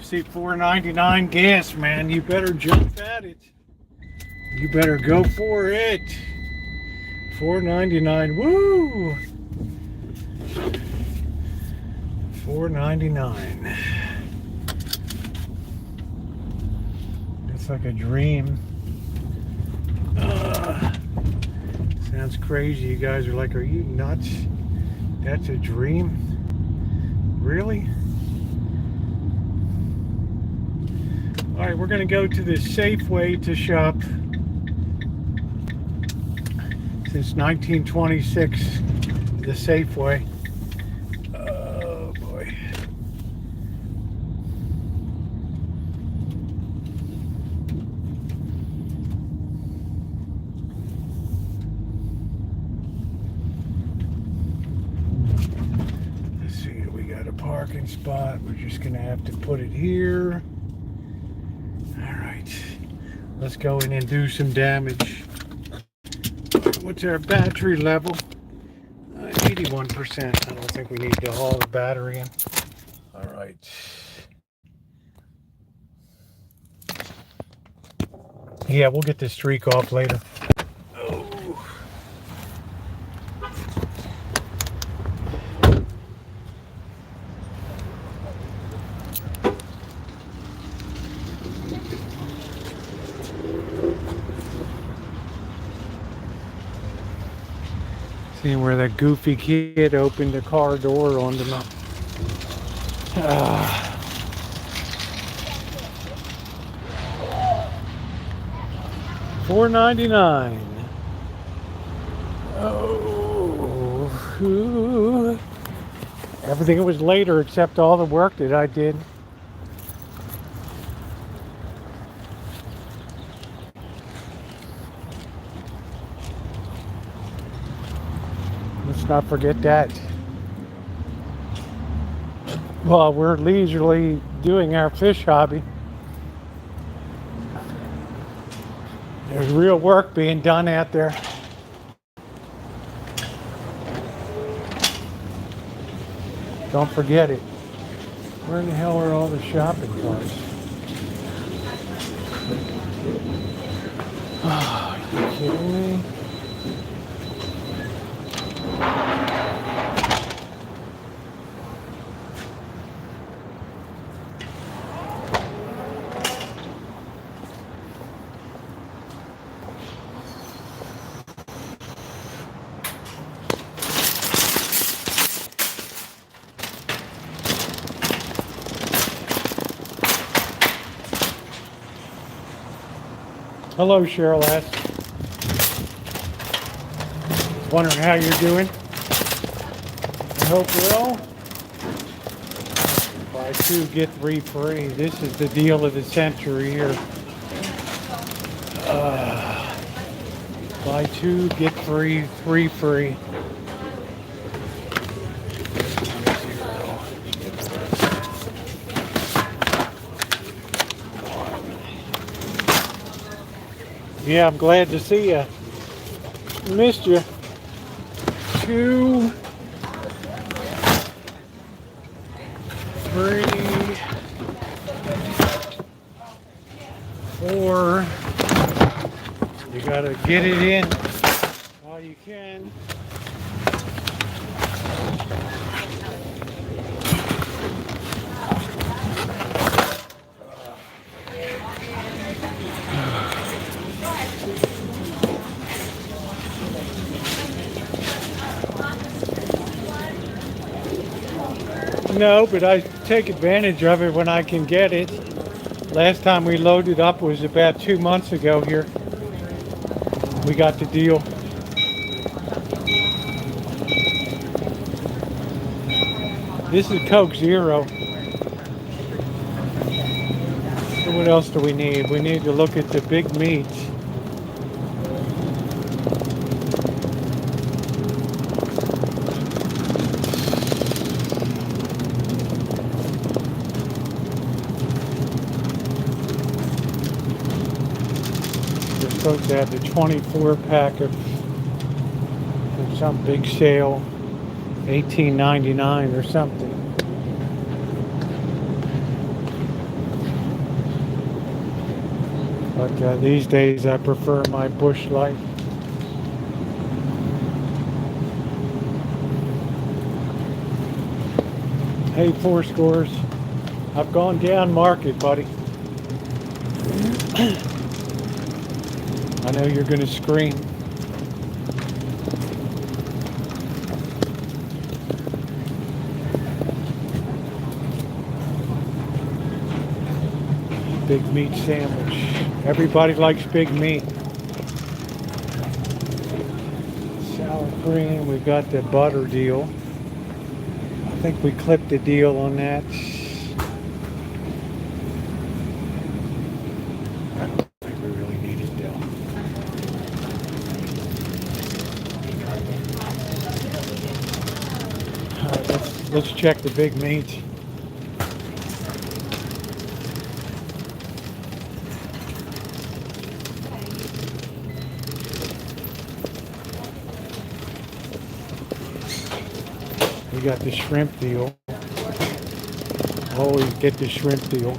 see $4.99 gas, man, you better jump at it. You better go for it. $4.99. Woo! $4.99. It's like a dream. Sounds crazy. You guys are like, are you nuts? That's a dream? Really? Alright, we're going to go to the Safeway to shop. Since 1926, the Safeway. Oh boy. Let's see, we got a parking spot. We're just gonna have to put it here. All right, let's go in and do some damage. What's our battery level? 81%. I don't think we need to haul the battery in. All right. Yeah, we'll get this streak off later. Oh. Seeing where that goofy kid opened the car door onto me. $4.99. Oh, ooh. Everything was later except all the work that I did. Let's not forget that. Well, we're leisurely doing our fish hobby. There's real work being done out there. Don't forget it. Where in the hell are all the shopping carts? Oh, are you kidding me? Hello, Cheryl S. Wondering how you're doing. I hope well. Buy two, get three free. This is the deal of the century here. Buy two, get three free. Yeah, I'm glad to see you. Missed you. 2, 3, 4. You gotta get it in while you can. No, but I take advantage of it when I can get it. Last time we loaded up was about 2 months ago here. We got the deal. This is Coke Zero. So what else do we need? We need to look at the big meats. Supposed to have the 24 pack of some big sale, $18.99 or something. But these days I prefer my bush light. Hey, Four Scores. I've gone down market, buddy. I know you're going to scream. Big meat sandwich. Everybody likes big meat. Sour cream. We got the butter deal. I think we clipped the deal on that. I don't think we really need it though. All right, let's check the big meats. We got the shrimp deal. Always get the shrimp deal.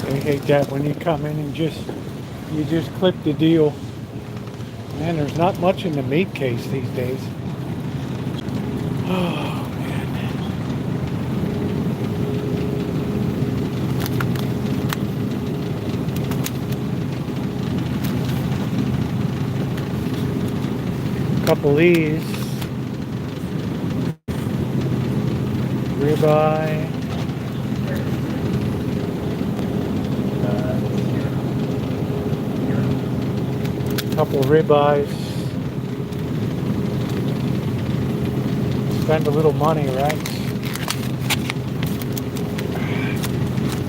I hate that when you come in and you just clip the deal. Man, there's not much in the meat case these days. Oh man. Couple of these. Ribeye. Couple of ribeyes. Spend a little money, right?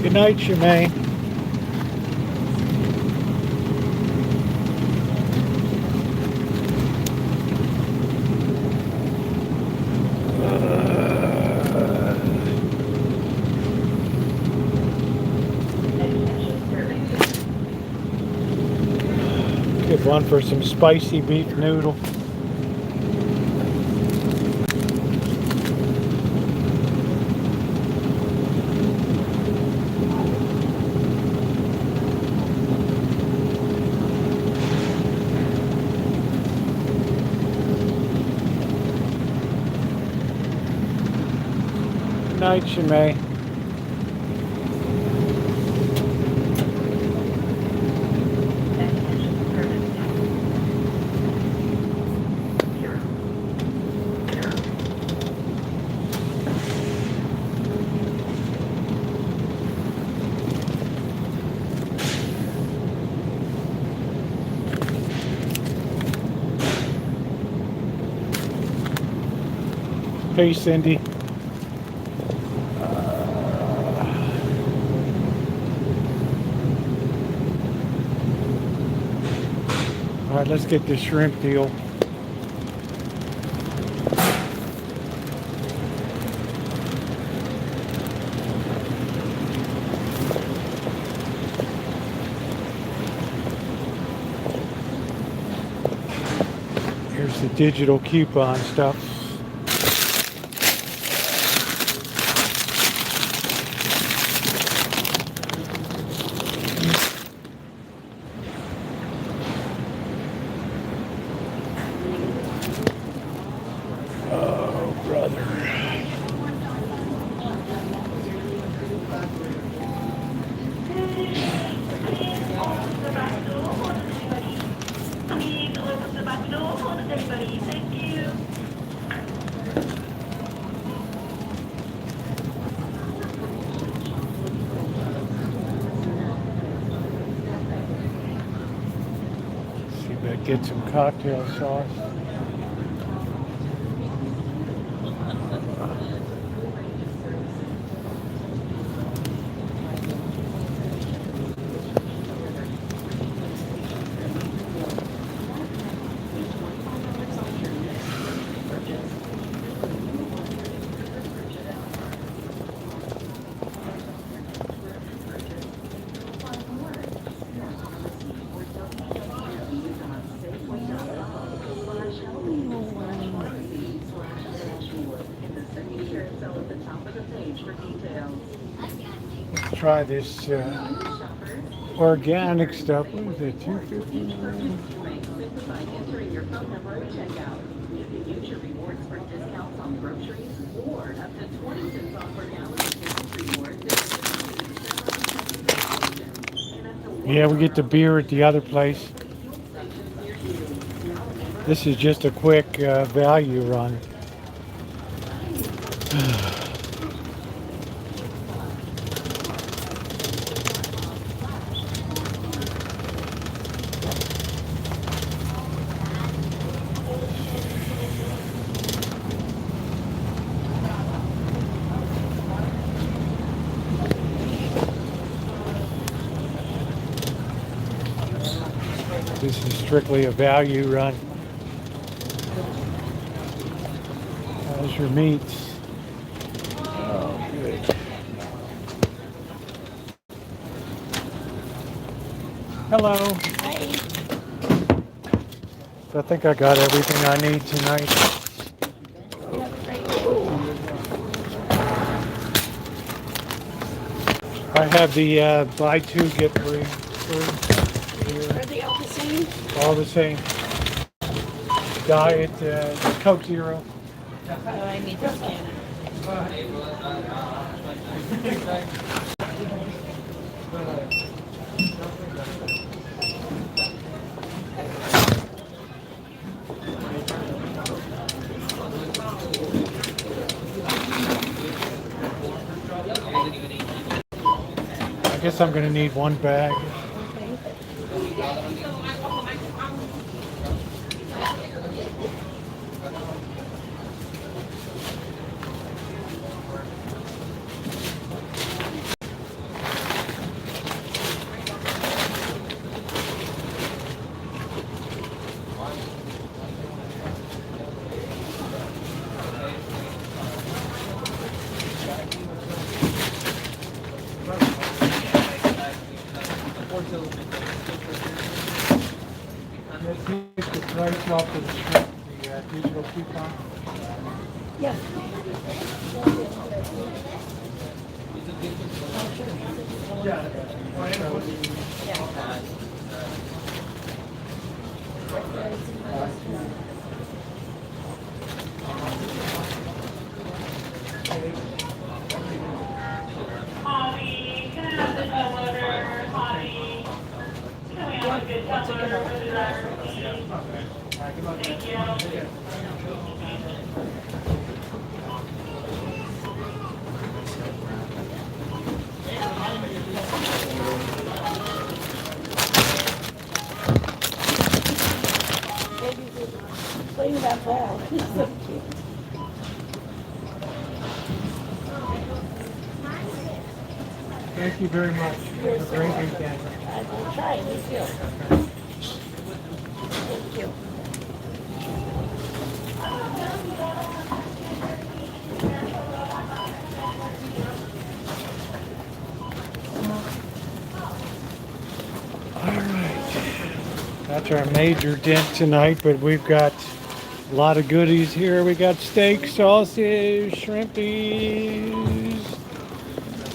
Good night, Shemaine. Good one for some spicy beef noodle. Good night, Shemay. Hey, Cindy. All right, let's get the shrimp deal. Here's the digital coupon stuff. Get some cocktail sauce. Let's try this organic stuff. What is it? $2.59. Yeah, we get the beer at the other place. This is just a quick value run. This is strictly a value run. How's your meats? Oh, good. Hello. Hi. So I think I got everything I need tonight. I have the buy two, get free. Are they all the same? All the same. Diet, Coke Zero. Oh, I need to scan it. I guess I'm going to need one bag. Let's take the price off of the shrimp, the digital coupon. Yeah. Holly, can I have the deliver, Holly? Can we have a good deliver for the driver, please? Thank you. Playing that ball. It's so cute. Thank you very much. Have a great weekend. I will try. Me too. Thank you. That's our major dent tonight, but we've got a lot of goodies here. We got steak, sausage, shrimpies.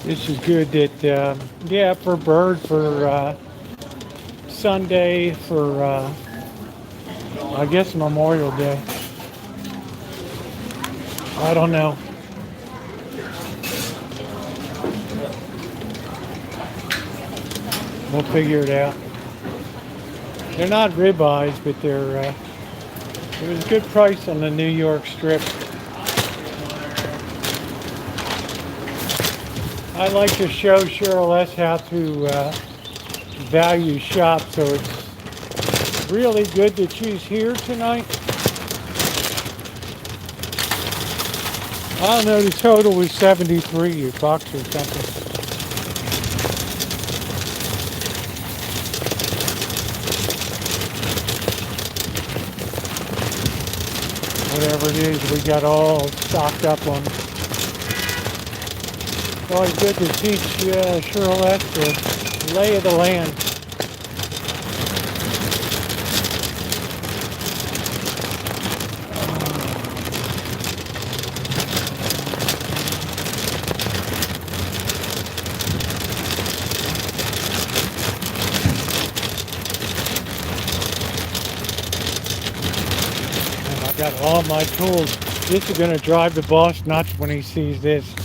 This is good that, yeah, for bird, for Sunday, for, I guess Memorial Day. I don't know. We'll figure it out. They're not ribeyes, but they're, it was a good price on the New York strip. I like to show Cheryl S. how to value shop, so it's really good that she's here tonight. I don't know, the total was 73 bucks or something. Whatever it is, we got all stocked up on. It's always good to teach Cheryl S. the lay of the land. got all my tools. This is gonna drive the boss nuts when he sees this.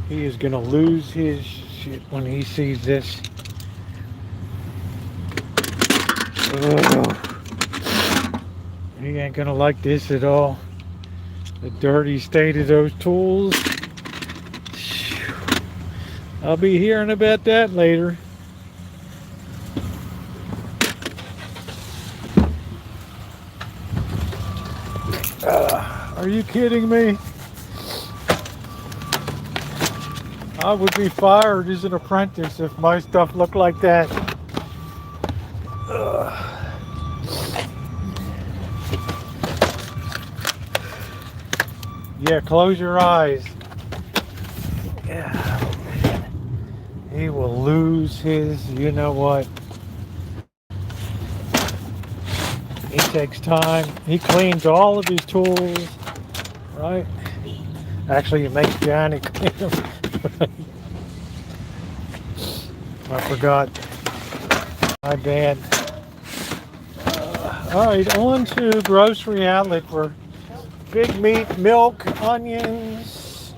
He is gonna lose his shit when he sees this. Ugh. He ain't gonna like this at all. The dirty state of those tools. I'll be hearing about that later. Are you kidding me? I would be fired as an apprentice if my stuff looked like that. Yeah, close your eyes. Yeah, man. He will lose his, you know what? He takes time. He cleans all of his tools, right? Actually, he makes Johnny clean them. I forgot. My bad. All right, on to grocery outlet for big meat, milk, onions.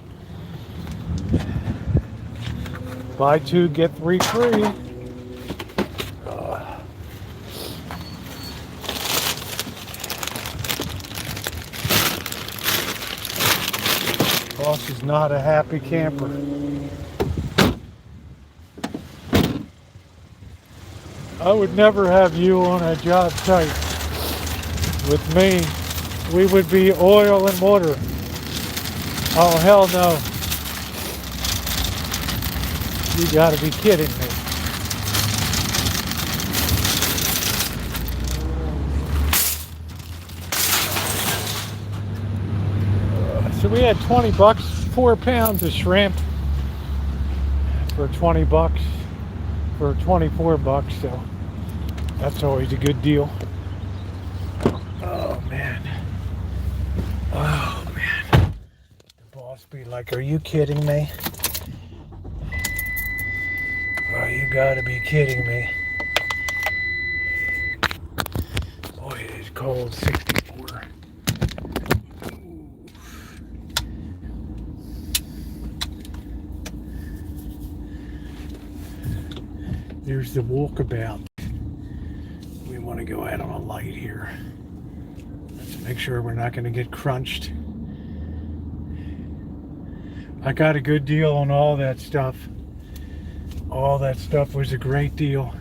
Buy two, get three free. Boss is not a happy camper. I would never have you on a job site with me. We would be oil and water. Oh, hell no. You gotta be kidding me. So we had 20 bucks, 4 pounds of shrimp for 20 bucks, for 24 bucks, so that's always a good deal. Oh man. Oh man. The boss be like, are you kidding me? Oh, you gotta be kidding me. Boy, it is cold, 64. There's the walkabout. We want to go out on a light here. Let's make sure we're not going to get crunched. I got a good deal on all that stuff. All that stuff was a great deal.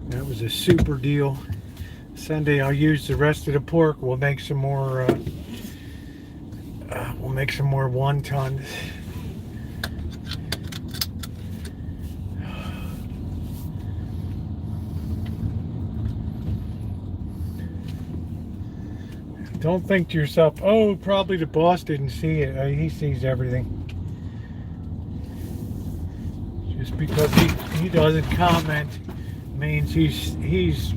That was a super deal. Sunday I'll use the rest of the pork. We'll make some more. We'll make some more wontons. Don't think to yourself, oh, probably the boss didn't see it. He sees everything. Just because he doesn't comment means he's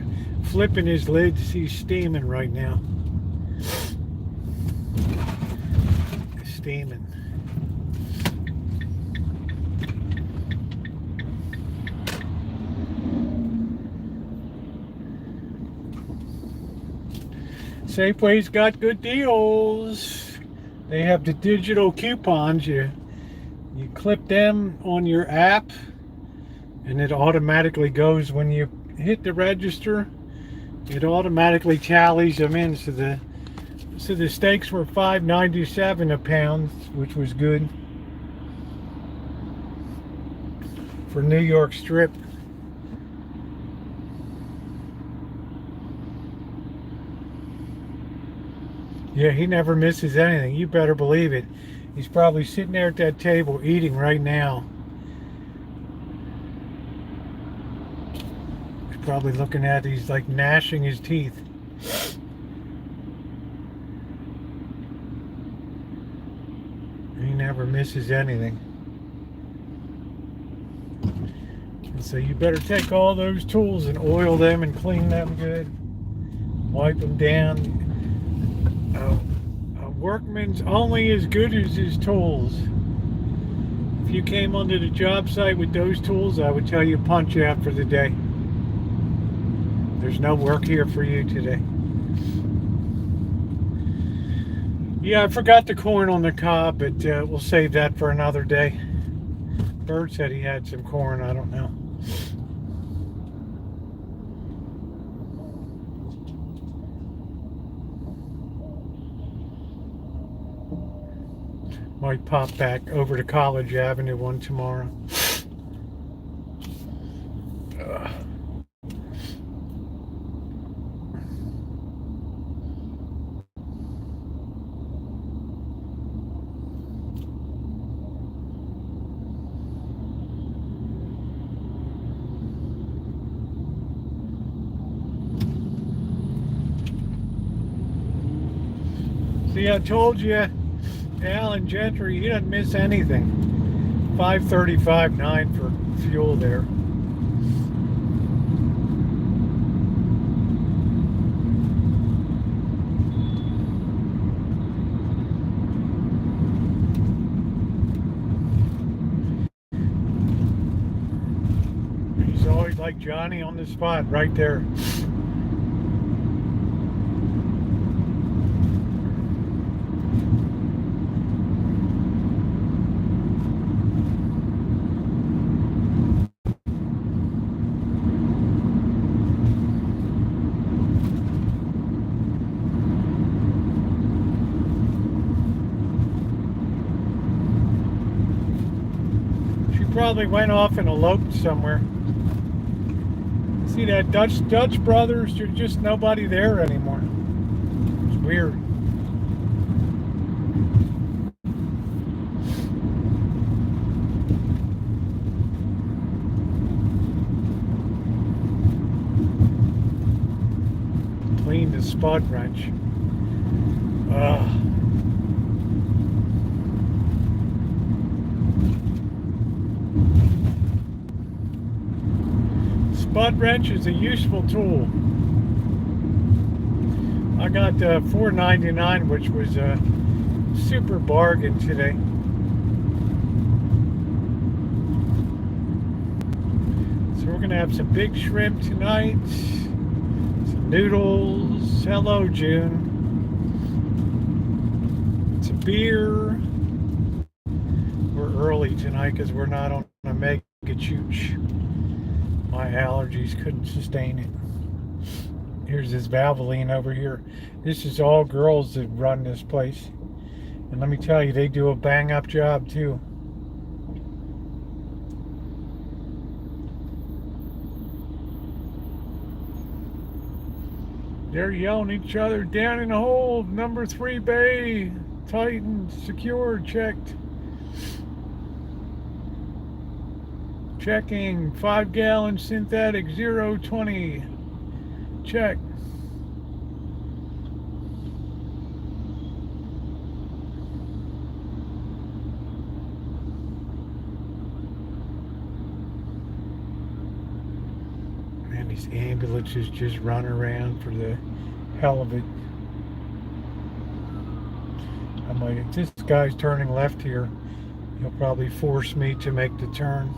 flipping his lids. He's steaming right now. Steaming. Safeway's got good deals. They have the digital coupons. You clip them on your app and it automatically goes when you hit the register. It automatically tallies them in. So the steaks were $5.97 a pound, which was good for New York strip. Yeah, he never misses anything. You better believe it. He's probably sitting there at that table eating right now. He's probably looking at it. He's like gnashing his teeth. He never misses anything. And so you better take all those tools and oil them and clean them good. Wipe them down. A workman's only as good as his tools. If you came onto the job site with those tools, I would tell you punch out for the day. There's no work here for you today. Yeah, I forgot the corn on the cob, but we'll save that for another day. Bird said he had some corn. I don't know. Might pop back over to College Avenue one tomorrow. See, I told you, Alan Gentry, he doesn't miss anything. 535.9 for fuel there. He's always like Johnny on the spot, right there. Probably went off and eloped somewhere. See that Dutch brothers? There's just nobody there anymore. It's weird. Clean the spud wrench. Spud wrench is a useful tool. I got $4.99, which was a super bargain today. So we're gonna have some big shrimp tonight, some noodles. Hello, June. Some beer. We're early tonight because we're not on a mega chooch. My allergies couldn't sustain it. Here's this Valvoline over here. This is all girls that run this place. And let me tell you, they do a bang-up job too. They're yelling at each other, down in the hole, number 3 bay, tightened, secured, checked. Checking, 5-gallon synthetic 020. Check. Man, these ambulances just run around for the hell of it. I'm like, if this guy's turning left here, he'll probably force me to make the turn.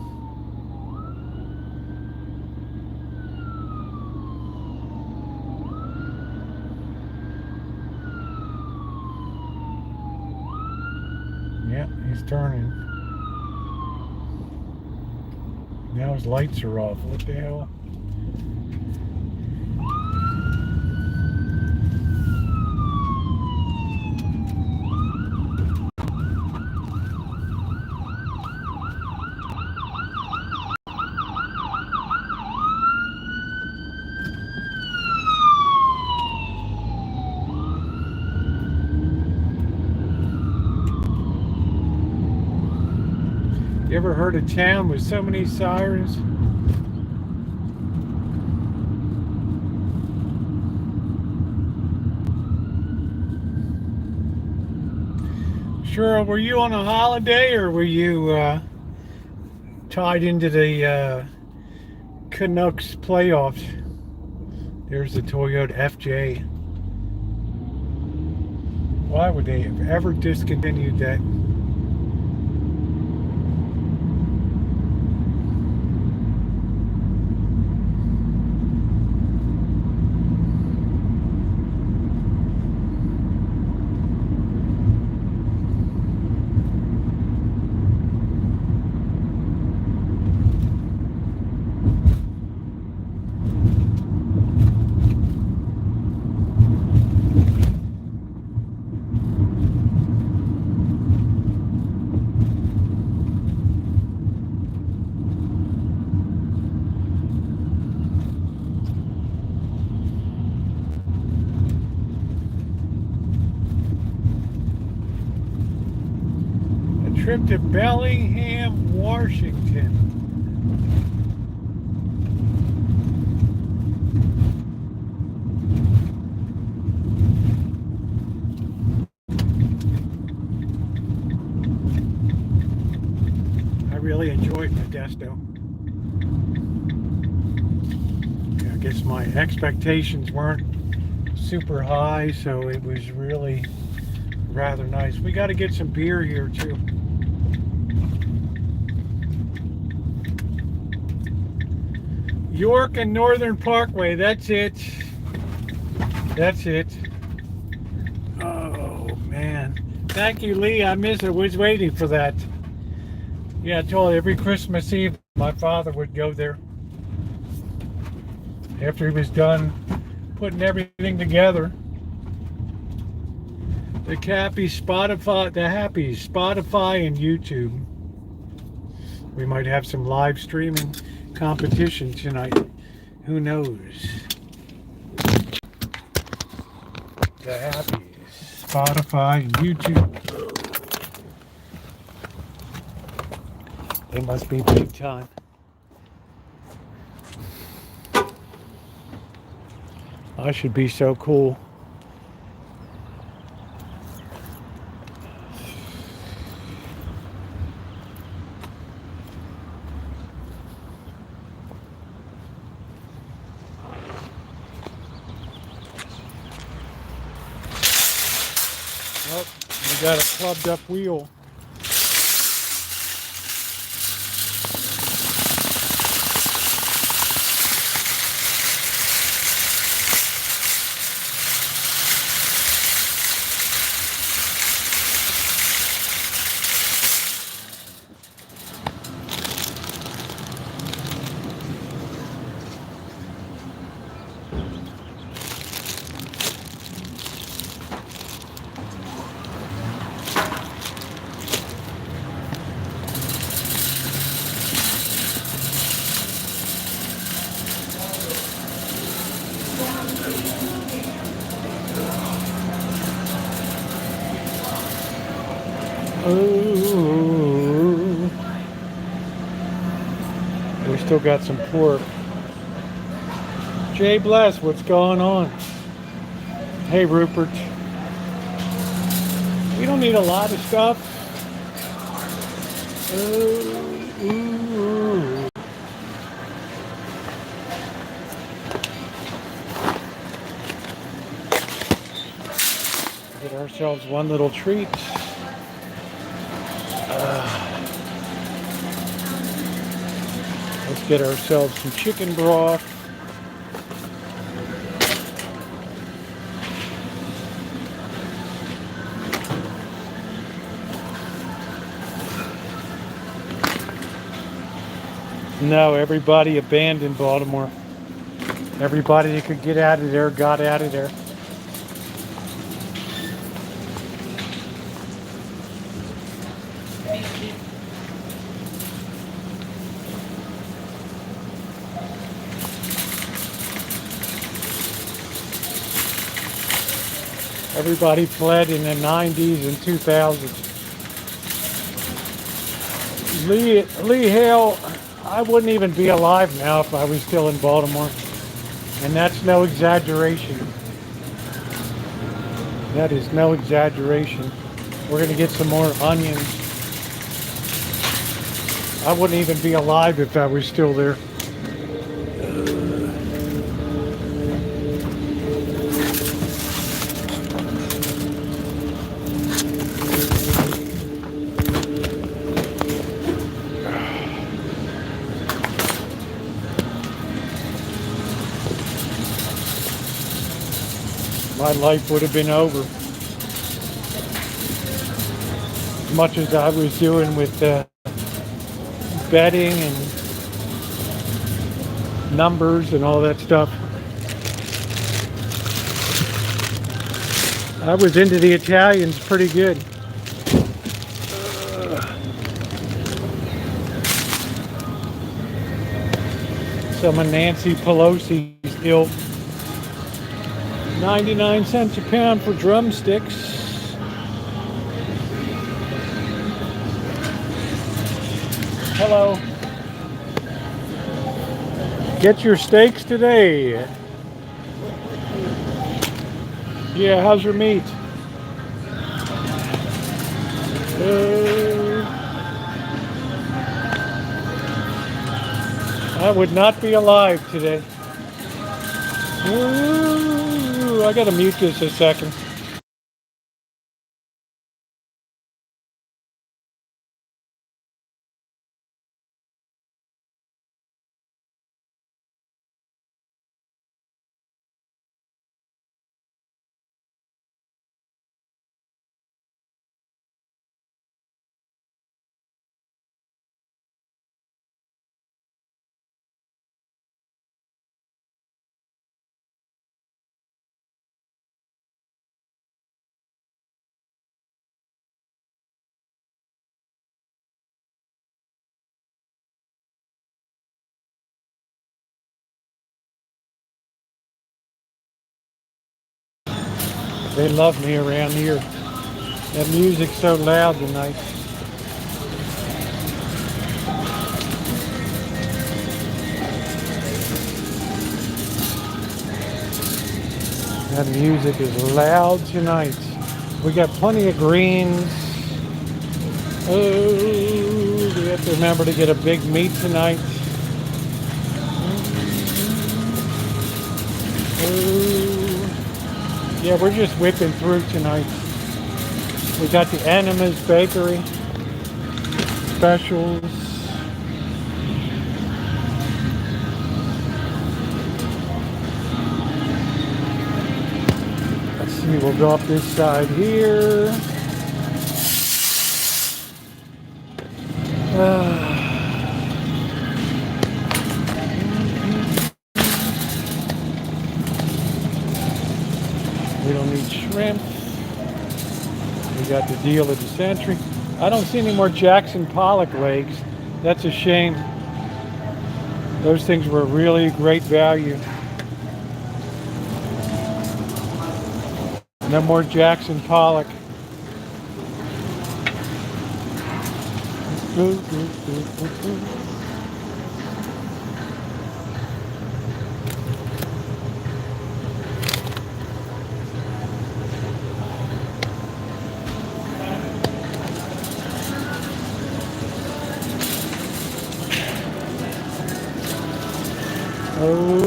Yeah, he's turning. Now his lights are off. What the hell? You ever heard a town with so many sirens? Cheryl, were you on a holiday or were you tied into the Canucks playoffs? There's the Toyota FJ. Why would they have ever discontinued that? trip to Bellingham, Washington. I really enjoyed Modesto. I guess my expectations weren't super high, so it was really rather nice. We got to get some beer here too. York and Northern Parkway, that's it. That's it. Oh man. Thank you, Lee. I was waiting for that. Yeah, I told you every Christmas Eve my father would go there. After he was done putting everything together. The happy Spotify and YouTube. We might have some live streaming competition tonight. Who knows? The happy Spotify and YouTube. They must be big time. I should be so cool. Oh, we got a clubbed up wheel. Ooh. We still got some pork. Jay Bless, what's going on? Hey Rupert. We don't need a lot of stuff. Ooh. Get ourselves one little treat. Let's get ourselves some chicken broth. No, everybody abandoned Baltimore. Everybody that could get out of there got out of there. Everybody fled in the 90s and 2000s. Lee Hale, I wouldn't even be alive now if I was still in Baltimore. And that's no exaggeration. That is no exaggeration. We're going to get some more onions. I wouldn't even be alive if I was still there. My life would have been over. As much as I was doing with betting and numbers and all that stuff. I was into the Italians pretty good. Some of Nancy Pelosi's ilk. 99 cents a pound for drumsticks. Hello. Get your steaks today. Yeah, how's your meat? I would not be alive today. Ooh, I gotta mute this a second. They love me around here. That music's so loud tonight. That music is loud tonight. We got plenty of greens. Oh, we have to remember to get a big meat tonight. Oh, yeah, we're just whipping through tonight. We got the Animas Bakery specials. Let's see, we'll go up this side here. We don't need shrimp. We got the deal of the century. I don't see any more Jackson Pollock legs. That's a shame. Those things were really great value. No more Jackson Pollock. Oh,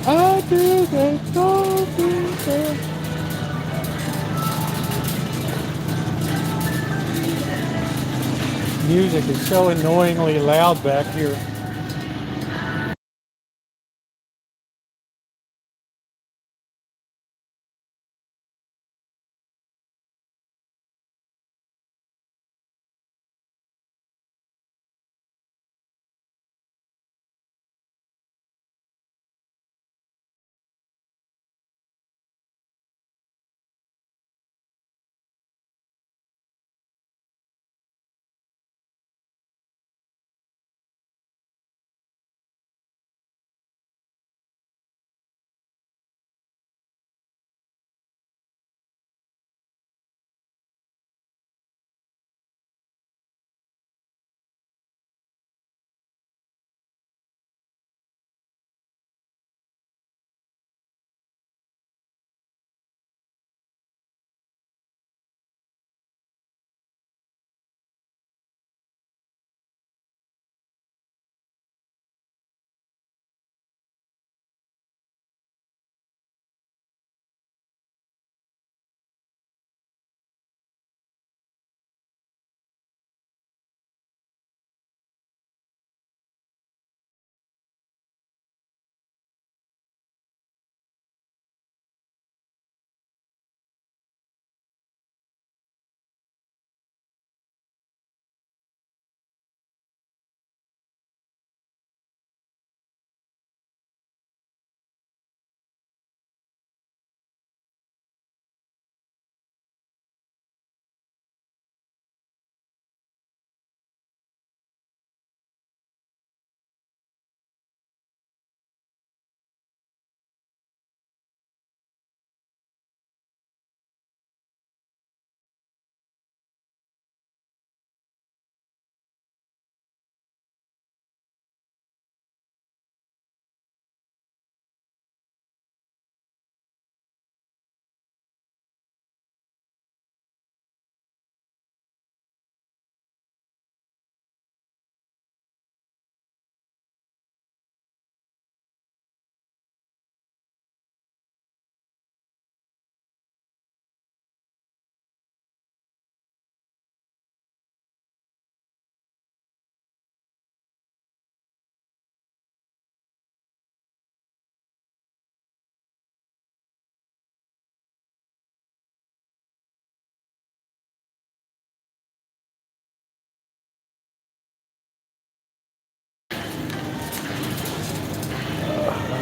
I do that something. Music is so annoyingly loud back here.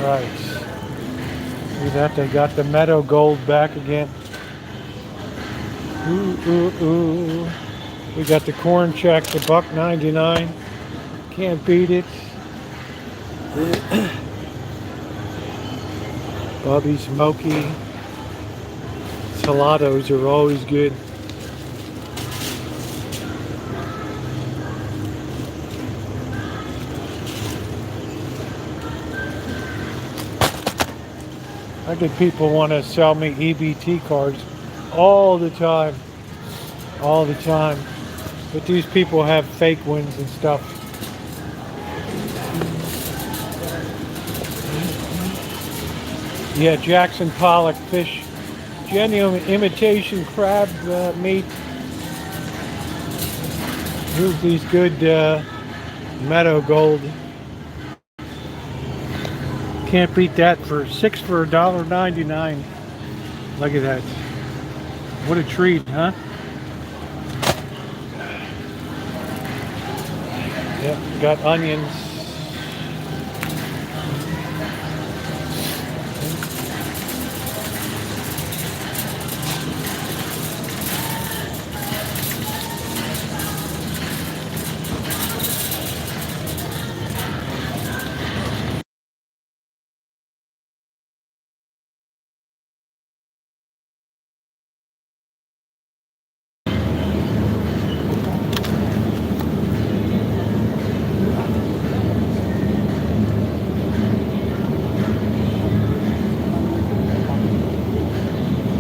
Right. See that? They got the meadow gold back again. Ooh, ooh, ooh. We got the corn check, the $1.99. Can't beat it. Bubby Smoky. Salados are always good. I get people want to sell me EBT cards all the time. All the time. But these people have fake ones and stuff. Yeah, Jackson Pollock fish. Genuine imitation crab meat. Here's these good meadow gold. Can't beat that for $6 for $1.99. Look at that. What a treat, huh? Yep, got onions.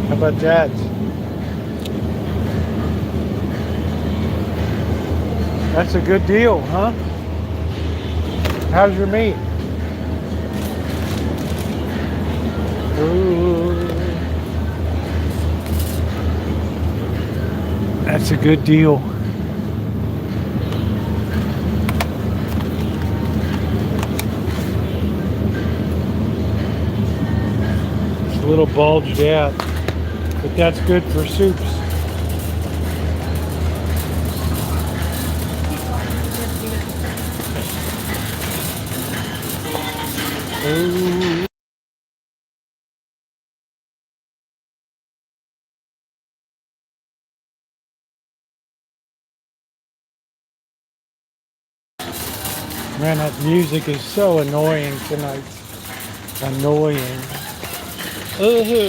How about that? That's a good deal, huh? How's your meat? Ooh. That's a good deal. It's a little bulged out, but that's good for soups. Ooh. Man, that music is so annoying tonight. Annoying. Uh-huh.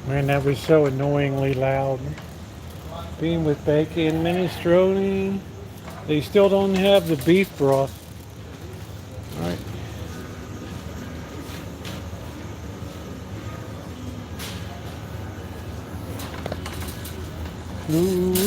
Man, that was so annoyingly loud. Bean with bacon, minestrone. They still don't have the beef broth. All right. Ooh.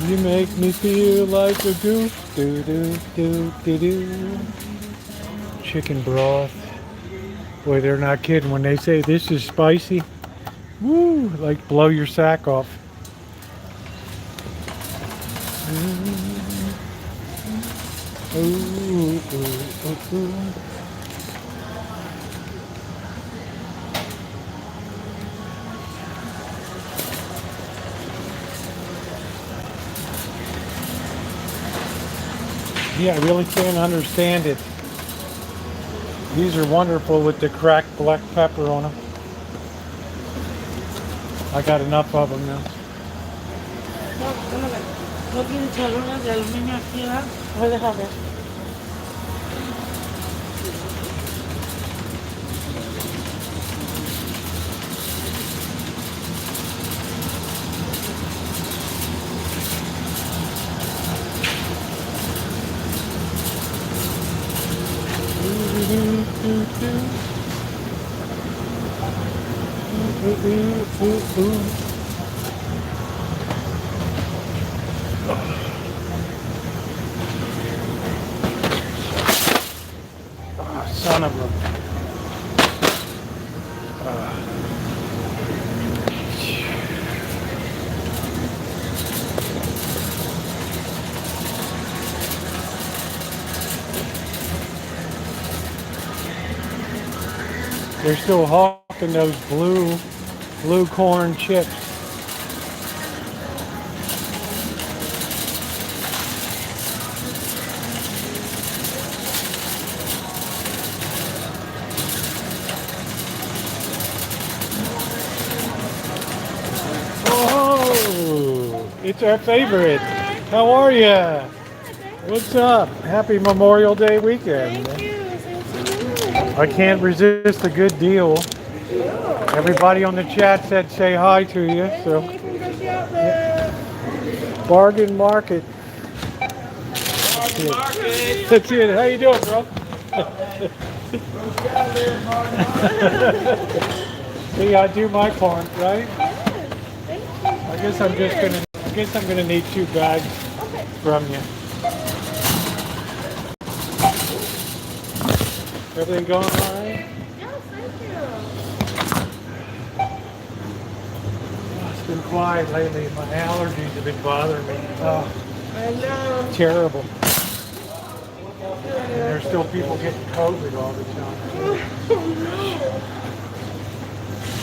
You make me feel like a goof. Do do do do do. Chicken broth. Boy, they're not kidding when they say this is spicy. Woo! Like blow your sack off. Ooh, ooh, ooh, ooh. Yeah, I really can't understand it. These are wonderful with the cracked black pepper on them. I got enough of them now. No quiero echar unas de aluminio aquí, ¿verdad? Voy a dejar ver. ooh. Oh, son of a. They're still hawking those blue corn chips. Oh, it's our favorite. How are ya? What's up? Happy Memorial Day weekend. Thank you. I can't resist a good deal. Everybody on the chat said say hi to you. So, bargain market. That's it. How you doing, bro? See, I do my part, right? I guess I'm gonna need 2 bags from you. Everything going all right? Yes, thank you. It's been quiet lately. My allergies have been bothering me. Oh, I know. terrible. And there's still people getting COVID all the time. Oh no.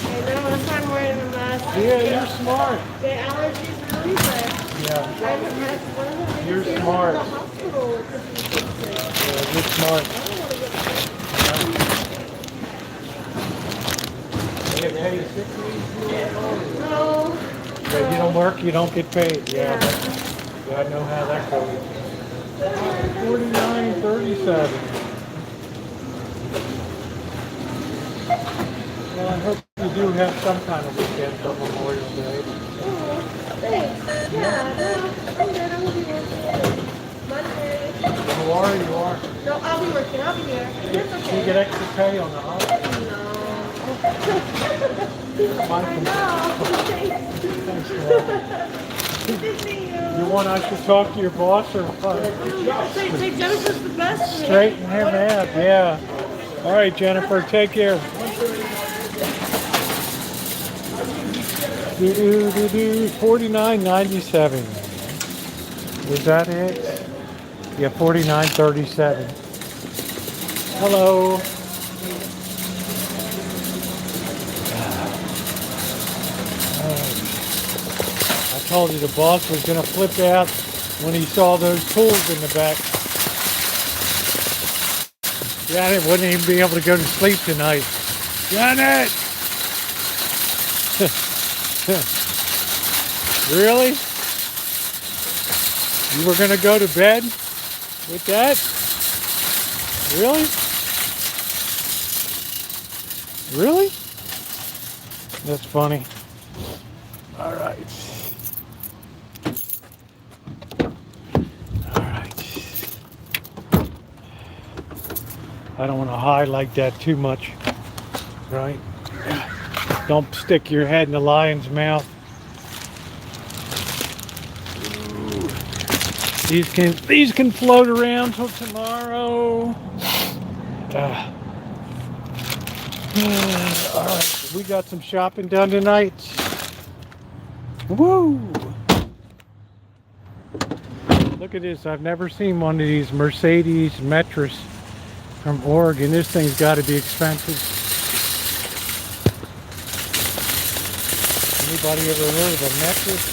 I know, that's why I'm wearing a mask. Yeah, you're smart. The allergies really bad. Yeah, I haven't had one of them. You're They smart. in the hospital because he was sick. yeah, you're smart. I don't want to get sick. You get paid sick leave? No. Yeah, you don't work, you don't get paid. Yeah, I know how that goes. 49.37. Well, I hope you do have some kind of weekend for Memorial Day. Thanks. Yeah, no, I'm good. I'm going to be working Monday. You are, you are. No, I'll be working. I'll be here. It's You okay. get extra pay on the holiday. No. Mine I can- know. Thanks a lot. Good to see you. You want us to talk to your boss or what? Say Jennifer's the best. Straighten him out, yeah. All right, Jennifer, take care. 49.97. Was that it? Yeah, 49.37. Hello. I told you the boss was going to flip out when he saw those tools in the back. Janet wouldn't even be able to go to sleep tonight. Janet! Really? You were going to go to bed with that? Really? Really? That's funny. All right. All right. I don't want to hide like that too much, right? Don't stick your head in the lion's mouth. These can float around till tomorrow. All right, we got some shopping done tonight. Woo! Look at this. I've never seen one of these Mercedes Metris from Oregon. This thing's got to be expensive. Anybody ever heard of a Metris?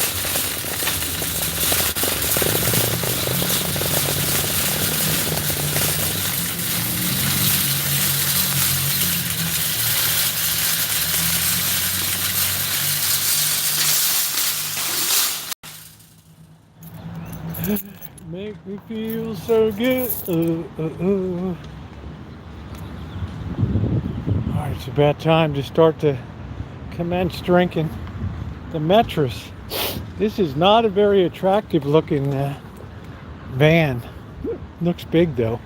Make me feel so good. Alright, it's about time to start to commence drinking the Metris. This is not a very attractive looking van. Looks big though.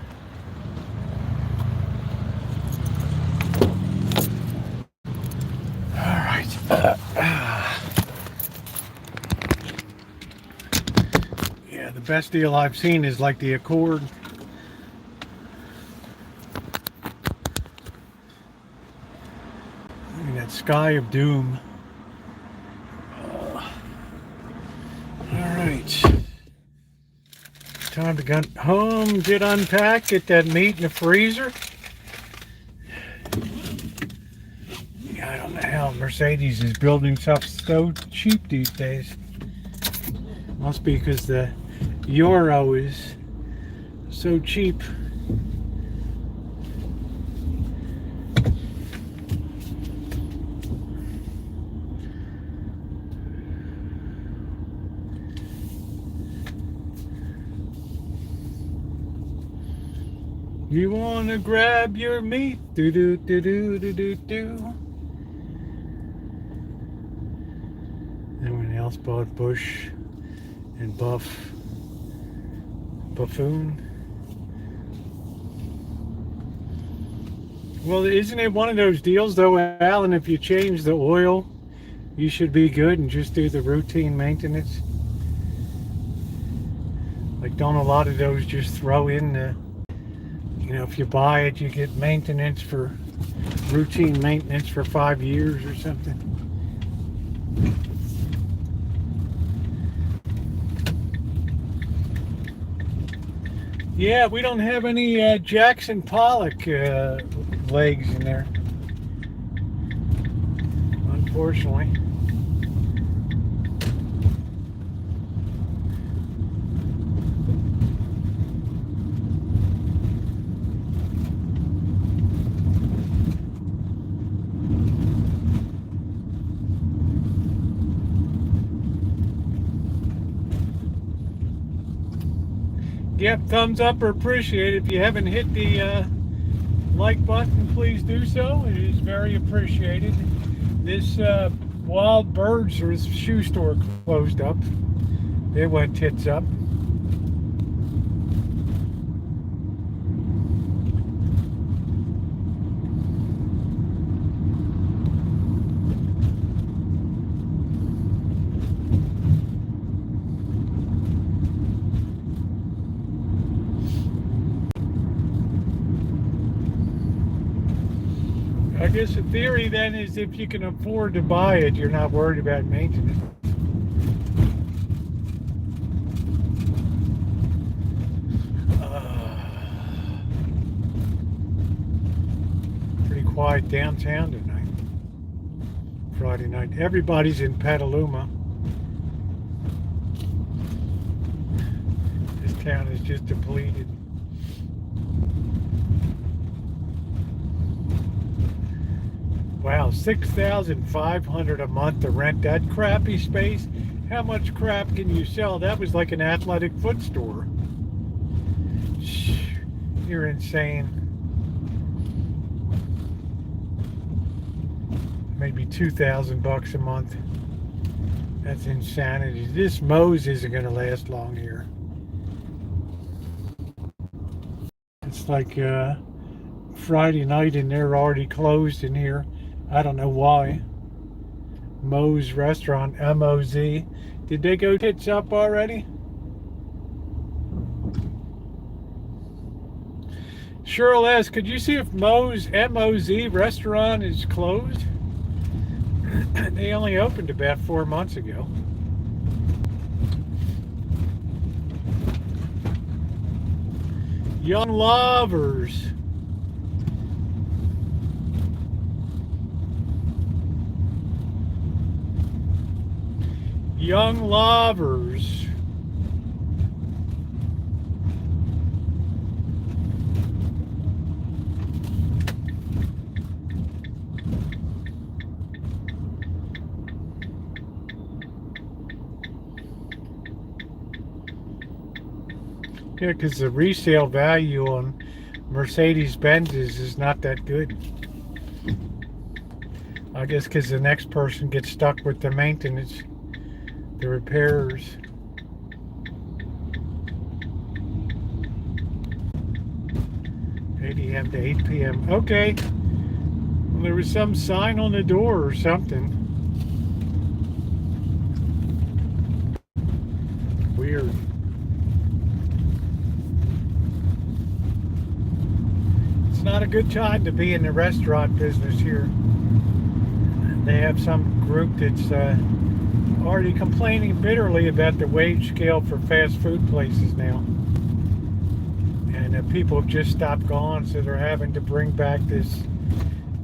Alright. Yeah, the best deal I've seen is like the Accord. Look at that sky of doom. Alright. Time to go home, get unpacked, get that meat in the freezer. I don't know how Mercedes is building stuff so cheap these days. Must be because the euro is so cheap. You wanna grab your meat? Do do do do do do do. Everyone else bought Bush and Buffoon. Well, isn't it one of those deals though, Alan, if you change the oil, you should be good and just do the routine maintenance? Like, don't a lot of those just throw in the, you know, if you buy it, you get maintenance for, routine maintenance for 5 years or something? Yeah, we don't have any Jackson Pollock legs in there, unfortunately. Yep, thumbs up are appreciated. If you haven't hit the like button, please do so. It is very appreciated. This Wild Birds or shoe store closed up. They went tits up. I guess the theory then is if you can afford to buy it, you're not worried about maintenance. Pretty quiet downtown tonight. Friday night. Everybody's in Petaluma. This town is just depleted. Wow, $6,500 a month to rent that crappy space. How much crap can you sell? That was like an athletic foot store. You're insane. Maybe $2,000 a month. That's insanity. This Moe's isn't going to last long here. It's like Friday night and they're already closed in here. I don't know why. Moe's Restaurant, M-O-Z. Did they go tits up already? Cheryl S., could you see if Moe's M-O-Z Restaurant is closed? They only opened about 4 months ago. Young Lovers. Young Lovers. Yeah, because the resale value on Mercedes-Benzes is not that good. I guess because the next person gets stuck with the maintenance, the repairs. AM to 8 p.m. Okay. Well, there was some sign on the door or something. weird. It's not a good time to be in the restaurant business here. They have some group that's already complaining bitterly about the wage scale for fast food places now. And people have just stopped going, so they're having to bring back this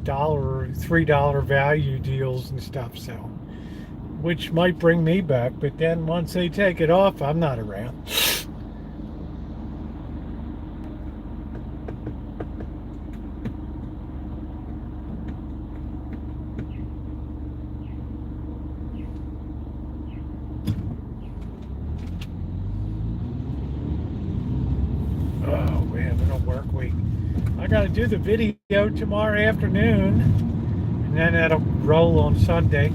$3 value deals and stuff, so which might bring me back, but then once they take it off, I'm not around. Oh, we have a work week. I got to do the video tomorrow afternoon, and then that'll roll on Sunday.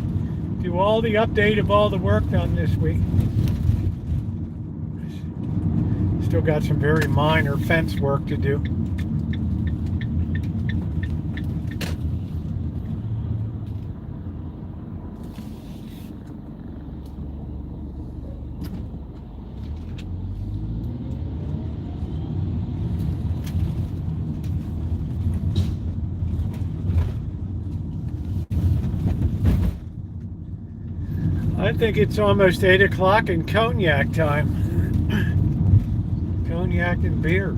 Do all the update of all the work done this week. Still got some very minor fence work to do. I think it's almost 8 o'clock in cognac time. Cognac and beer.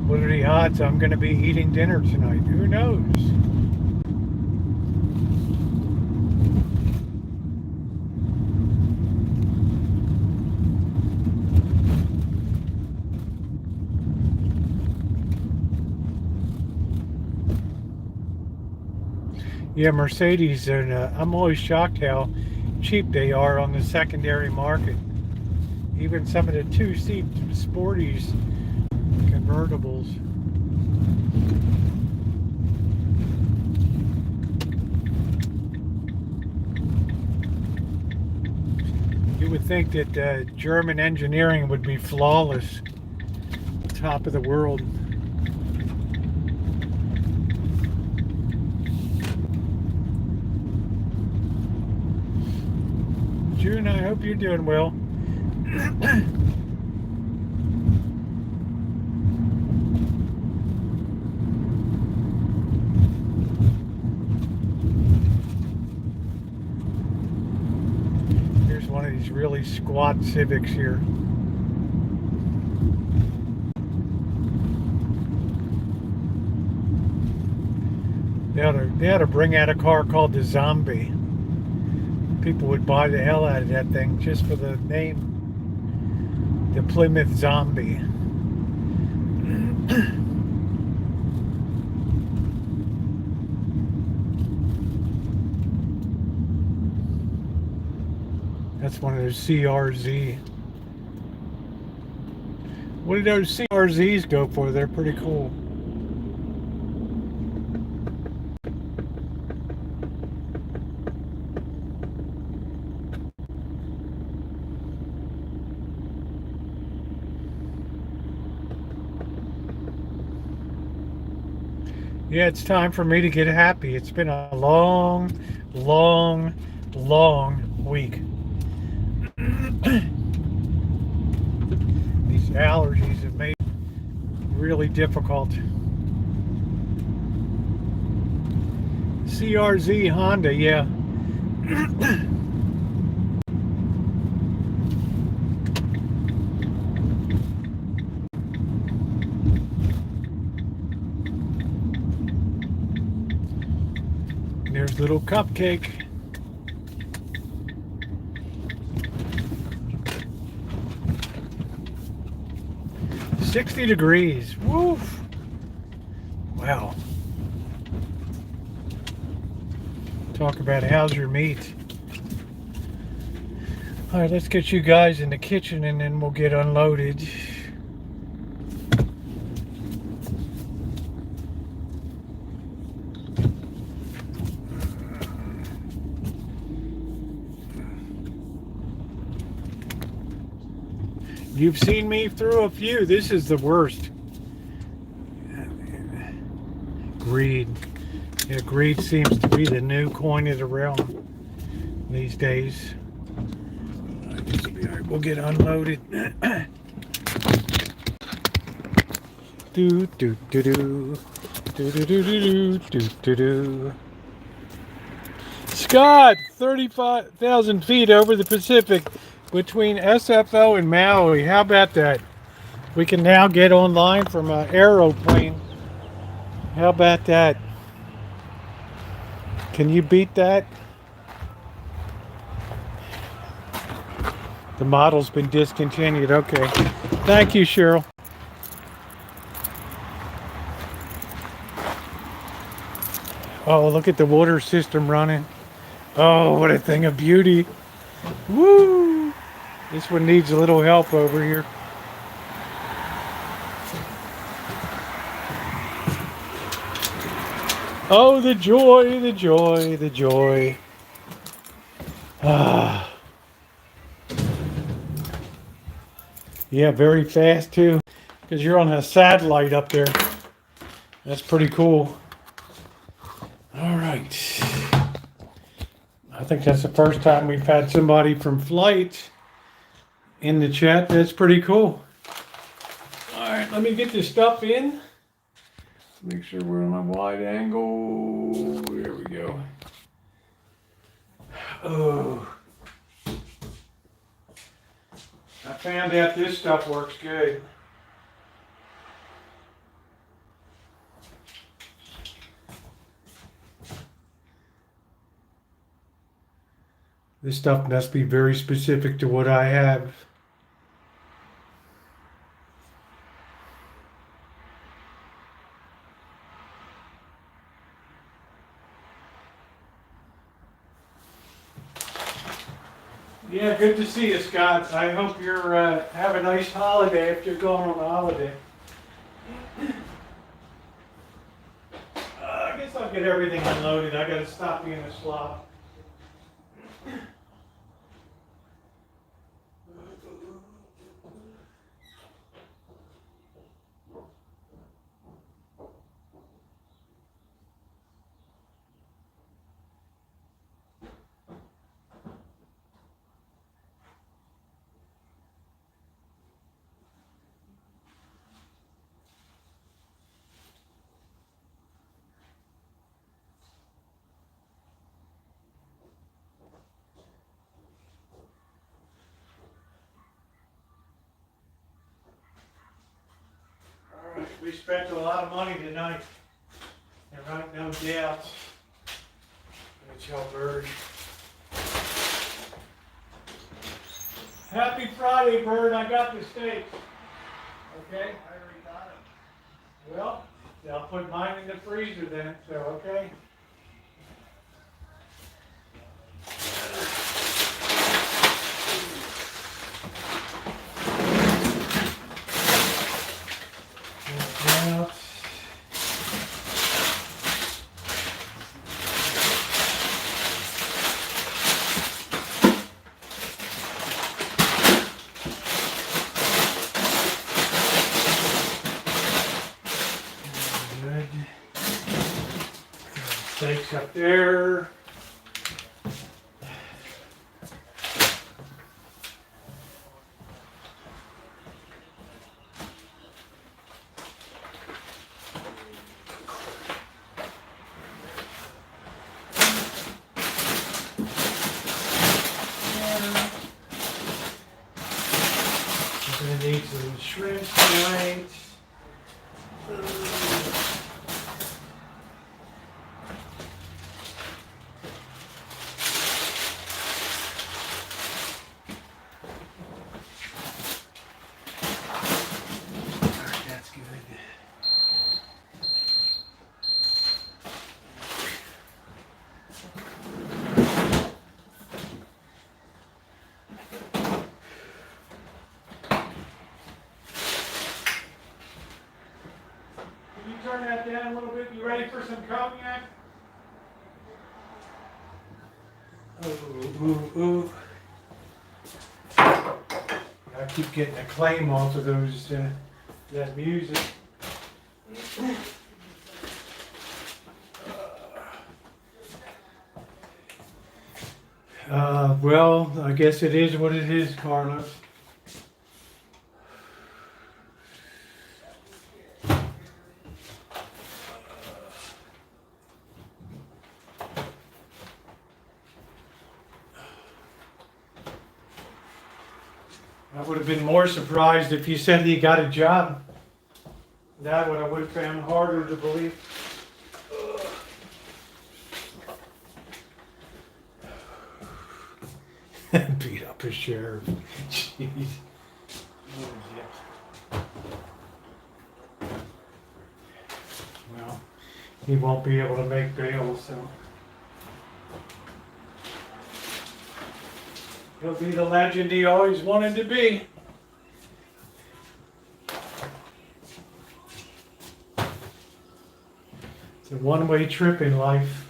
What are the odds I'm going to be eating dinner tonight? Who knows? Yeah, Mercedes, and I'm always shocked how cheap they are on the secondary market. Even some of the two-seat sporties convertibles. You would think that German engineering would be flawless, top of the world. June, I hope you're doing well. Here's one of these really squat Civics here. They ought to bring out a car called the Zombie. People would buy the hell out of that thing just for the name. The Plymouth Zombie. That's one of those CRZ. What do those CRZs go for? They're pretty cool. Yeah, it's time for me to get happy. It's been a long, long, long week. These allergies have made it really difficult. CRZ Honda, yeah. There's little cupcake. $60 degrees. Woof. Wow. Talk about how's your meat. All right, let's get you guys in the kitchen and then we'll get unloaded. You've seen me through a few. This is the worst. Greed. Yeah, greed seems to be the new coin of the realm these days. It'll be all right. We'll get unloaded. Do do do do do do do do do do do. Scott, 35,000 feet over the Pacific between SFO and Maui. How about that? We can now get online from an aeroplane. How about that? Can you beat that? The model's been discontinued. Okay. Thank you, Cheryl. Oh, look at the water system running. Oh, what a thing of beauty. Woo! This one needs a little help over here. Oh, the joy, the joy, the joy. Ah. Yeah, very fast too, because you're on a satellite up there. That's pretty cool. All right. I think that's the first time we've had somebody from Flight in the chat. That's pretty cool. All right, let me get this stuff in. Make sure we're on a wide angle. There we go. Oh. I found out this stuff works good. This stuff must be very specific to what I have. Yeah, good to see you, Scott. I hope you're have a nice holiday if you're going on a holiday. I guess I'll get everything unloaded. I got to stop being a slob. We spent a lot of money tonight. And right, no doubt. Let me tell Bird. Happy Friday, Bird. I got the steak. Okay? I already got it. Well, I'll put mine in the freezer then, so okay. Out. Good. Steaks up there. Need some shrimp tonight. That's good. Turn that down a little bit. You ready for some cognac? Ooh, ooh, ooh. I keep getting a claim off of those that music. Well, I guess it is what it is, Carlos. I would have been more surprised if you said he got a job. That would have found harder to believe. Beat up a sheriff. Jeez. Well, he won't be able to make bail, so he'll be the legend he always wanted to be. It's a one-way trip in life.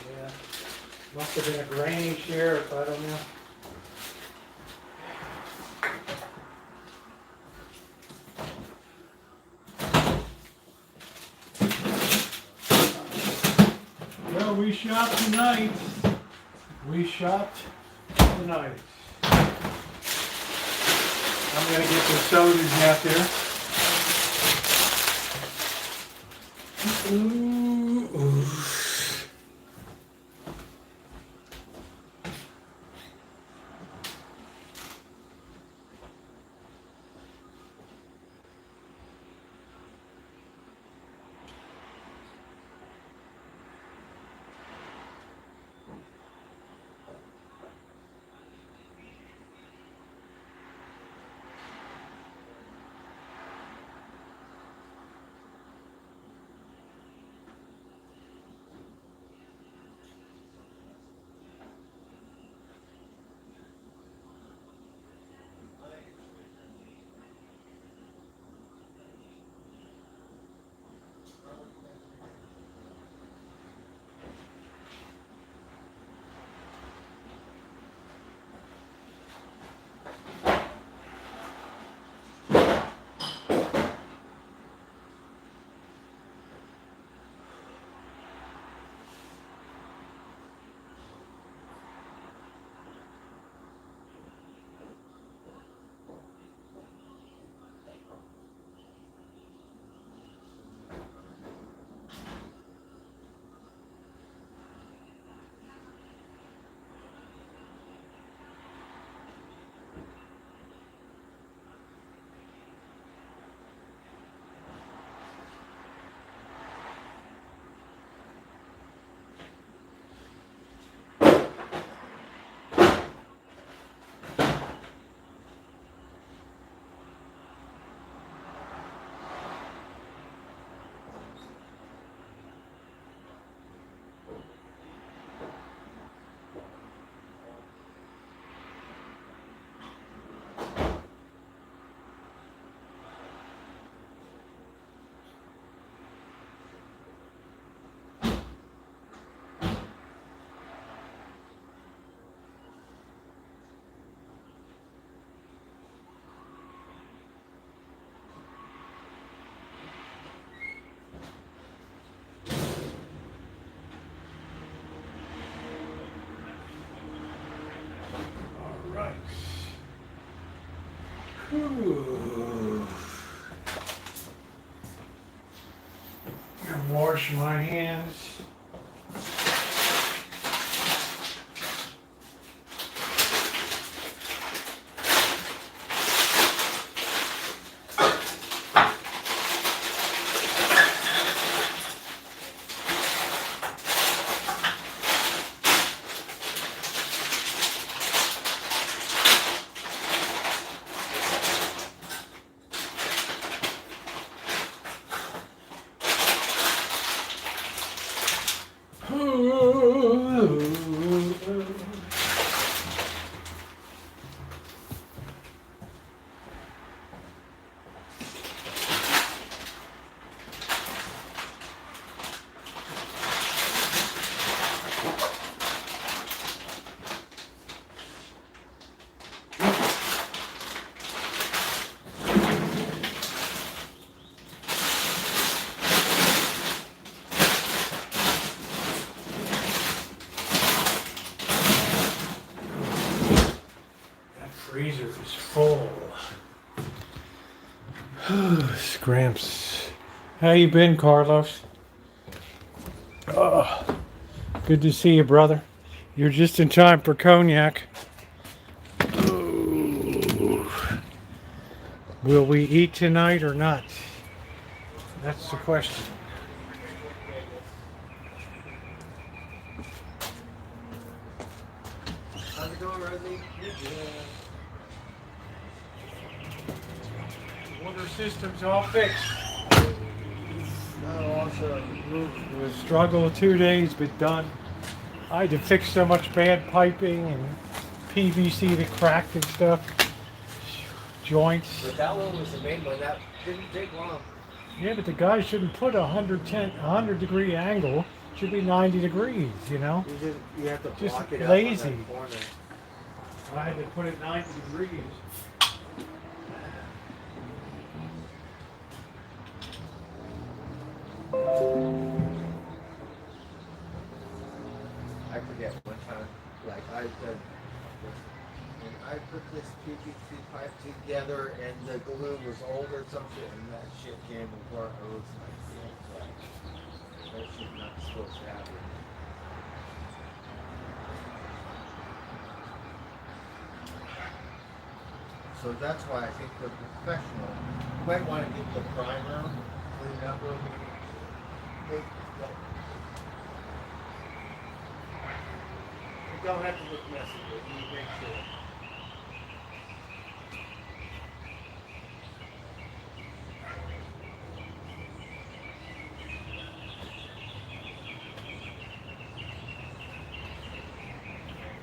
Yeah, must have been a grainy sheriff, I don't know. Well, we shopped tonight. We shopped tonight. I'm going to get some sodas out there. Ooh. Ooh. And wash my hands. Scramps. How you been, Carlos? Oh, good to see you, brother. You're just in time for cognac. Ooh. Will we eat tonight or not? That's the question. How's it going, Rosie? Water system's all fixed. Oh, awesome. It was a struggle of 2 days, but done. I had to fix so much bad piping and PVC that cracked and stuff. Joints. But that one was the main one. That didn't take long. Yeah, but the guy shouldn't put a 100 degree angle. It should be 90 degrees, you know? You have to Just block it lazy. up on that corner. I had to put it 90 degrees. I forget one time, like when I put this PVC pipe together and the glue was old or something, and that shit came apart. I was like, yeah, that shit not supposed to happen. So that's why I think the professional might want to get the primer cleaned up real good. You don't have to look messy, but you make sure.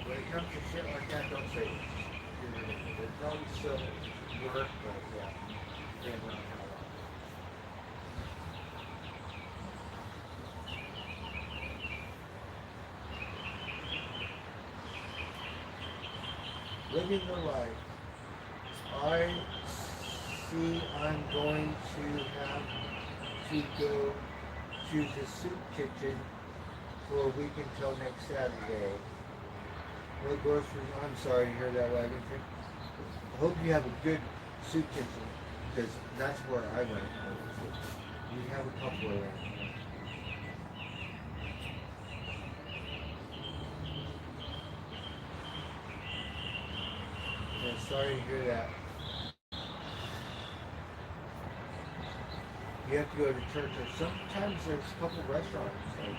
When it comes to shit like that, don't say it. It probably still work, but yeah, you can't run how long. Living the life. I see I'm going to have to go to the soup kitchen for a week until next Saturday. No groceries. I'm sorry to hear that, wagon train. I hope you have a good soup kitchen, because that's where I went. We have a couple of them. I'm sorry to hear that. You have to go to church, or sometimes there's a couple restaurants. Like,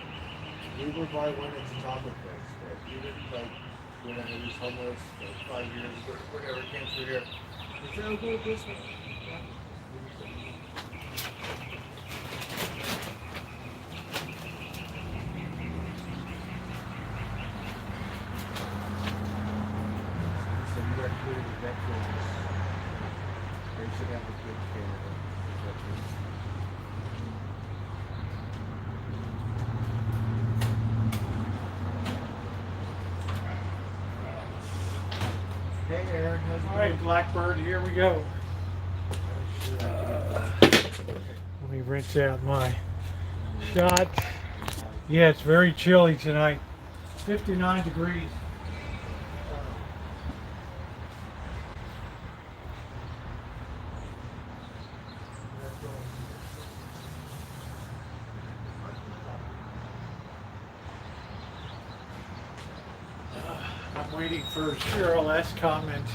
we were by one at the top of place, but even like when I was homeless like 5 years ago, whatever came through here, they said, "Oh, go this way." Yeah. So you got to the veterans. They should have a good care of the veterans. Hey Aaron, how's it All right, going? Blackbird, here we go. Let me rinse out my shot. Yeah, it's very chilly tonight. 59 degrees. I'm waiting for Cheryl S. comment.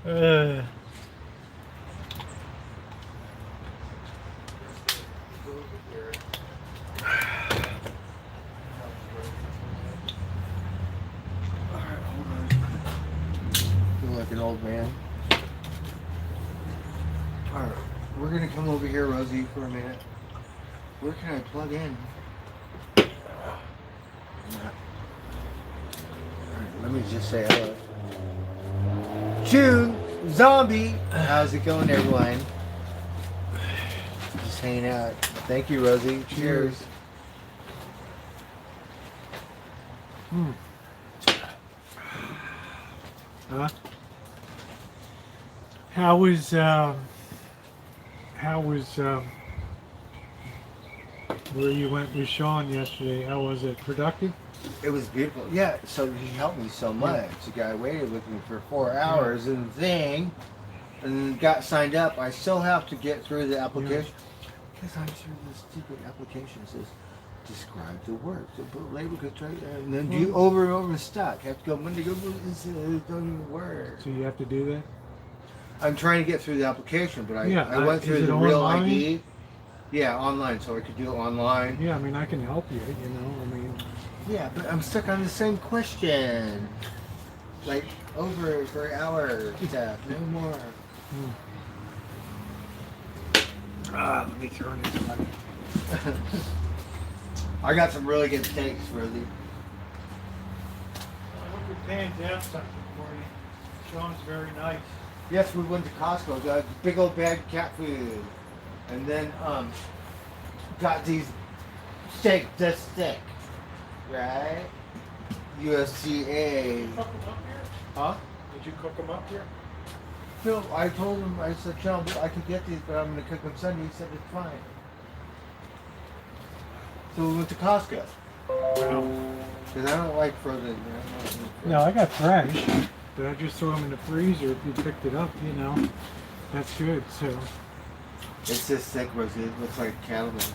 Feel like an old man. Alright, we're gonna come over here, Rosie, for a minute. Where can I plug in? Alright, let me just say hello. June Zombie! How's it going, everyone? Just hanging out. Thank you, Rosie. Cheers. Huh? How was where you went with Sean yesterday? How was it? Productive? It was beautiful. Yeah, so he helped me so much. The guy waited with me for 4 hours and the thing. and got signed up. I still have to get through the application because I'm sure this stupid application says describe the work. So put label control and then do over and over stuck. Have to go Monday, go it don't even work. So you have to do that? I'm trying to get through the application, but I went is through it the real online? ID. Yeah, online, so I could do it online. Yeah, I mean, I can help you, you know, I mean. Yeah, but I'm stuck on the same question. Like, over for an hour stuff, no more. Let me turn this on. I got some really good steaks, Rosie. I hope your pans have something for you. Sean's very nice. Yes, we went to Costco, got a big old bag of cat food. And then, got these steak this thick, right? USDA. Cook them up here? Huh? Did you cook them up here? Phil, I told him, I said, Sean, I could get these, but I'm going to cook them Sunday. He said, it's fine. So we went to Costco. Well, Because I don't like frozen. no, I got fresh, but I just throw them in the freezer if you picked it up, you know. That's good, so. It's just thick, Rosie. It looks like cattleman's.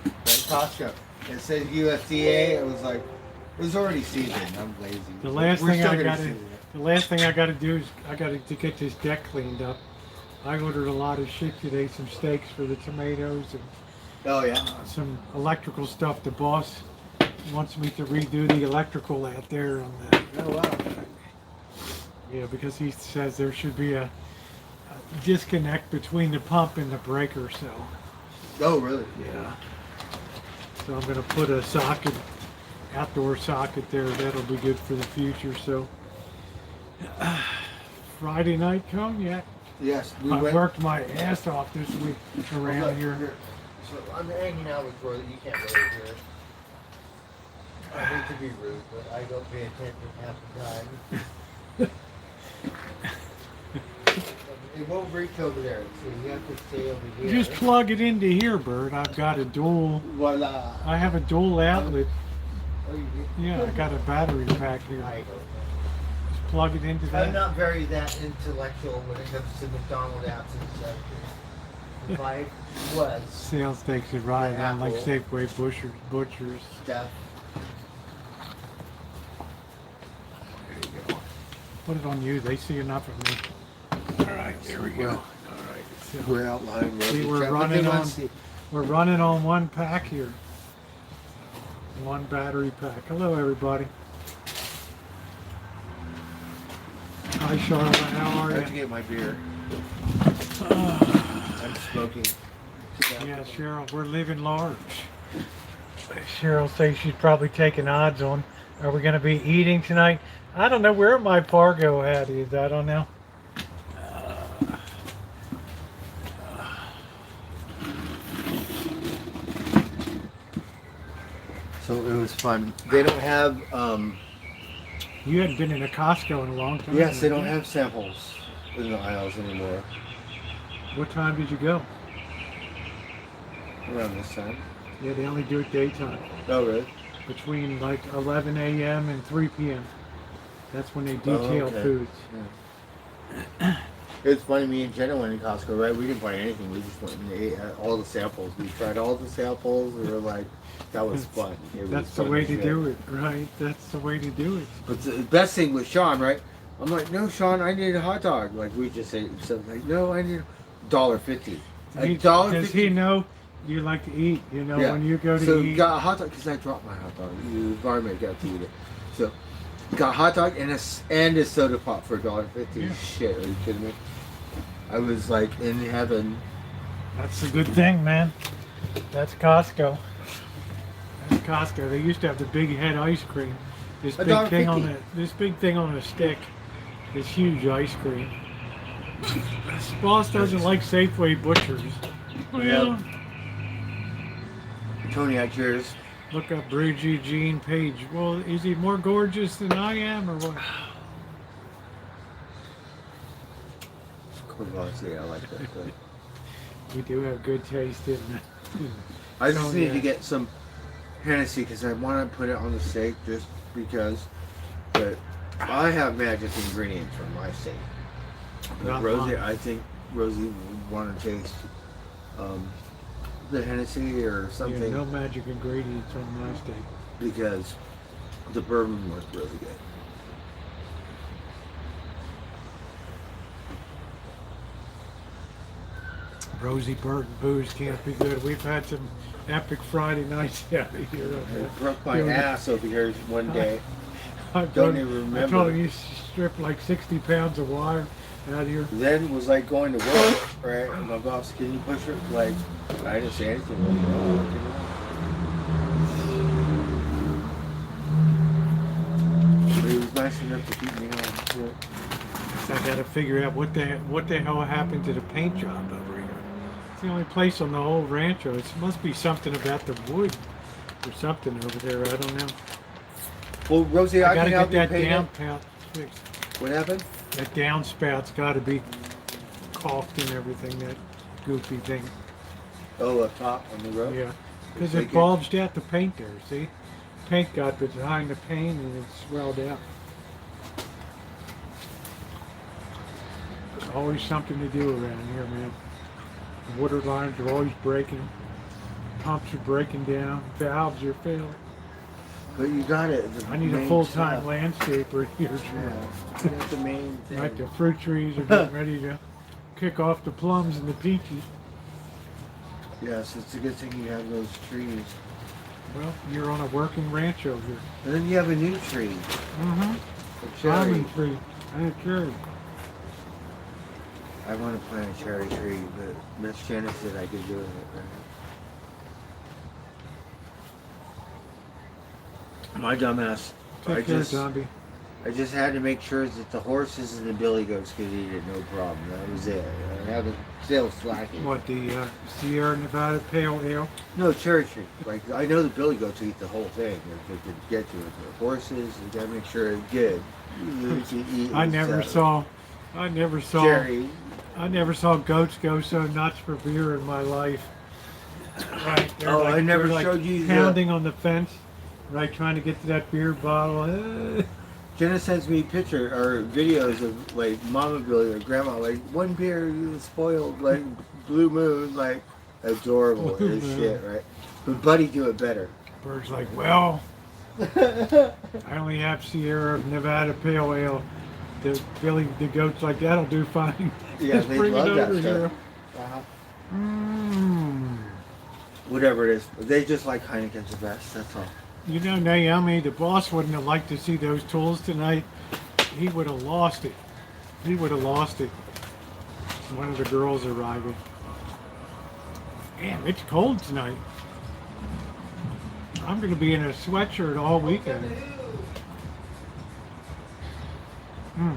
But Costco. It says USDA. It was like, it was already seasoned. I'm lazy. The last We're thing still I gonna gotta, season it. the last thing I gotta do is I gotta to get this deck cleaned up. I ordered a lot of shit today, some steaks for the tomatoes and Oh, yeah. some electrical stuff. The boss wants me to redo the electrical out there on the, Oh, wow. yeah, because he says there should be a disconnect between the pump and the breaker, so. Oh, really? Yeah. So I'm gonna put a socket, outdoor socket there. That'll be good for the future. So Friday night cognac. Yes. We I went. worked my ass off this week around here. So I'm hanging out with Rosie. You can't really hear it. I hate to be rude, but I don't pay attention half the time. It won't reach over there, so you have to stay over here. Just plug it into here, Bert. I've got a dual. Voila. I have a dual outlet. Oh, you did? Yeah, I got a battery pack here. I don't know. Just plug it into I'm that. not very that intellectual when it comes to McDonald apps and stuff. If I was Sales takes it right down like Apple. Safeway butchers. stuff, There you go. Put it on you. They see enough of me. All right, there we go. Well, All right. So, we're outlining. see, we're running on one pack here. One battery pack. Hello, everybody. Hi, Charlotte. How I are have to you? get my beer. I'm smoking. Yeah, Cheryl, we're living large. Cheryl says she's probably taking odds on, are we going to be eating tonight? I don't know where my Pargo hat is. I don't know. So it was fun. They don't have. You hadn't been in a Costco in a long time. Yes, they don't have samples in the aisles anymore. What time did you go? Around this time. Yeah, they only do it daytime. Oh, really? Between like 11 a.m. and 3 p.m. That's when they detail okay. foods. Yeah. It's funny, me and Jenna went in Costco, right? We didn't buy anything. We just went and ate all the samples. We tried all the samples. We were like, that was fun. It was That's the fun way as to shit. do it, right? That's the way to do it. But the best thing was Sean, right? I'm like, no, Sean, I need a hot dog. Like we just ate something. Like, no, I need $1.50. Does he know you like to eat? You know, Yeah. when you go to So eat. got a hot dog because I dropped my hot dog. The barmaid got to eat it. So got a hot dog and a soda pop for $1.50. Yeah. Shit, are you kidding me? I was like in heaven. That's a good thing, man. That's Costco. That's Costco. They used to have the big head ice cream. This big thing on $1.50. this big thing on a stick. This huge ice cream. This boss doesn't like Safeway butchers. Well, Tony, I cheers. look up Bridgie Jean Page. Well, is he more gorgeous than I am, or what? Honestly, I like that thing. We do have good taste in it. I just Oh, need yeah. to get some Hennessy because I want to put it on the steak just because. But I have magic ingredients for my steak. Not Rosie, mine. I think Rosie would want to taste the Hennessy or Yeah, something no magic ingredients on my steak. because the bourbon was really good. Rosie Burton booze can't be good. We've had some epic Friday nights out of here. I broke my Doing- ass over here one day. I Don't told- even I remember. told him you stripped like 60 pounds of wire out here. Then was like going to work, right? And my boss, can you push it? Like, I didn't say anything. Like, no, but he was nice enough to keep me on. So I got to figure out what the hell happened to the paint job over here. It's the only place on the whole Rancho. It must be something about the wood or something over there. I don't know. Well, Rosie, I gotta can help get you that paint it. downspout fixed. What happened? That downspout's got to be caulked and everything. That goofy thing. Oh, up top on the road? Yeah, because Take it it. bulged out the paint there. See, paint got behind the paint and it swelled out. There's always something to do around here, man. The water lines are always breaking. Pumps are breaking down. Valves are failing. But you got it. the I need a main full-time stuff. landscaper here. Yeah, you got the main thing. Like the fruit trees are getting ready to kick off the plums and the peaches. Yes, it's a good thing you have those trees. Well, you're on a working rancho here. And then you have a new tree, Mm-hmm. a cherry. Almond tree and a cherry. I want to plant a cherry tree, but Miss Janice said I could do it. Right? My dumbass. Take care, zombie. I just had to make sure that the horses and the billy goats could eat it, no problem. That was it. I haven't still slacking. What, the Sierra Nevada Pale Ale? No, cherry tree. Like, I know the billy goats eat the whole thing if they could get to it. The horses, you gotta make sure it's good. You can eat I it, never so- saw cherry. I never saw goats go so nuts for beer in my life. Right. they're Oh, I never they're like showed you the- pounding on the fence, right, trying to get to that beer bottle. Jenna sends me picture or videos of like Mama Billy or Grandma, like one beer you spoiled, like Blue Moon, like adorable Blue as Moon. shit, right? But Buddy do it better. Bird's like, well, I only have Sierra Nevada Pale Ale. The goat's like, that'll do fine. Yeah, Just they bring love it that over stuff. here. Uh-huh. Mm. Whatever it is, they just like Heineken's the best. That's all. You know, Naomi, the boss wouldn't have liked to see those tools tonight. He would have lost it. He would have lost it. One of the girls arriving. Damn, it's cold tonight. I'm going to be in a sweatshirt all weekend. Hmm.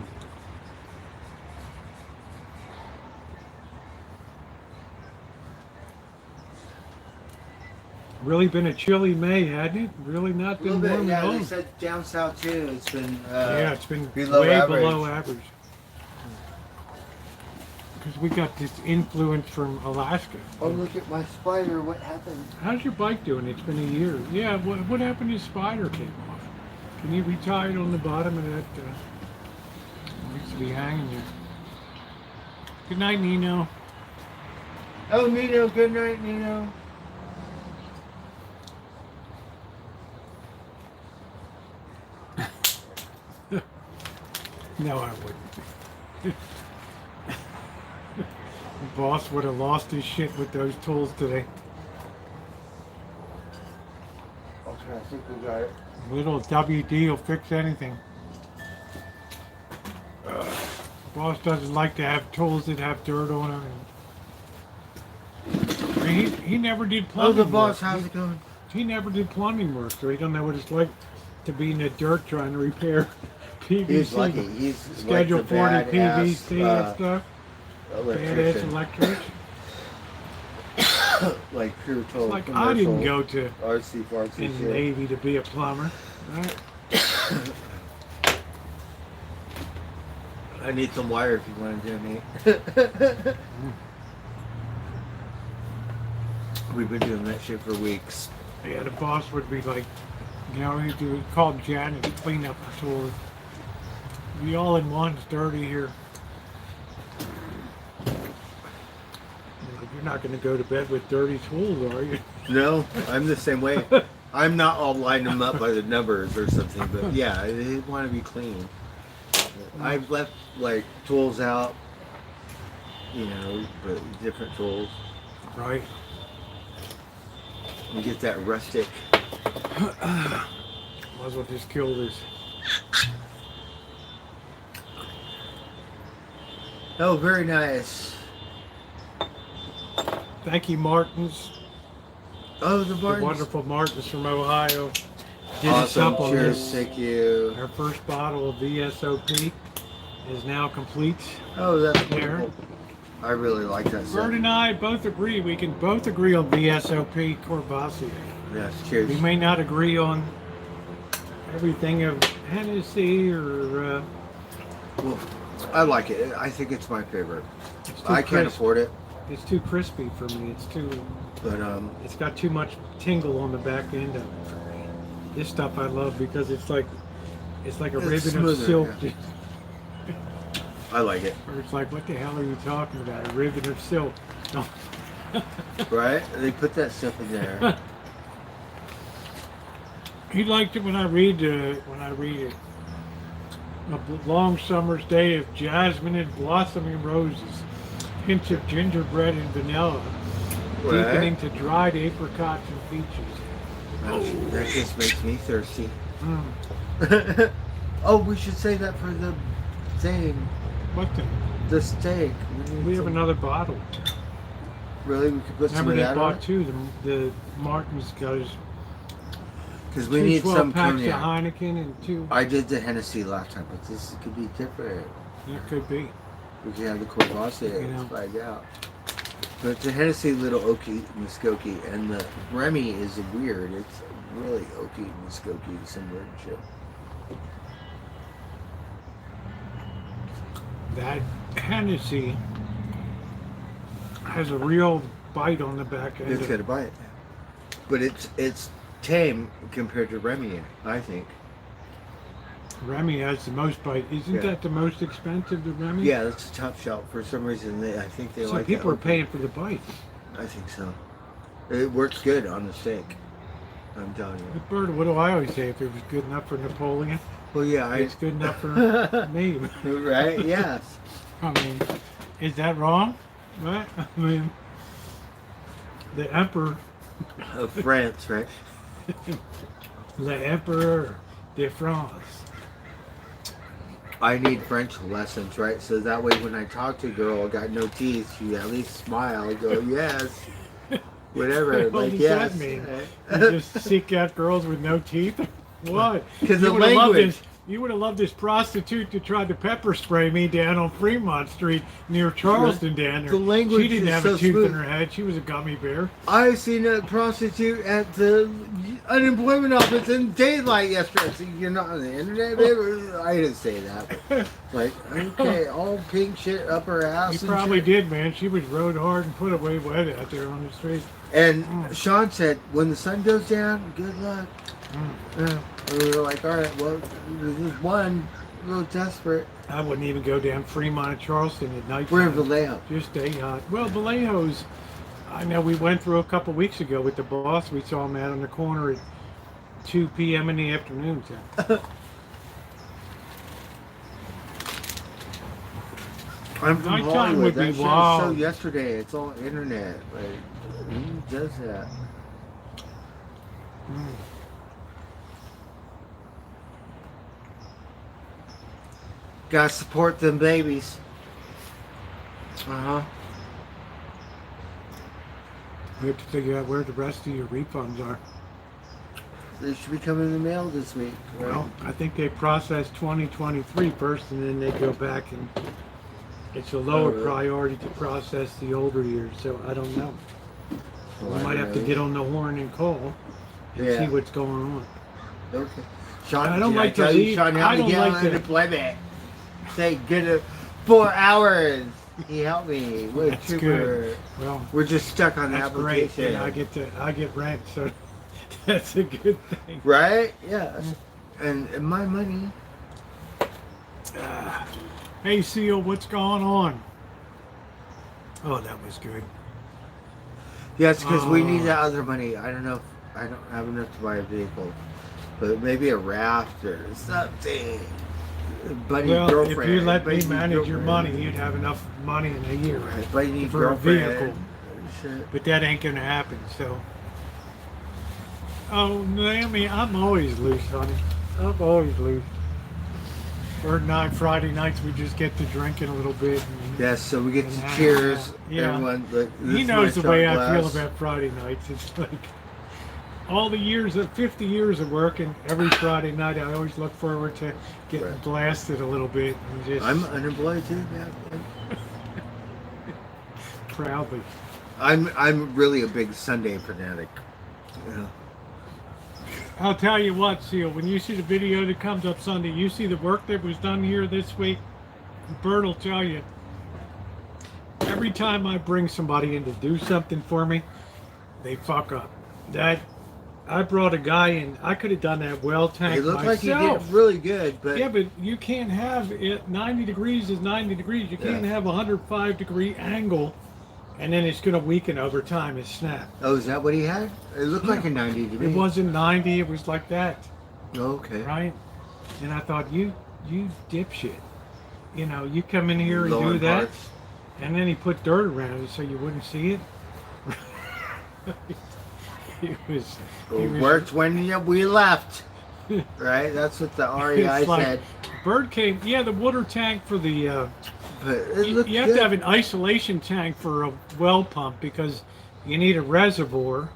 Really been a chilly May, hadn't it? Really not A little been bit, warm at yeah. all. They said down south too. It's been Yeah, it's been below way average. below average. Because we got this influence from Alaska. Oh, look at my spider! What happened? How's your bike doing? It's been a year. Yeah, what happened to your spider came off? Can you retie it on the bottom of that? It needs to be hanging there. Good night, Nino. Oh, Nino. Good night, Nino. No, I wouldn't. The boss would have lost his shit with those tools today. Okay, I think we got it. Little WD will fix anything. Boss doesn't like to have tools that have dirt on them. I mean, he never did Oh, plumbing the boss. work. How's it going? He never did plumbing work, so he don't know what it's like to be in the dirt trying to repair PVC. He's lucky. He's Schedule like the 40 badass, PVC and stuff. Badass electrician. electrician. Like pure total Like I didn't go to RC fartsy in the shit. Navy to be a plumber. Right? I need some wire if you want to donate. We've been doing that shit for weeks. Yeah, the boss would be like, you know, he'd call Janet to clean up the tools. We all in one's dirty here. You're not going to go to bed with dirty tools, are you? No, I'm the same way. I'm not all lining them up by the numbers or something, but yeah, they want to be clean. I've left like tools out, you know, but different tools. Right. You get that rustic. Might as well just kill this. Oh, very nice. Thank you, Martins. Oh, the The Martins. wonderful Martins from Ohio. Did us Awesome. up on Cheers. this. Thank you. Our first bottle of VSOP is now complete. Oh, that's There. wonderful. I really like that Bert stuff. and I both agree. We can both agree on VSOP Courvoisier. Yes, cheers. We may not agree on everything of Hennessy or Well, I like it. I think it's my favorite. it's too I can't crisp. afford it, It's too crispy for me. but It's got too much tingle on the back end of it for me. This stuff I love because it's like a It's ribbon of smoother, silk. yeah. I like it. Or it's like, what the hell are you talking about? A ribbon of silk. No. Right? They put that stuff in there. He liked it when I read it. A long summer's day of jasmine and blossoming roses, hints of gingerbread and vanilla, deepening to dried apricots and peaches. That just makes me thirsty. Mm. Oh, we should say that for the thing. What The steak. we have another bottle. Really? We could put some Remember of they that on bought two. The Martin's got his because we two need 12 some packs cognac. of Heineken and two. I did the Hennessy last time, but this could be different. It could be. We can have the Courvoisier. You know. Let's find out. But the Hennessy a little oaky, muskoky, and the Remy is weird. It's really oaky, muskoky, some weird shit. That Hennessy has a real bite on the back end. It's got a bite, but it's tame compared to Remy, I think. Remy has the most bite. Isn't Yeah. that the most expensive, the Remy? Yeah, that's a top shelf. For some reason, I think they So like people that. are paying for the bite. I think so. It works good on the steak. I'm telling you. But Bert, what do I always say? If it was good enough for Napoleon, Well, yeah, it's good enough for me. right? Yes. I mean, is that wrong? Right? I mean, the Emperor, Of France, right? the Emperor de France. I need French lessons, right? So that way when I talk to a girl, got no teeth, she at least smile and go, yes. Whatever, What like, does yes. that mean? You just seek out girls with no teeth? What? 'Cause the You would have loved language. this- You would have loved this prostitute that tried to pepper spray me down on Fremont Street near Charleston down there. The language She didn't is have so a tooth smooth. in her head. She was a gummy bear. I seen a prostitute at the unemployment office in daylight yesterday. I said, you're not on the internet, babe? I didn't say that. But like, okay, all pink shit up her ass. He and probably shit. did, man. She was rode hard and put away wet out there on the street. And Sean said, when the sun goes down, good luck. Yeah. And we were like, all right, well, there's one, a little desperate. I wouldn't even go down Fremont and Charleston at night. We're in Vallejo. Just stay hot. Well, Vallejo's, I know we went through a couple weeks ago with the boss. We saw him out on the corner at 2 p.m. in the afternoon. So. I'm from Nighttime Hollywood. would be That show wild. so yesterday. It's all internet. Like, who does that? Gotta support them babies. Uh-huh. We have to figure out where the rest of your refunds are. They should be coming in the mail this week. Right? Well, I think they process 2023 first, and then they go back and it's a lower really? priority to process the older years. So I don't know. We might have to get on the horn and call and Yeah. see what's going on. Okay. Sean, I don't did like to tell you, leave- Sean, I help me don't get like on to- unemployment. Say, get it 4 hours. He helped me. What a That's trooper. good. Well, We're just stuck on the that's great. application. And I get rent, so that's a good thing. Right? Yeah. And my money. Hey, Seal, what's going on? Oh, that was good. Yes, because we need that other money. I don't know if I don't have enough to buy a vehicle, but maybe a raft or something. Buddy, Well, girlfriend. if you let me buddy, manage your money, girlfriend. you'd have enough money in a year Right, buddy, need for a girlfriend. vehicle. Shit. But that ain't gonna happen. So, oh, Naomi, I'm always loose, honey. I'm always loose. Bird night, Friday nights, we just get to drinking a little bit. And, Yes, so we get and to hang cheers. out. Yeah. Everyone, look, this He is knows my the way shot I feel glass. about Friday nights. It's like all the years of 50 years of work, and every Friday night I always look forward to getting Right. blasted a little bit and just I'm unemployed too. Yeah. proudly. I'm really a big Sunday fanatic. Yeah. I'll tell you what, Seal, when you see the video that comes up Sunday, you see the work that was done here this week, Bert will tell you, every time I bring somebody in to do something for me, they fuck up. That I brought a guy in, I could have done that well tank It looked like myself. he did really good, but Yeah, but you can't have it 90 degrees is 90 degrees. You can't Yeah. have a 105 degree angle and then it's going to weaken over time and snap. oh, is that what he had? It looked like a 90 degree. It wasn't 90, it was like that, Okay. right? And I thought, you dipshit. You know, you come in here and Lower do that, parts. and then he put dirt around it so you wouldn't see it. It was, It worked when we left. Right? That's what the REI it's like, said. Bird came, yeah, the water tank for the, But it looked you have good. to have an isolation tank for a well pump because you need a reservoir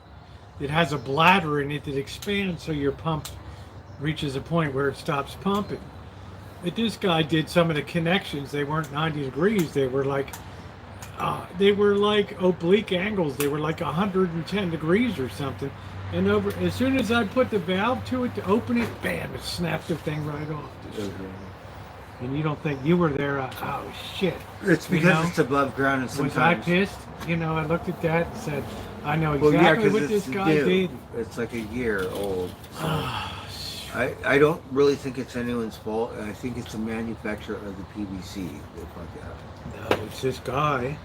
that has a bladder in it that expands so your pump reaches a point where it stops pumping. But this guy did some of the connections. They weren't 90 degrees. They were like oblique angles. They were like 110 degrees or something. And as soon as I put the valve to it to open it, bam! It snapped the thing right off. And you don't think you were there? Oh shit! It's You because know? it's above ground and Was I sometimes. pissed? You know, I looked at that and said, I know Well, exactly yeah, what because this it's guy new. did. It's like a year old. So Ah, I don't really think it's anyone's fault. I think it's the manufacturer of the PVC that fucked up. no, it's this guy.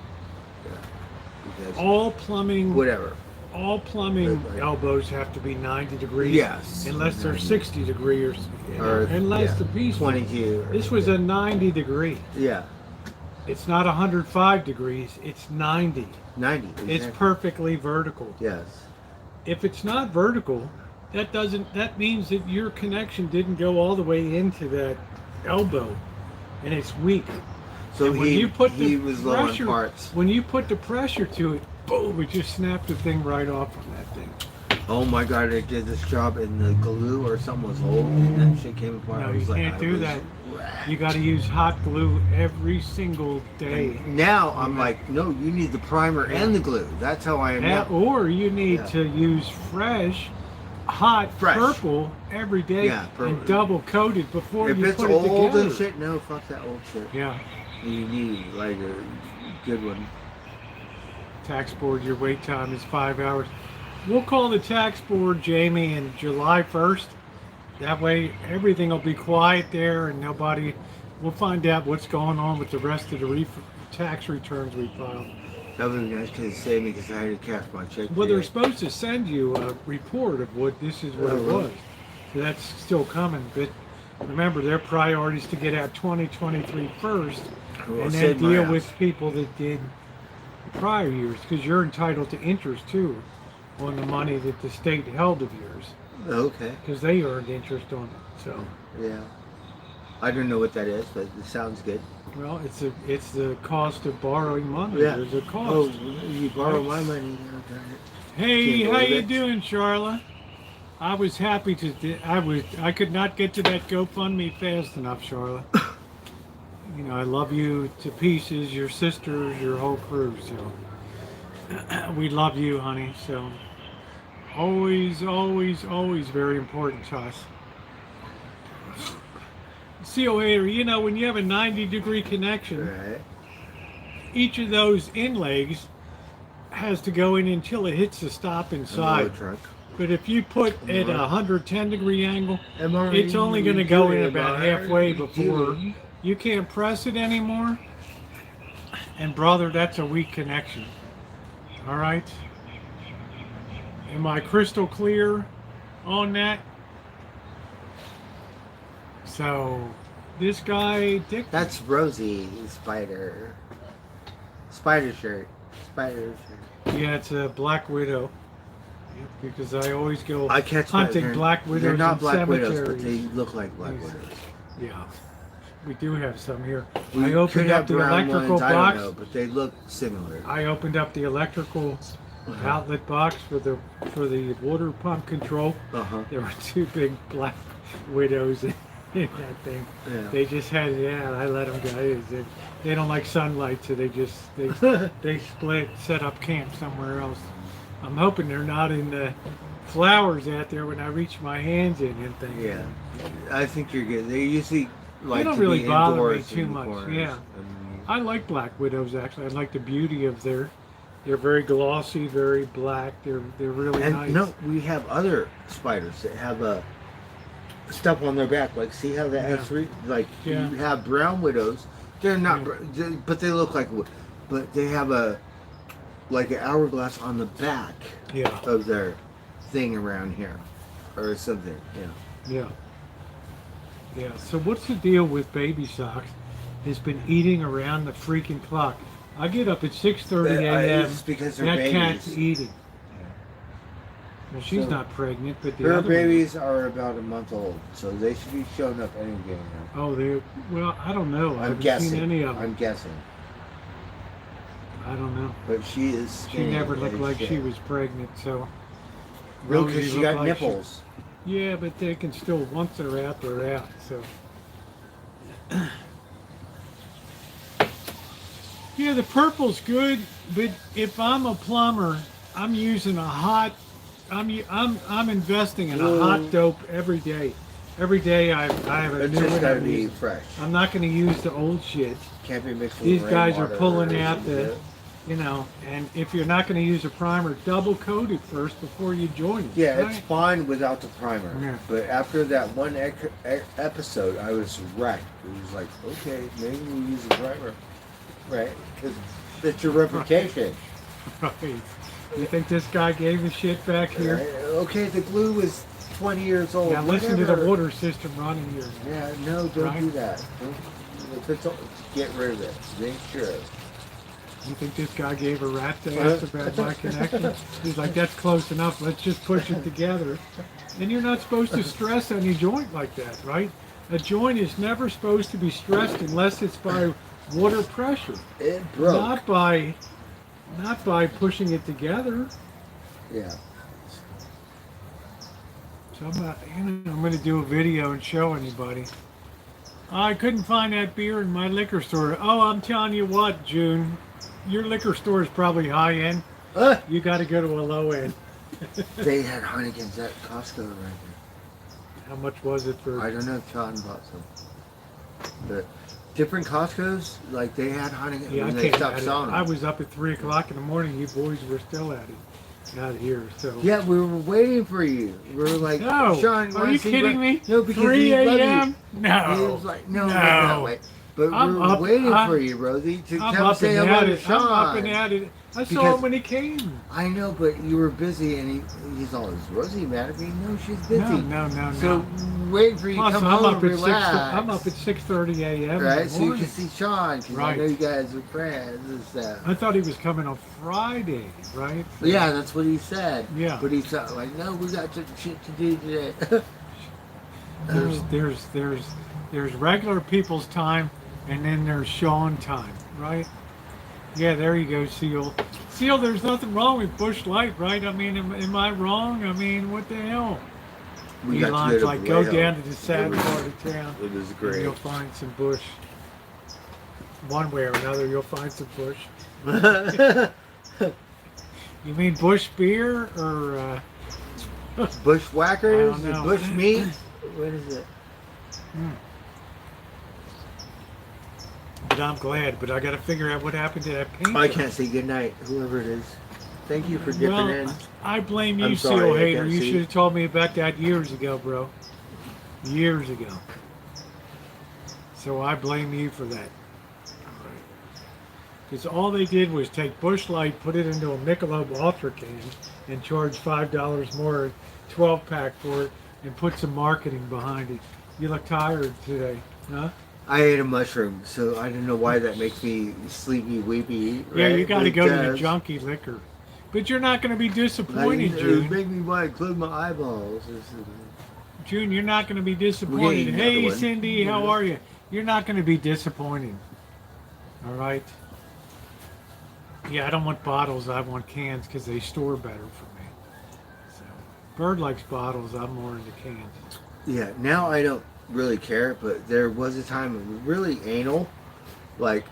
Because All plumbing whatever. Right. elbows have to be 90 degrees. Yes. Unless they're 90. 60 degrees Or unless yeah, the piece. 22. This was a 90 degree. Yeah, It's not 105 degrees. It's 90. 90. It's exactly. perfectly vertical. Yes. If it's not vertical, that means that your connection didn't go all the way into that elbow, and it's weak. So And when he you put he the was low on pressure, parts. when you put the pressure to it, boom! It just snapped the thing right off on that thing. Oh my god! I did this job and the glue or something was old and that shit came apart. No, I you was like, can't I do was that. wrecked. You got to use hot glue every single day. And now I'm like, no, you need the primer and the glue. That's how I am now. Or you need Yeah. to use hot Fresh. purple every day Yeah, and double coat it before If you it's put it old together. and shit, no, fuck that old shit. Yeah. You need like a good one. Tax board, your wait time is 5 hours. We'll call the tax board, Jamie, in July 1st. That way everything will be quiet there and nobody, we'll find out what's going on with the rest of the tax returns we filed. That would be nice because it saved me because I had to cash my check. Well, they're today. supposed to send you a report of what this is what Oh, it really? was. So that's still coming. But remember, their priority is to get out 2023 first Well, and then save my deal ass. with people that did prior years because you're entitled to interest too on the money that the state held of yours Okay. because they earned interest on it. So, Yeah. I don't know what that is, but it sounds good. well, it's the cost of borrowing money. Yeah. There's a cost. Oh, you borrow my money. Okay. Hey, Can't how believe you it. doing, Charla? I was happy to. I could not get to that GoFundMe fast enough, Charla. You know, I love you to pieces. Your sisters, your whole crew. So we love you, honey. So always, always, always very important to us. CO hater, you know, when you have a 90-degree connection, Right. each of those inlays has to go in until it hits the stop Another inside. truck. But if you put at a 110-degree angle, MRE, it's only going to go in about MRE, halfway before you can't press it anymore. And brother, that's a weak connection. All right? Am I crystal clear on that? So this guy Dick. That's Rosie Spider. Spider shirt. Spider shirt. Yeah, it's a Black Widow. Because I always go I catch hunting they're, Black Widows They're not in Black cemeteries. Widows, but they look like Black Widows. Yeah, we do have some here. We I opened could up have the brown electrical ones, I box. don't know, but they look similar. I opened up the electrical outlet box for the water pump control. There were 2 big Black Widows in that thing. Yeah. They just had it out. I let them go. They don't like sunlight, so they split, set up camp somewhere else. I'm hoping they're not in the flowers out there when I reach my hands in and things. Yeah, I think you're good. They usually like They don't to really be bother me indoors too in the much. corners. Yeah, I mean, I like Black Widows actually. I like the beauty of they're very glossy, very black. They're really and nice. no, we have other spiders that have a stuff on their back. Like, see how that has like Yeah. you have brown widows. They're not, but they look like, but they have an hourglass on the back of their thing around here, or something. Yeah. Yeah. So what's the deal with Baby Socks? Has been eating around the freaking clock. I get up at 6:30 a.m. It's because they're That babies. cat's eating. Well, she's So, not pregnant, but the Her other babies are about a month old, so they should be showing up any day now. Oh, well, I don't know. I I'm haven't guessing. seen any of them. I'm guessing. I don't know. But she is She skinny never looked as like shit. she was pregnant, so. Real, Rosie because she looked got like nipples. Yeah, but they can still, once they're out, so. Yeah, the purple's good, but if I'm a plumber, I'm using a hot, I'm investing in a hot dope every day. Every day I have a It's new just one. gotta I'm be using. fresh. I'm not going to use the old shit. Can't be mixed with These guys are rainwater pulling or out the, and if you're not going to use a primer, double coat it first before you join it. Yeah, right? it's fine without the primer. Yeah. But after that one episode, I was wrecked. It was like, okay, maybe we use a primer. Right? Because it's your reputation. Right. You think this guy gave a shit back here? Right? Okay, the glue was 20 years old. Now listen to the whatever. water system running here. Yeah, no, don't Right? do that. If it's get rid of it. Make sure. You think this guy gave a rat's ass about my connection? He's like, that's close enough. Let's just push it together. And you're not supposed to stress any joint like that, right? A joint is never supposed to be stressed unless it's by water pressure. It broke. Not by pushing it together. Yeah. So I'm going to do a video and show anybody. I couldn't find that beer in my liquor store. Oh, I'm telling you what, June, your liquor store is probably high end. You got to go to a low end. They had Heineken's at Costco right there. How much was it for? I don't know if John bought some. But different Costco's, like they had Heineken Yeah, when I they can't. stopped selling them. I was up at 3 o'clock in the morning. You boys were still at it out here. So Yeah, we were waiting for you. We were like, no, Sean, are you kidding me? No, because 3 he loved a.m. you. No, He was like, no, no. not that way. But I'm we were up- waiting I'm- for you, Rosie, to I'm come up say and hello at to it. Sean. I'm up and at it. I saw Because- him when he came. I know, but you were busy, and he's all, is Rosie mad at me? No, she's busy. No. So waiting for you Plus, to come I'm home up and at relax. I'm up at 6:30 a.m. Right, in the so you morning. can see Sean, because I Right. know you guys are friends and stuff. I thought he was coming on Friday, right? Yeah, that's what he said. Yeah. But he said, like, no, we got some shit to do today. There's regular people's time, and then there's Sean time, right? Yeah, there you go, Seal. Seal, there's nothing wrong with Bush Light, right? I mean, am I wrong? I mean, what the hell? We got to Elon's go to like, go Vallejo. down to the sad It was- part of town. It was And great. you'll find some Bush. One way or another, you'll find some Bush. You mean Bush beer or? Bushwhackers? I don't know. Bush meat? What is it? But I'm glad. But I got to figure out what happened to that paint. I job. can't say goodnight, whoever it is. Thank you for dipping in. I blame you, I'm Seal sorry, I Hater. can't You see. should have told me about that years ago, bro. Years ago. So I blame you for that. Because all they did was take Busch Light, put it into a Michelob Ultra can, and charge $5 more, a 12-pack for it, and put some marketing behind it. You look tired today, huh? I ate a mushroom, so I don't know why that makes me sleepy, weepy. Yeah, right? you got to But go it to the does. junkie liquor. But you're not going to be disappointed, It June. made me want to close my eyeballs. June, you're not going to be We'll disappointed. get another Hey, one. Cindy, how are you? You're not going to be disappointed. All right? Yeah, I don't want bottles. I want cans because they store better for me. So, Bird likes bottles. I'm more into cans. Yeah, now I don't really care, but there was a time it was really anal. Like,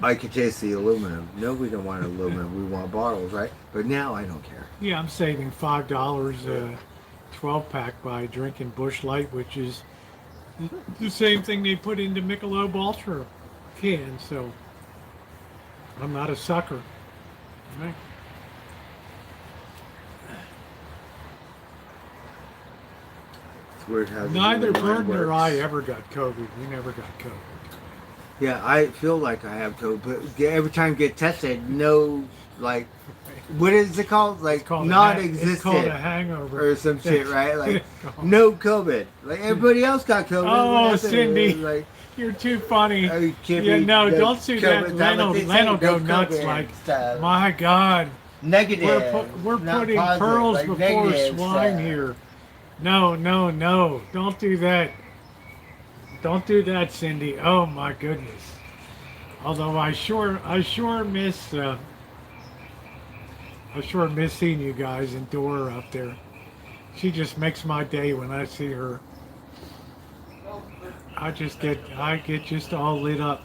I could taste the aluminum. No, we don't want aluminum. We want bottles, right? But now I don't care. Yeah, I'm saving $5 a 12-pack by drinking Busch Light, which is the same thing they put into Michelob Ultra cans. So I'm not a sucker. Right? It's weird how the Neither human mind Bird nor works. I ever got COVID. We never got COVID. Yeah, I feel like I have COVID, but every time I get tested, no, like, what is it called? Like, It's called non-existent. It's called a hangover. Or some shit, right? Like, no COVID. Like, everybody else got COVID. Oh, Nothing. Cindy. Like, You're too funny. oh, you can't Yeah, be no, no don't do that. COVID. That's what they say, Leno go no nuts COVID like, stuff. my God. Negative. We're not putting positive, pearls like before negative swine stuff. here. No, no, no. Don't do that. Don't do that, Cindy. Oh my goodness. Although I sure miss seeing you guys and Dora up there. She just makes my day when I see her. I get just all lit up.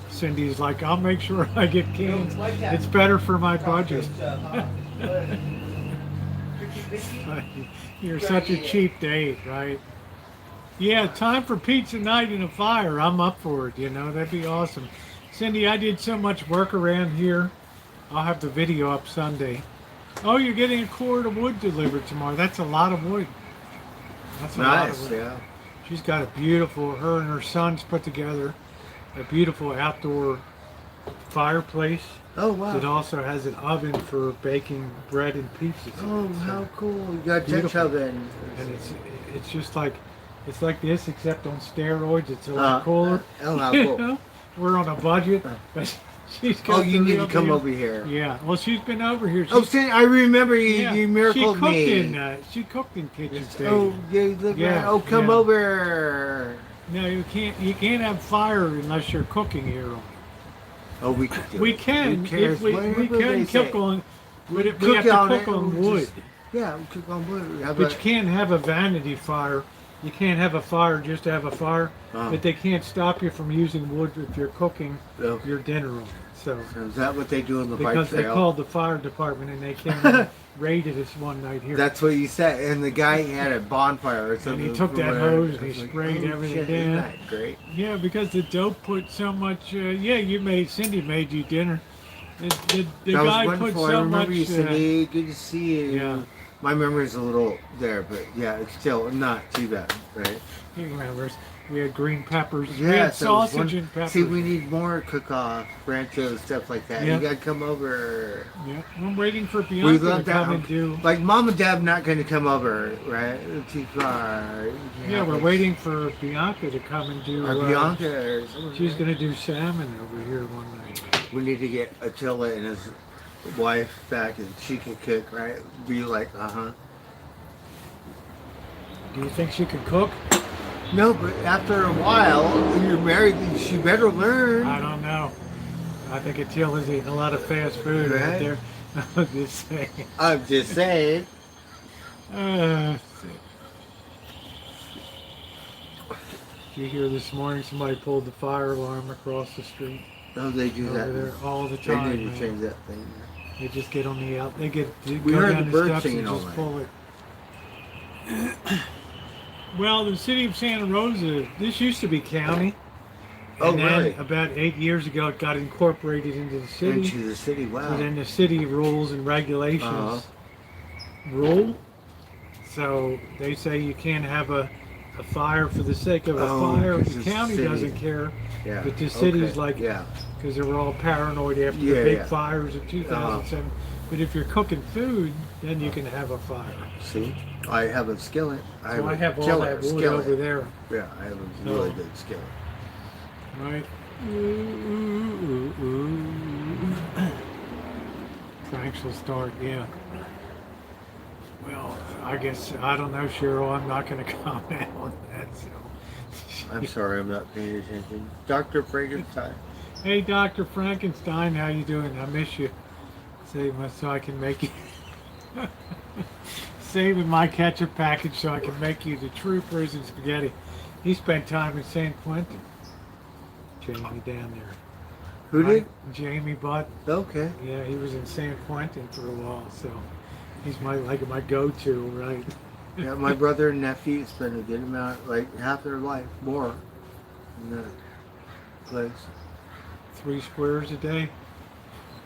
Cindy's like, I'll make sure I get cans. It's better for my budget. You're such a cheap date, right? Yeah, time for pizza night and a fire. I'm up for it, that'd be awesome. Cindy, I did so much work around here. I'll have the video up Sunday. Oh, you're getting a cord of wood delivered tomorrow. That's a lot of wood. That's a lot of Nice, wood. yeah. She's got her and her sons put together a beautiful outdoor fireplace. Oh, wow. It also has an oven for baking bread and pizzas. Oh, how cool. You got Dutch Beautiful. oven. And it's just like, it's like this except on steroids. It's a lot cooler. Oh, how You cool. know? We're on a budget, but she's got Oh, you the need to real come deal. over here. Yeah, well, she's been over here. Oh, Cindy, I remember you. Yeah, You miracled she cooked in kitchen Oh, station. you live Yeah, right. Oh, come yeah. over. No, you can't have fire unless you're cooking here. Oh, we can do We it. can Who cares? if we Whatever can they cook say. on, but we Cook have to on cook it, on we'll wood. just- Yeah, we cook on wood. How But about- you can't have a vanity fire. You can't have a fire just to have a fire. Oh. But they can't stop you from using wood if you're cooking Oh. your dinner on it. So So is that what they do on the bike because they trail? called the fire department and they came and raided us one night here. That's what you said. And the guy had a bonfire or something. he took that whatever. hose and I was he like, sprayed oh, everything shit, down. Isn't that great? Yeah, because the dope put so much. Cindy made you dinner. The That was guy put wonderful. I so remember much. you, Cindy. Good to see you. Yeah. My memory's a little there, but yeah, it's still not too bad, right? He remembers. We had green peppers. we Yeah, had so it was sausage and peppers. See, we need more cook-off, Rancho, stuff like that. Yeah. You gotta come over. Yeah, I'm waiting for We Bianca to love that. come and do. Like, Mom and Dad not gonna come over, right? Too far. Yeah, we're waiting for Bianca to come and do. Or Bianca or someone. She's gonna do salmon over here one night. We need to get Attila and his wife back, and she can cook, right? Be like, Do you think she could cook? No, but after a while, when you're married, she better learn. I don't know. I think Atila's eating a lot of fast food Right. out there. I'm just saying. I'm just saying. Did you hear this morning somebody pulled the fire alarm across the street Oh, they do over that. there all the They time? need to man. change that thing. They just get on the out. They We go heard down the the birds steps singing and all just night. pull it. Well, the city of Santa Rosa. This used to be county. Oh, And then really? about 8 years ago, it got incorporated into the city. Into the city, wow. So then the city rules and regulations Uh-huh. rule. So they say you can't have a a fire for the sake of a Oh, fire. 'cause The it's county city. doesn't care, Yeah. but the city's Okay, like, yeah. because they were all paranoid after Yeah, the big yeah. fires of 2007. But if you're cooking food, then you can have a fire. See, I have a skillet. So I have all killer that wood skillet. over there, Yeah, I have a So- really good skillet. right? Pranks will start, yeah. Well, I guess, I don't know, Cheryl, I'm not going to comment on that, so. I'm sorry, I'm not paying attention. Dr. Frankenstein. Hey, Dr. Frankenstein, how you doing? I miss you. So I can make you... Saving my ketchup package so I can make you the true prison spaghetti. He spent time in San Quentin. Jamie down there. Who did? Jamie Butt. Okay. Yeah, he was in San Quentin for a while, so he's my go-to, right? Yeah, my brother and nephew spend a good amount, like half their life, more, in that place. 3 squares a day.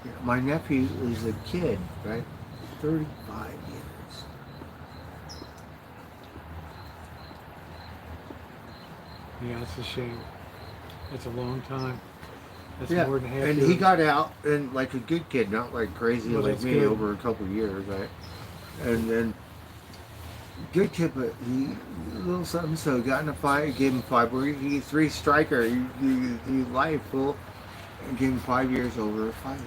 Yeah, my nephew is a kid, right? 35 years. Yeah, it's a shame. That's a long time. That's Yeah, more than half. and your- he got out and like a good kid, not like crazy Well, like that's me good. over a couple of years, right? And then good kid, but he a little something. So got in a fight, gave him 5. He 3 striker, he life full, and gave him 5 years over fights.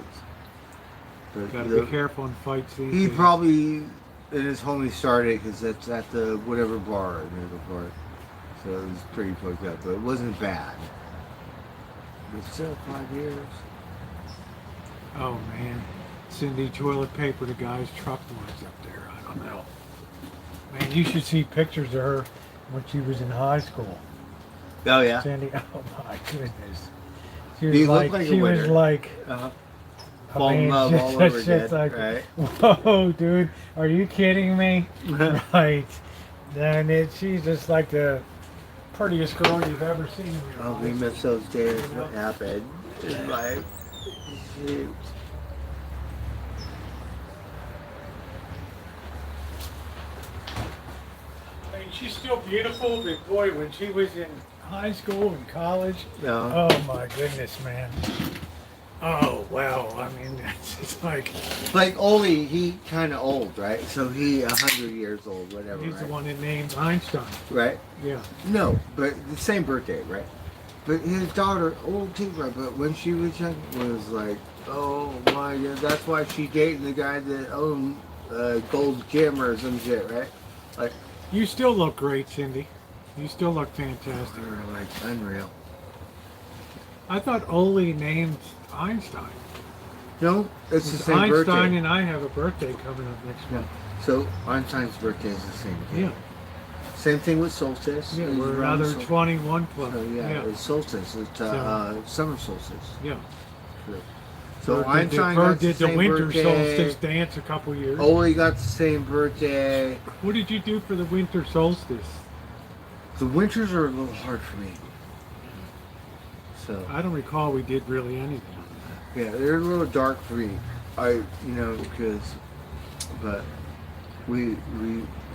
But Gotta be careful in fights these he days. probably and his homie started because that's at the whatever bar near the park. So it was pretty fucked up, but it wasn't bad. But still 5 years. Oh man, Cindy, toilet paper the guy's truck was up there. I don't know. Man, you should see pictures of her when she was in high school. Oh yeah. Cindy, oh my goodness. She You was look like, like a she was winner. like, Uh-huh. I Fall in mean, love all it's over just again, like, right? whoa, dude, are you kidding me? Right. Then she's just like the prettiest girl you've ever seen in your Oh, life. we miss those days. You know? What happened in life? Shoot. I mean, she's still beautiful, but boy, when she was in high school and college, No. oh my goodness, man. Oh, wow. I mean, it's like, Like Oli, he kind of old, right? So he 100 years old, whatever, he's right? the one that named Einstein. Right? Yeah. No, but the same birthday, right? But his daughter, old too, right? But when she was young, was like, oh my god, that's why she dated the guy that owned Gold's Gym or some shit, right? Like, You still look great, Cindy. You still look fantastic. they were like unreal. I thought Ole named Einstein. No, it's the same Einstein birthday. and I have a birthday coming up next Yeah. month. So Einstein's birthday is the same day. Yeah. Same thing with solstice. Yeah, It's we're around another sol- 21 club. So yeah, Yeah. it's solstice. It's summer solstice. Yeah. So Bird did the- Einstein Bird got the did the same winter birthday. solstice dance a couple years. Oli got the same birthday. What did you do for the winter solstice? The winters are a little hard for me. So I don't recall we did really anything. yeah, they're a little dark for me. But we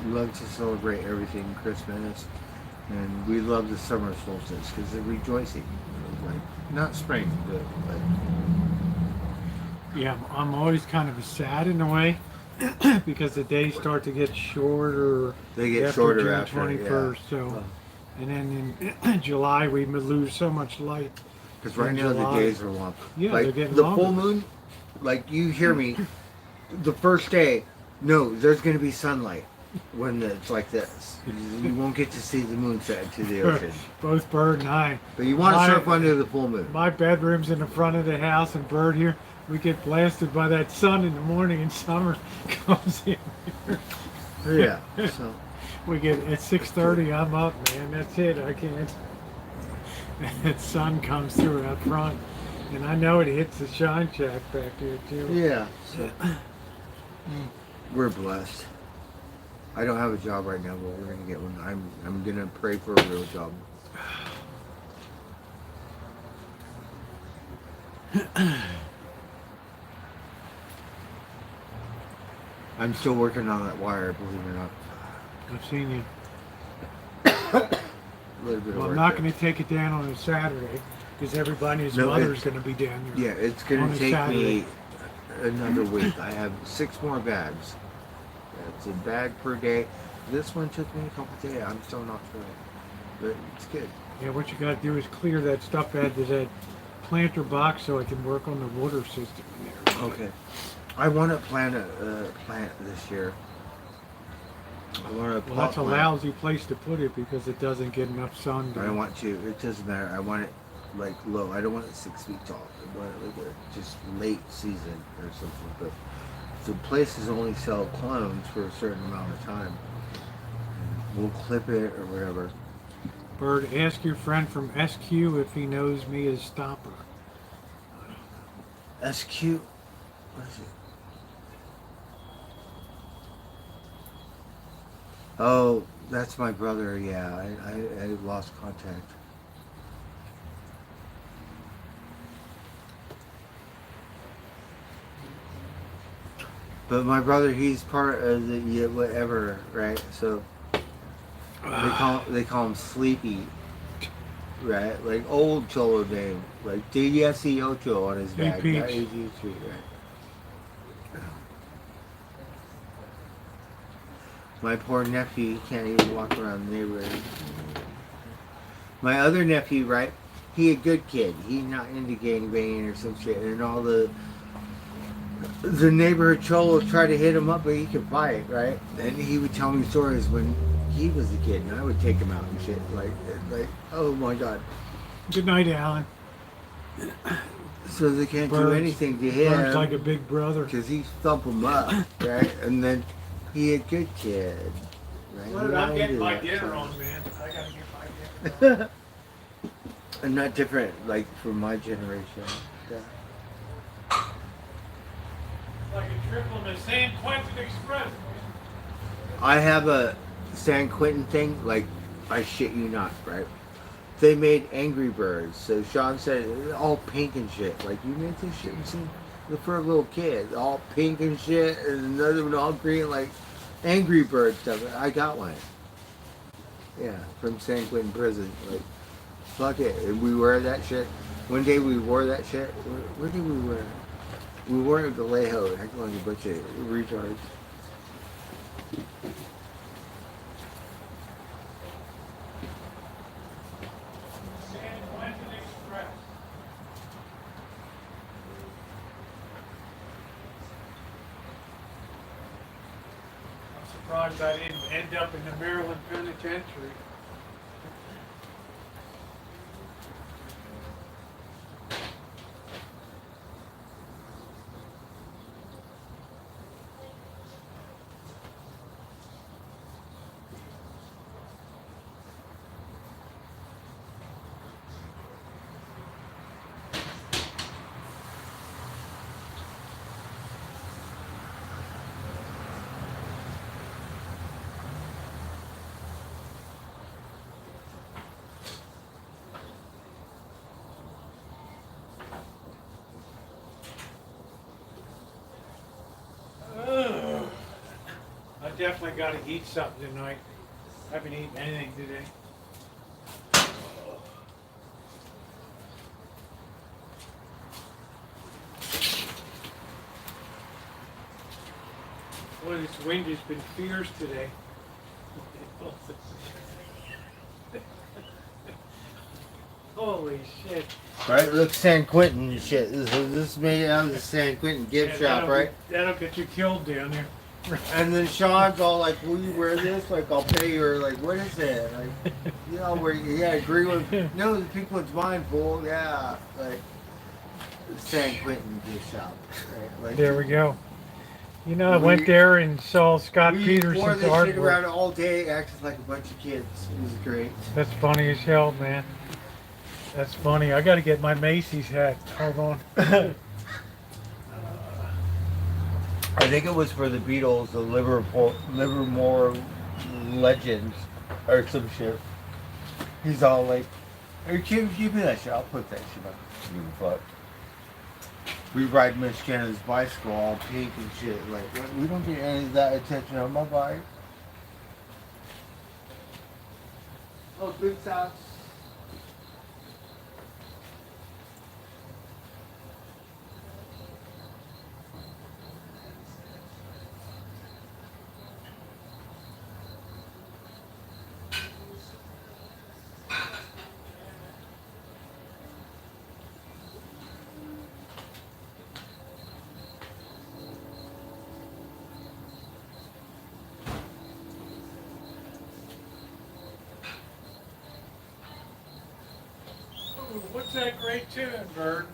love to celebrate everything Christmas, and we love the summer solstice because they're rejoicing. Like not spring, but like Yeah, I'm always kind of sad in a way because the days start to get shorter. they get after shorter June after 21st. So, and then in July we lose so much light. because right in now July. the days are long. Yeah, they're Like getting the longer. full moon, like you hear me, the first day. No, there's going to be sunlight when it's like this. You won't get to see the moon set into the ocean. Both Bird and I. But you want to My- surf under the full moon. My bedroom's in the front of the house, and Bird here, we get blasted by that sun in the morning, and summer comes in. Yeah. So We get at 6:30. I'm up, man. That's it. I can't. That sun comes through out front, and I know it hits the shine shack back here too. yeah. So we're blessed. I don't have a job right now, but we're gonna get one. I'm gonna pray for a real job. I'm still working on that wire, believe it or not. I've seen you. A little bit of Well, I'm work not there. going to take it down on a Saturday because everybody's No, mother's it's- going to be down there. Yeah, it's gonna on a take Saturday. me another week. I have 6 more bags. That's a bag per day. This one took me a couple days. I'm still not sure, but it's good. Yeah, what you got to do is clear that stuff out of that planter box so I can work on the water system in there. Okay. I want to plant a plant this year. I want to. Well, that's a lousy place to put it because it doesn't get enough sun. I want to. It doesn't matter. I want it like low. I don't want it 6 feet tall. I want it like a just late season or something. But the places only sell clones for a certain amount of time. We'll clip it or whatever. Bird, ask your friend from SQ if he knows me as Stopper. SQ. What is it? Oh, that's my brother. Yeah, I lost contact. But my brother, he's part of the whatever, right? So they call him Sleepy, right? Like old Cholo name, like DSE8 on his Hey, back, Peach. not AG3, right? My poor nephew, he can't even walk around the neighborhood. My other nephew, right? He a good kid. He not into gangbanging or some shit. And all the neighborhood cholos try to hit him up, but he could fight, right? And he would tell me stories when he was a kid, and I would take him out and shit. Like, oh my god. Good night, Alan. So they can't do Bird's- anything to Bird's like him a big brother. because he thump him up, right? And then he a good kid, right? He I'm not getting into my that dinner stuff. on, man. I gotta get my dinner on. And not different, like for my generation. Yeah. Like a trip on the San Quentin Express. I have a San Quentin thing, like, I shit you not, right? They made Angry Birds, so Sean said, all pink and shit. Like, you made this shit and see, for a little kid, all pink and shit, and another one all green, like, Angry Bird stuff. I got one. Yeah, from San Quentin prison. Like, fuck it. And we wear that shit. One day we wore that shit. Where did we wear it? We wore it at Vallejo, acting like a bunch of retards. San Quentin Express. I'm surprised I didn't end up in the Maryland Penitentiary. Ugh. I definitely got to eat something tonight. I haven't eaten anything today. Boy, this wind has been fierce today. Holy shit. Right, look, San Quentin and shit. This is made out of the San Quentin gift Yeah, shop, right? That'll get you killed down there. And then Sean's all like, "Will you wear this? Like, I'll pay you." Or like, "What is it?" Like, you know, where yeah, agree with. No, the people it's mine, fool. Yeah, like San Quentin gift shop. Right? Like, There we go. You know, I went there and saw Scott we wore Peterson's this shit around artwork. all day, acting like a bunch of kids. It was great. That's funny as hell, man. That's funny. I got to get my Macy's hat. Hold on. I think it was for the Beatles, the Livermore Legends, or some shit. He's all like, "Hey, give me that shit. I'll put that shit on. Give a fuck." We ride Michigan's bicycle all pink and shit. Like, we don't get any of that attention on my bike. Oh, good sound. What's that great tune, Bird?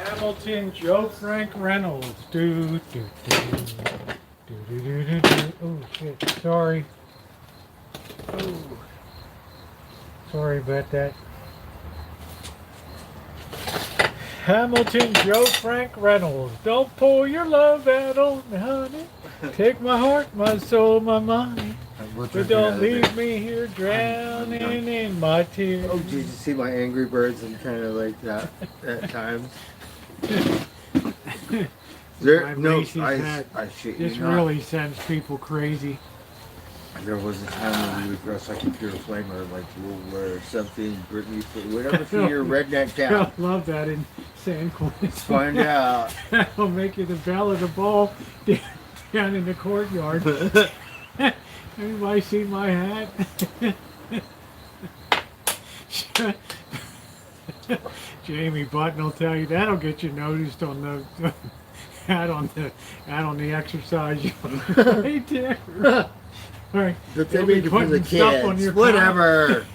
Hamilton, Joe Frank Reynolds. Do, do, do. Do, do, do, do, do. Oh, shit. Sorry. Oh. Sorry about that. Hamilton, Joe Frank Reynolds. Don't pull your love out on me, honey. Take my heart, my soul, my money. But don't leave me here drowning in my tears. Oh, did you see my Angry Birds and kind of like that at times? There, no, I shit you This not. really sends people crazy. There was a time when we would dress like a pure flamer, like we'll wear something, Britney, whatever for your redneck I town. love that in San Quentin. Let's find out. I'll make you the belle of the ball down in the courtyard. Anybody see my hat? Jamie Button will tell you that'll get you noticed on the hat on the exercise right there. Right. But They'll they be make it for the putting stuff on kids. your Whatever.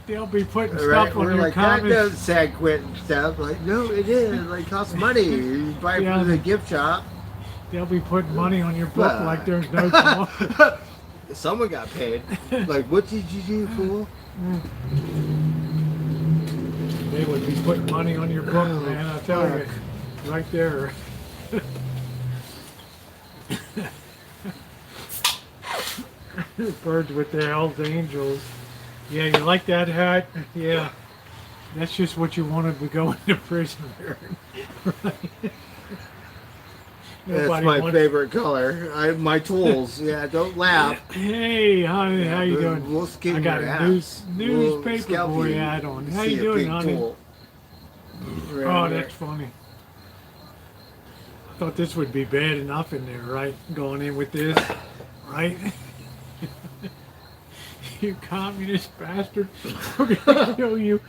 They'll be putting Right, stuff on we're your like, that comments. doesn't San Quentin stuff. Like, no, it is. Like, costs money. You buy it Yeah. from the gift shop. They'll be putting money on your book Well. like there's no tomorrow. Someone got paid. Like, what did you do, fool? They would be putting money on your book, man. I tell you, right there. Birds with their Hells Angels. Yeah, you like that hat? Yeah. That's just what you wanted to go into prison wearing. Right? That's Nobody my wants- favorite color. My tools. Yeah, don't laugh. Hey, honey, how you We'll- doing? We'll skin I got your a ass. We'll newspaper scalp boy you. hat on. How See you a doing, big honey? tool. Oh, that's funny. I thought this would be bad enough in there, right? Going in with this, right? You communist bastard. We're gonna kill you.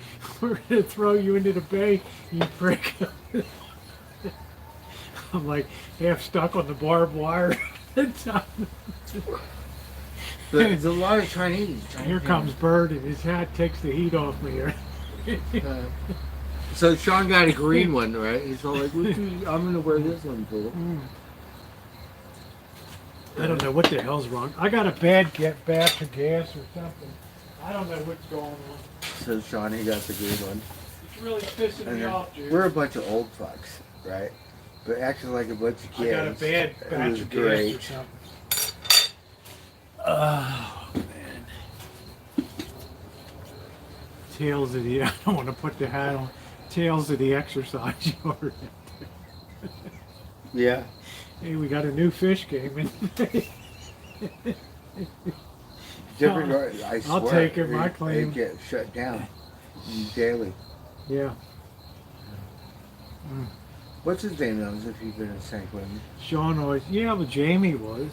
We're gonna throw you into the bay, you prick. I'm like half stuck on the barbed wire. There's a lot of Chinese. Here comes Bird and his hat takes the heat off me. So Sean got a green one, right? He's all like, I'm going to wear this one, fool. I don't know what the hell's wrong. I got a bad batch of gas or something. I don't know what's going on. So Sean, he got the green one. It's really pissing And me then off, dude. we're a bunch of old fucks, right? But acting like a bunch of I kids. got a bad It batch was of great. gas or something. Oh, man. Tales of the... I don't want to put the hat on. Tales of the exercise yard. Yeah. Hey, we got a new fish game in. Different, I swear. I'll take it, my They claim. get shut down daily. Yeah. What's his name knows if you've been in San Quentin? Sean always, yeah, but Jamie was.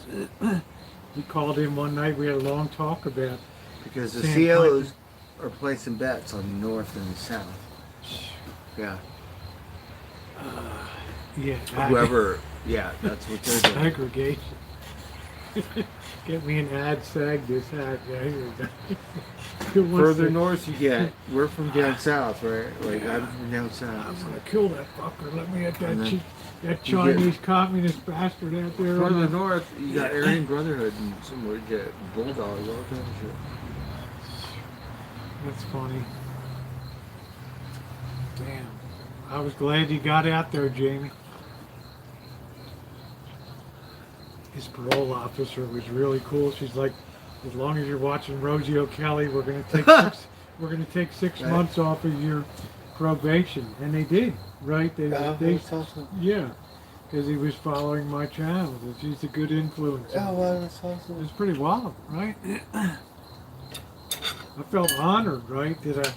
We called him one night. We had a long talk about. Because the San COs are placing bets on the north and the south. Yeah. Yeah. Whoever, yeah, that's what they're doing. Aggregation. Get me an ad sag this hat, guys. Who wants Further to- north you get. We're from down south, right? Like, I'm from down I'm south. gonna kill that fucker. Let me get And that then that you get- Chinese communist bastard out there. on Further the- north, you got Aryan Brotherhood and somewhere you get Bulldogs, all kinds of shit. That's funny. Damn. I was glad you got out there, Jamie. His parole officer was really cool. She's like, as long as you're watching Rosie O'Kelly, we're gonna take six Right. months off of your probation, and they did, right? They That's awesome. yeah, because he was following my channel. That she's a good influence. Oh, well, that's awesome. It's pretty wild, right? I felt honored, right, that a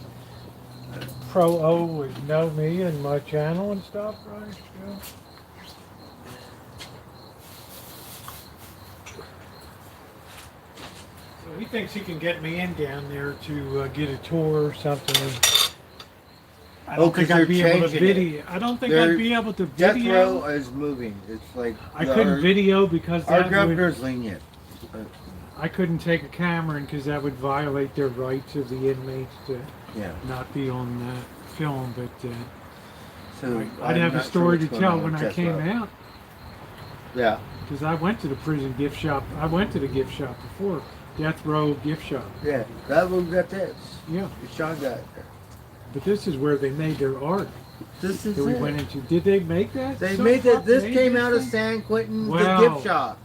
Pro O would know me and my channel and stuff, right? Yeah. So he thinks he can get me in down there to get a tour or something. I don't think I'd be able to video. I don't think I'd be able to Death video. row is moving. It's like I couldn't video because our that governor's lenient. I couldn't take a camera in because that would violate their rights of the inmates to not be on film. But So I'd have a story to tell when I came out. Yeah. Because I went to the prison gift shop. I went to the gift shop before. Death Row gift shop. Yeah. That one got this. Yeah. Sean got it. But this is where they made their art. This is that we it. went into. Did they make that? They Some made that. fuck This made came this out of thing? San Quentin, Wow. the gift shop.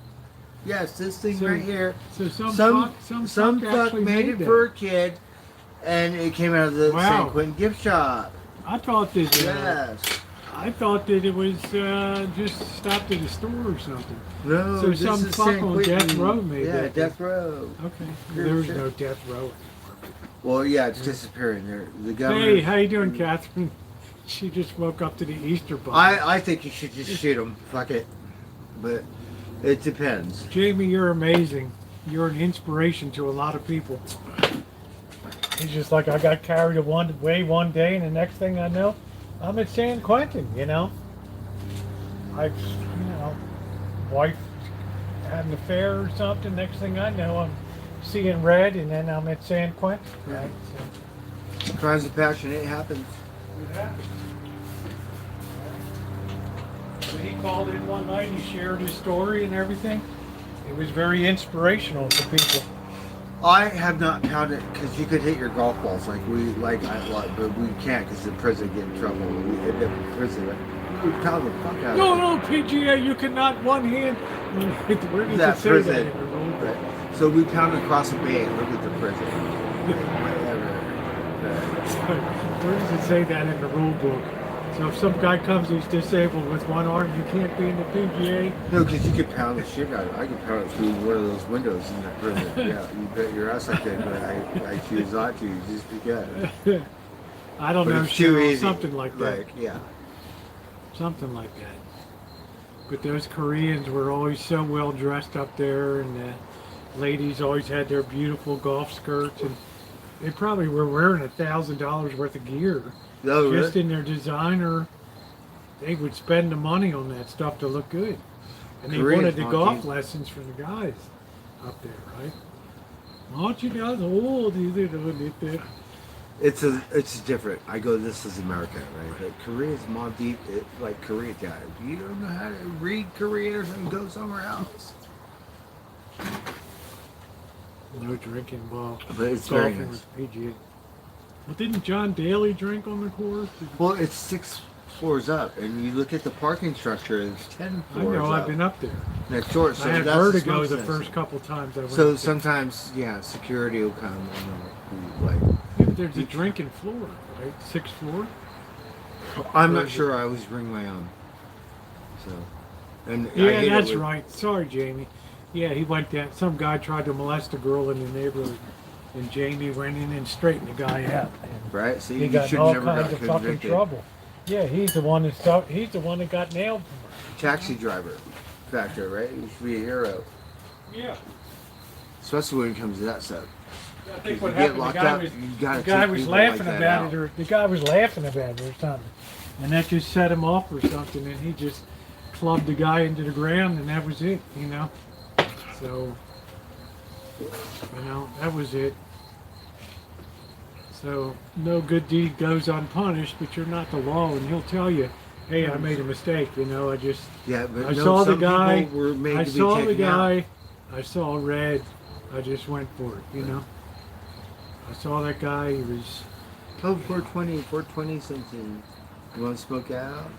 Yes, this thing So- right here. So some Some fuck actually made it that. for a kid, and it came out of the Wow. San Quentin gift shop. I thought that. Yes. I thought that it was just stopped at a store or something. No, So this some is fuck San on Quentin. Death Row made Yeah, that. Death Row. Okay. Sure, There was sure. no Death Row. Well, yeah, it's disappearing. There, the governor. Hey, how you doing, Catherine? She just woke up to the Easter bunny. I think you should just shoot him. Fuck it. But it depends. Jamie, you're amazing. You're an inspiration to a lot of people. He's just like, I got carried away one day, and the next thing I know, I'm at San Quentin, you know? Wife had an affair or something. Next thing I know, I'm seeing red, and then I'm at San Quentin. Right? Crimes of passion, it happens. So he called in one night, he shared his story and everything. It was very inspirational to people. I have not pounded because you could hit your golf balls like but we can't because the prison get in trouble. We end up in prison. We pound the fuck out No, of it. PGA, you cannot one hand. Where does That it say prison. that in the rule book? Right. So we pound across the bay and look at the prison. Whatever. Where does it say that in the rule book? So if some guy comes who's disabled with one arm, you can't be in the PGA. No, because you could pound the shit out of it. I could pound it through one of those windows in that prison. Yeah, you bet your ass I could, but I choose not to just because. I don't But know, it's too Cheryl, easy. something like that. Yeah. Something like that. But those Koreans were always so well dressed up there, and the ladies always had their beautiful golf skirts, and they probably were wearing $1,000 worth of gear. Oh, Just really? in their designer, they would spend the money on that stuff to look good. And they Koreans, wanted the huh, golf Keith? lessons for the guys up there, right? Aren't you guys old? It's different. I go, this is America, right? But Korea's more deep, like Korea guy. If you don't know how to read Korean or something, go somewhere else. No drinking while But it's very golfing nice. with PGA. Well, didn't John Daly drink on the course? Well, it's 6 floors up, and you look at the parking structure, it's 10 I floors know, up. I've been up there. Next door, so I had that's vertigo the the smoke first couple times I went. So up there. sometimes, yeah, security will come and like. Yeah, but there's a drinking floor, right? 6th floor. I'm Or not is sure. I always bring my own. So, and I Yeah, hate it that's when- right. Sorry, Jamie. Yeah, he went down. Some guy tried to molest a girl in the neighborhood, and Jamie went in and straightened the guy out. And Right? So he you got should in all never kinds got of fucking convicted. trouble. Yeah, he's the one that got nailed. Taxi driver factor, right? You should be a hero, Yeah. especially when it comes to that stuff. I think If what you get happened, locked the guy up, was, you gotta the guy take was people laughing like that about out. it, or the guy was laughing about it or something, and that just set him off or something, and he just clubbed the guy into the ground, and that was it, you know. So, you know, that was it. So, no good deed goes unpunished, but you're not the law, and he'll tell you, hey, I made a mistake, you know, Yeah, but I no, saw the some guy, people were made I to be saw the taken out. guy, I saw red, I just went for it, you know. I saw that guy, he was, Oh, 420 something. You want to smoke out?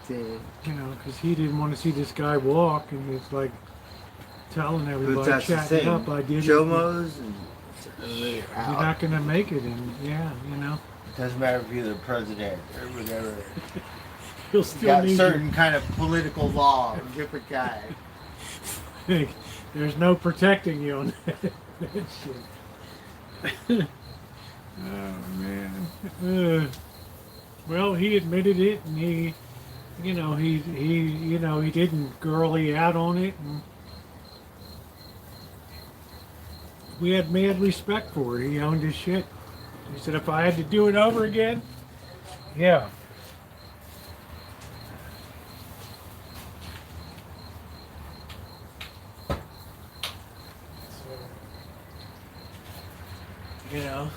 you know, because he didn't want to see this guy walk, and it's like telling But everybody, that's the chatting thing. up, I did it. Jomos and You're not going to make it, and yeah, you know. doesn't matter if you're the president or whatever. He'll still got need certain kind of political law, different guy. you. There's no protecting you on that shit. Oh man. Well, he admitted it, and he didn't girly out on it, and we had mad respect for it. He owned his shit. He said, if I had to do it over again, yeah. You know,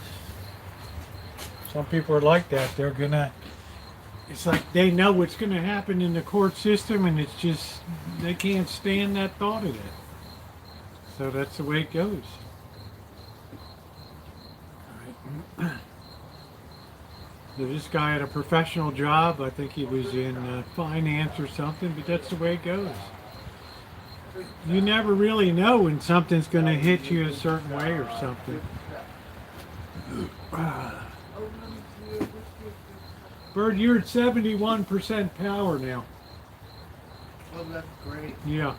some people are like that. They're gonna, it's like they know what's gonna happen in the court system, and it's just, they can't stand that thought of it. So that's the way it goes. All right. So this guy had a professional job. I think he was in finance or something, but that's the way it goes. You never really know when something's gonna hit you a certain way or something. Bird, you're at 71% power now. Oh, that's great. Yeah.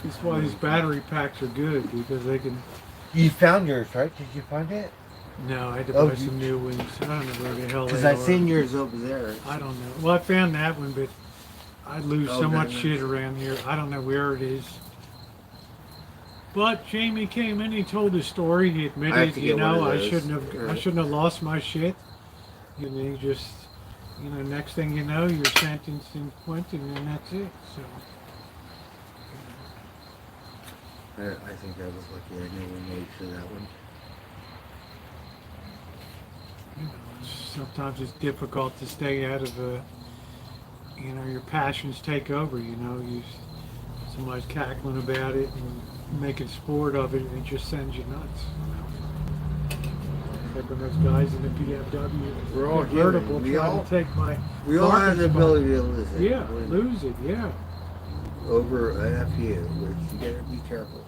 That's why these battery packs are good, because they can... You found yours, right? Did you find it? No, I had to Oh, buy some new ones. I don't know where the hell they Because are. I seen yours over there. I don't know. Well, I found that one, but I lose so much shit around here. I don't know where it is. But Jamie came in, he told his story, he admitted, you know, I shouldn't have lost my shit. And he just, you know, next thing you know, you're sentenced in Quentin, and that's it. So I think I was lucky I never made for that one. you know, sometimes it's difficult to stay out of you know, your passions take over, you know, somebody's cackling about it and making sport of it, and it just sends you nuts. Like when those guys in the BMW We're all convertible human. trying to take my We all have the parking spot. ability to lose it. Yeah, lose it, yeah. Over a FU, which you gotta be careful.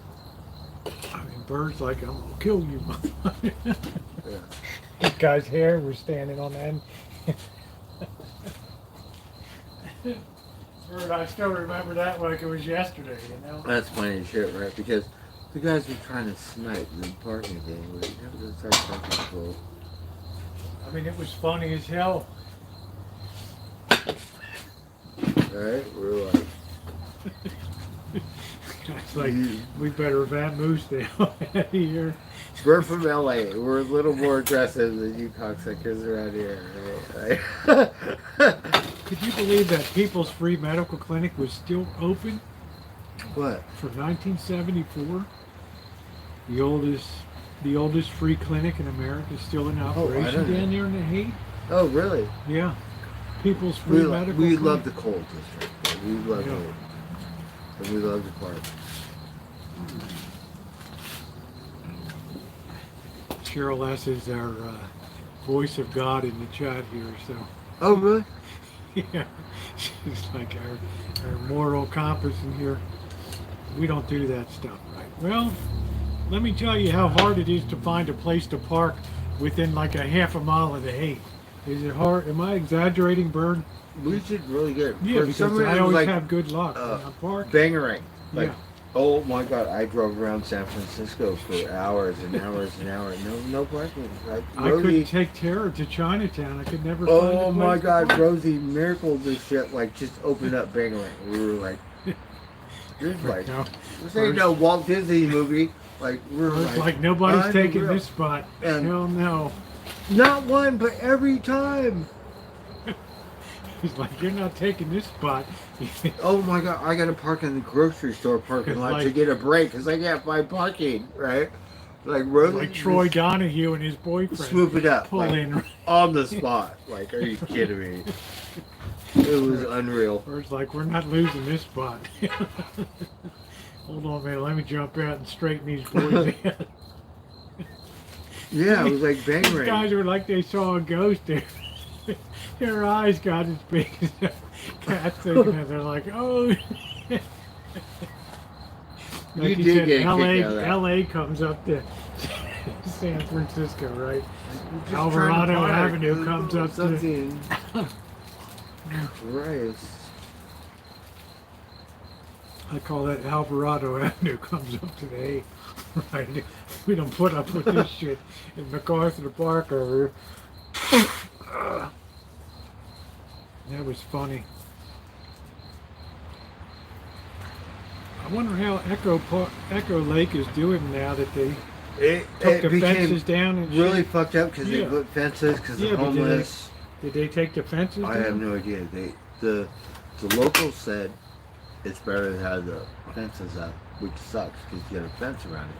I mean, Bird's like, I'm gonna kill you, motherfucker. Yeah. This guy's hair was standing on end. Bird, I still remember that like it was yesterday, you know? That's funny as shit, right? Because the guys were trying to snipe the parking thing. We have to start talking people. I mean, it was funny as hell. Right? We're like, It's like, we better vamoose the hell out of here. we're from LA. We're a little more aggressive than you cocksuckers around here, right? Could you believe that People's Free Medical Clinic was still open What? for 1974? The oldest free clinic in America is still in operation didn't know. down there in the Haight. Oh, really? Yeah. People's Free Medical We Clinic. love the cold district. We love Yeah. it. And we love the park. Cheryl S. is our voice of God in the chat here, so Oh, really? yeah, she's like our moral compass in here. We don't do that stuff, right? Well, let me tell you how hard it is to find a place to park within like a half a mile of the Haight. Is it hard? Am I exaggerating, Bird? We should really get. Yeah, for because some reason, I always like, have good luck when I park. Bangerang. Like, Yeah. oh my God, I drove around San Francisco for hours and hours and hours. No parking. Like, I Rosie, couldn't take Tara to Chinatown. I could never find a oh place my to God, park. Rosie miracled this shit. Like, just opened up Bangerang. We were like, this is like, No. this ain't no Walt Disney movie. Like, we're It's like nobody's taking unreal. this spot. And- Hell no. Not one, but every time. He's like, you're not taking this spot. Oh my God, I got to park in the grocery store parking lot to Like- get a break because I can't find parking, right? Like Rosie, Like Troy Donahue and his boyfriend. swoop it up Pull like, in. on the spot. Like, are you kidding me? It was unreal. Or it's like, we're not losing this spot. Hold on, man. Let me jump out and straighten these boys out. Yeah, it was like bang These ring. guys were like they saw a ghost there. Their eyes got as big as a cat's thing, and they're like, oh. Like You he did said, get a kick LA, out of that. LA comes up to San Francisco, right? I'm just Alvarado trying to park. Avenue comes up to something. Christ. I call that Alvarado Avenue comes up to the A. Right? We don't put up with this shit in MacArthur Park over here. That was funny. I wonder how Echo Lake is doing now that they took the fences down and really shit. fucked up because they Yeah. put fences because Yeah, of but homeless. Did they take the fences I down? have no idea. The locals said it's better to have the fences up, which sucks because you got a fence around it,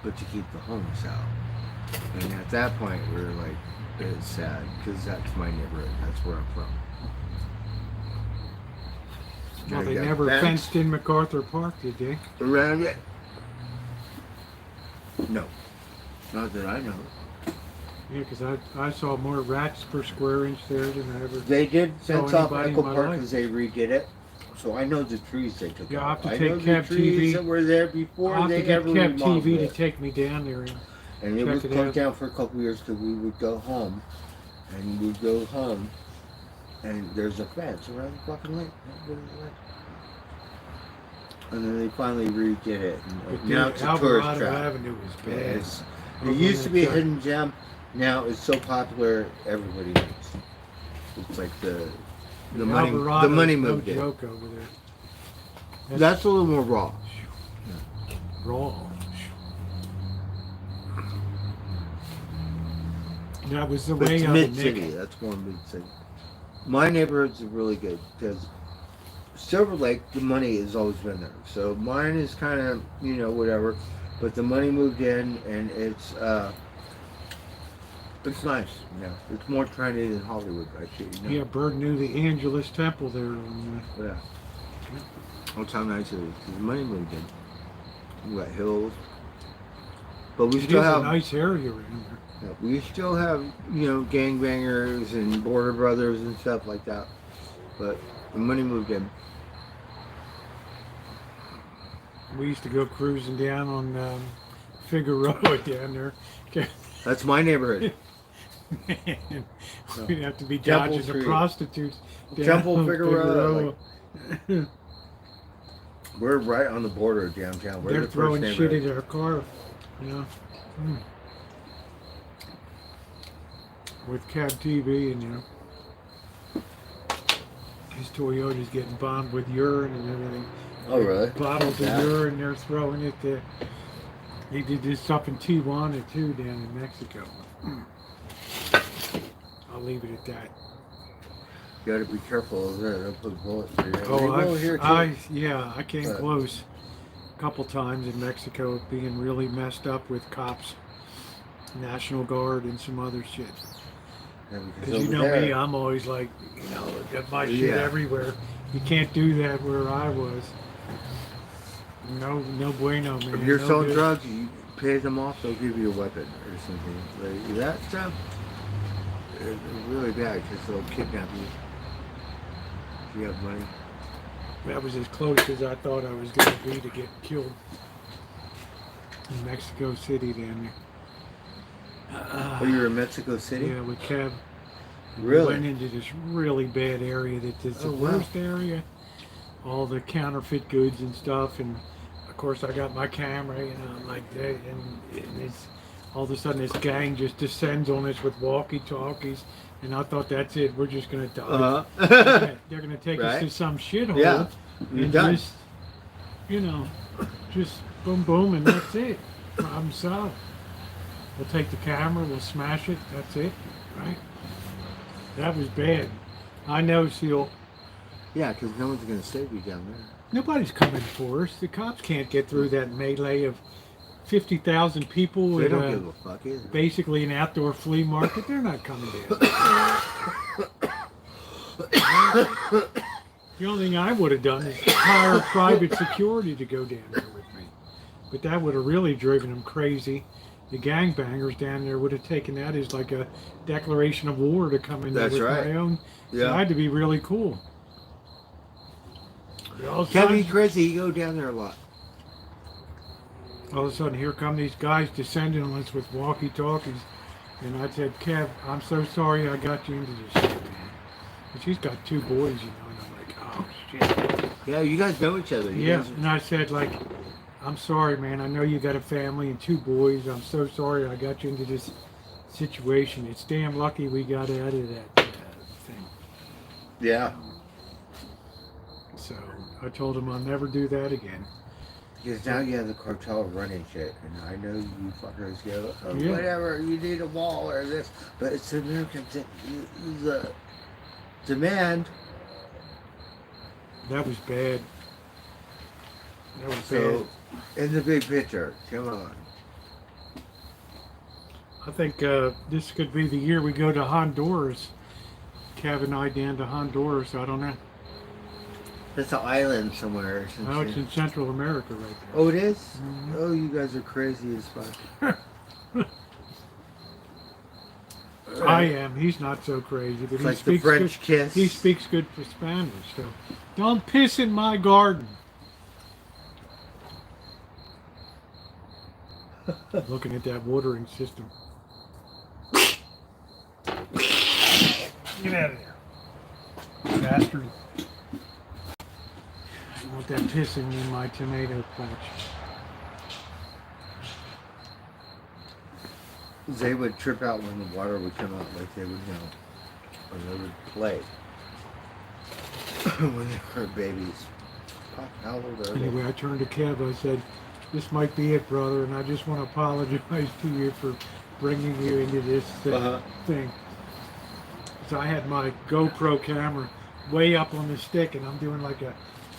but to keep the homeless out. And at that point, we were like, it's sad because that's my neighborhood. That's where I'm from. Well, Gotta they get never fence fenced in MacArthur Park, did they? around it. No, not that I know. Yeah, because I saw more rats per square inch there than I ever. They did Saw fence off anybody in Echo my Park life. because they redid it. So I know the trees they took Yeah, I'll out. have to I take know the Kev trees TV. that were there I'll before have they to get ever Kev remodeled TV to it. take me down there. And it check was it closed out. down for a couple years because we would go home. And we'd go home. And there's a fence around the fucking lake. And then they finally redid it. And But now the it's a tourist Alvarado trap. Avenue was Yeah, bad. it used to be a hidden gem. Now it's so popular, everybody knows. It's like the money. The Alvarado's money no moved in. joke over there. That's a little more raw. Raw. That was the But way it's of mid Nick. city. That's more mid city. My neighborhoods are really good because Silver Lake, the money has always been there. So mine is kind of whatever, but the money moved in and it's nice. It's more trendy than Hollywood, actually. Yeah, Bird knew the Angelus Temple there. Yeah. That's how nice it is. The money moved in. We got hills, but we It still is a have. nice area around there. Yeah, we still have, gangbangers and border brothers and stuff like that. But the money moved in. We used to go cruising down on Figueroa down there. That's my neighborhood. Man, we'd have to be Temple dodging the Street. prostitutes. down Temple on Figueroa, We're right on the border of downtown. We're They're the first throwing shit neighborhood. at our car, with Cab TV and his Toyota's getting bombed with urine and everything. Oh, really? Bottles Yeah. of urine, they're throwing it there. They did this up in Tijuana too, down in Mexico. I'll leave it at that. You gotta be careful of that. They'll put bullets through you. Oh, They will here, too. I came But- close a couple times in Mexico, being really messed up with cops, National Guard, and some other shit. Yeah, Because you over know there- me, I'm always like, got my shit Yeah. everywhere. You can't do that where I was. No bueno, man. If you're no selling good. drugs, you pay them off, they'll give you a weapon or something. Like, that stuff is really bad because they'll kidnap you if you have money. That was as close as I thought I was going to be to get killed in Mexico City down there. Oh, you're in Mexico City? Yeah, with Kev. Really? We went into this really bad area that is the Oh, wow. worst area. All the counterfeit goods and stuff, and of course I got my camera, like that, and it's all of a sudden this gang just descends on us with walkie-talkies, and I thought that's it. We're just gonna die. They're gonna take us Right. to some shithole, Yeah. You're and done. just, just boom, boom, and that's it. Problem solved. We'll take the camera, we'll smash it. That's it, right? That was bad. I know, Seal. Yeah, because no one's going to save you down there. Nobody's coming for us. The cops can't get through that melee of 50,000 people They at don't give a fuck either. basically an outdoor flea market. They're not coming down. The only thing I would have done is hire private security to go down there with me. But that would have really driven them crazy. The gangbangers down there would have taken that as like a declaration of war to come in there That's with right. my own. So Yeah. I had to be really cool. All Kevin sides- crazy, you go down there a lot. all of a sudden, here come these guys descending on us with walkie-talkies. And I said, Kev, I'm so sorry I got you into this shit, man. And she's got 2 boys, you know, and I'm like, oh, shit. Yeah, you guys know each other. You Yeah, guys- and I said, like, I'm sorry, man. I know you got a family and 2 boys. I'm so sorry I got you into this situation. It's damn lucky we got out of that thing. Yeah. So I told him I'll never do that again. Because now you have the cartel running shit, and I know you fuckers go, oh, Yeah. whatever, you need a wall or this, but it's the American thing. The demand. That was bad. That was So, bad. in the big picture, come on. I think this could be the year we go to Honduras. Kev and I down to Honduras. I don't know. It's an island somewhere. Or some Oh, it's shit. in Central America right there. Oh, it is? Mhm. Oh, you guys are crazy as fuck. I am. He's not so crazy, but It's he like the speaks French good. kiss. He speaks good for Spanish. So don't piss in my garden. Looking at that watering system. Get out of there, bastard! I want that pissing in my tomato patch. They would trip out when the water would come out, like they would know. Or they would play. When they were babies. Fuck, how old are they? Anyway, I turned to Kev. I said, "This might be it, brother, and I just want to apologize to you for bringing you into this thing." So I had my GoPro camera way up on the stick, and I'm doing like a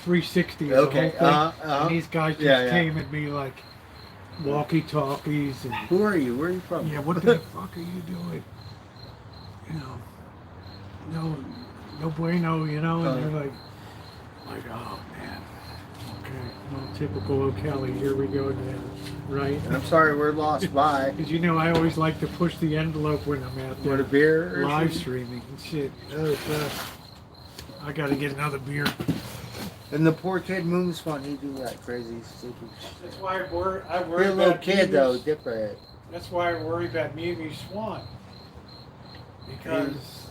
360 of Okay, the whole thing. And these guys just Yeah, yeah. came at me like walkie-talkies and Who are you? Where are you from? yeah, what the fuck are you doing? You know, no bueno, you know, and they're like, oh man, okay, well, typical O'Kelly, here we go again, right? I'm sorry, we're lost. Bye. Because you know, I always like to push the envelope when I'm out there. Want a beer? Or Live something? streaming and shit. Oh, fuck. I gotta get another beer. And the poor kid Moonspawn, he do that crazy, stupid shit. That's why I worry You're a little about kid, though, Mimi's- different. That's why I worry about Mimi Swan. Because,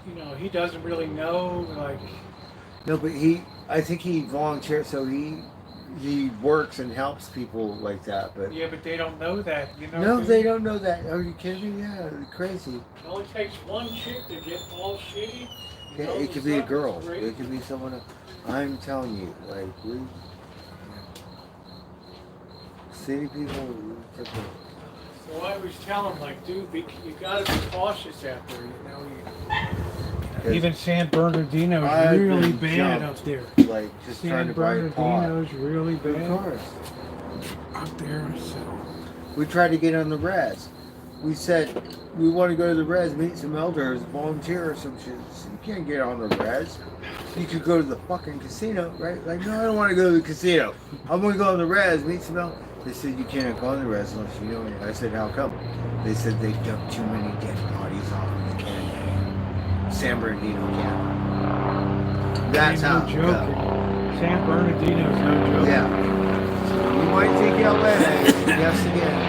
you know, he doesn't really know, like, No, but I think he volunteers, so he works and helps people like that, but... yeah, but they don't know that, you know? No, they don't know that. Are you kidding me? Yeah, they're crazy. It only takes one chick to get all shitty. Yeah, it could be a girl. It could be someone else. I'm telling you, like, we... City people... So I always tell him, like, dude, you gotta be cautious out there, you know? Even San Bernardino is I've really been bad jumped. up there. Like, just San trying to buy a pot. Bernardino's really Of bad course. up there, so... We tried to get on the res. We said, we want to go to the res, meet some elders, volunteer or some shit. So you can't get on the res. You could go to the fucking casino, right? Like, no, I don't want to go to the casino. I want to go on the res, meet some elders. They said, you can't go on the res unless you know it. I said, how come? They said they dumped too many dead bodies off of the canyon. San Bernardino Canyon. That's no how. joke. San Bernardino's no joke. Yeah. So you might think LA. Yes, again.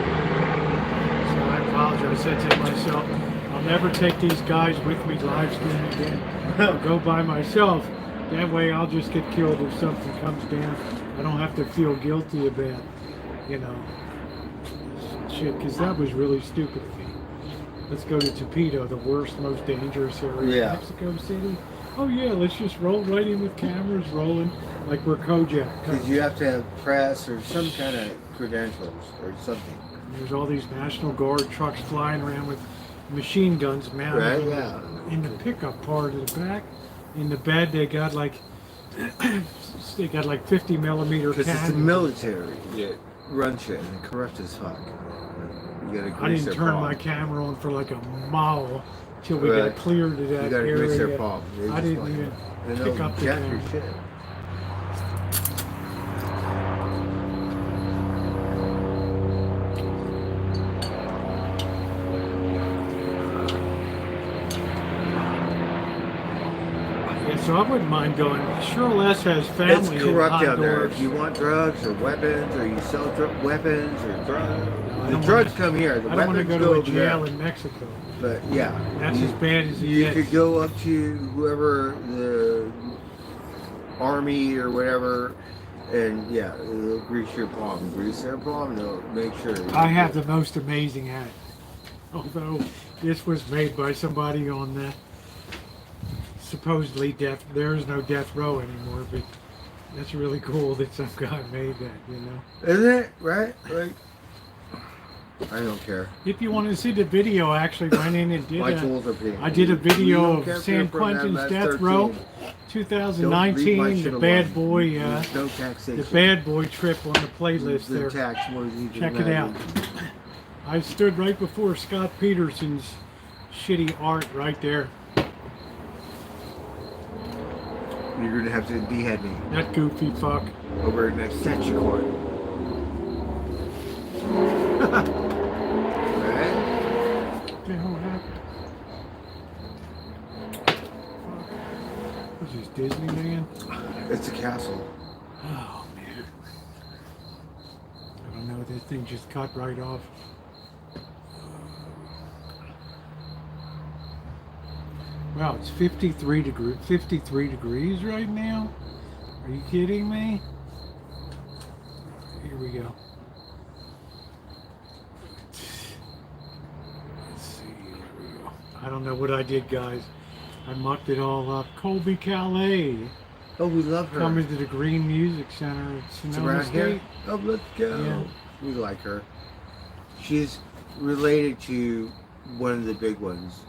So I apologize. I said to myself, I'll never take these guys with me live stream again. I'll go by myself. That way I'll just get killed if something comes down. I don't have to feel guilty about, you know, shit, because that was really stupid of me. Let's go to Topito, the worst, most dangerous area Yeah. of Mexico City. Oh yeah, let's just roll right in with cameras rolling like we're Kojak. Because you have to have press or some kind of credentials or something. There's all these National Guard trucks flying around with machine guns mounted Right, in, yeah. in the pickup part of the back. In the bed, they got like 50 millimeter Because it's the cannons. military that runs shit and corrupt as fuck. You gotta I grease didn't their turn palm. my camera on for like a mile till we Right. got clear to that You gotta grease area. their palm. They I just didn't want- even they pick don't up the jack your camera. shit. Yes, So I wouldn't mind going. Sure Less has family It's in corrupt out there. Honduras. If you want drugs or weapons, or you sell weapons or drugs, I the don't drugs wanna- come here. The I don't want to weapons go to a over there. jail in Mexico. But yeah, That's as bad as it you gets. could go up to whoever the army or whatever, and yeah, they'll grease your palm. Grease their palm, they'll make sure. I have the most amazing hat. Although this was made by somebody on the supposedly death. There is no death row anymore, but that's really cool that some guy made that. You know. Isn't it right? Like, I don't care. If you want to see the video, I actually went in and did My a. tools are pink. I did a We video don't of care if San you're from Quentin's MS Death 13. Row, Don't read my 2019. shit The alone. bad boy, There's no taxation. the bad boy trip on the playlist The there. tax more than you can Check it out. imagine. I stood right before Scott Peterson's shitty art right there. You're gonna have to behead me That goofy fuck. over an extension cord. Right? What the hell happened? What's this, Disneyland? It's a castle. Oh, man. I don't know, this thing just cut right off. Wow, it's 53 degrees right now? Are you kidding me? Here we go. Let's see, here we go. I don't know what I did, guys. I mucked it all up. Colby Calais Oh, we love her. coming to the Green Music Center at It's Sonoma around here. State. Oh, let's go. Yeah. We like her. She's related to one of the big ones.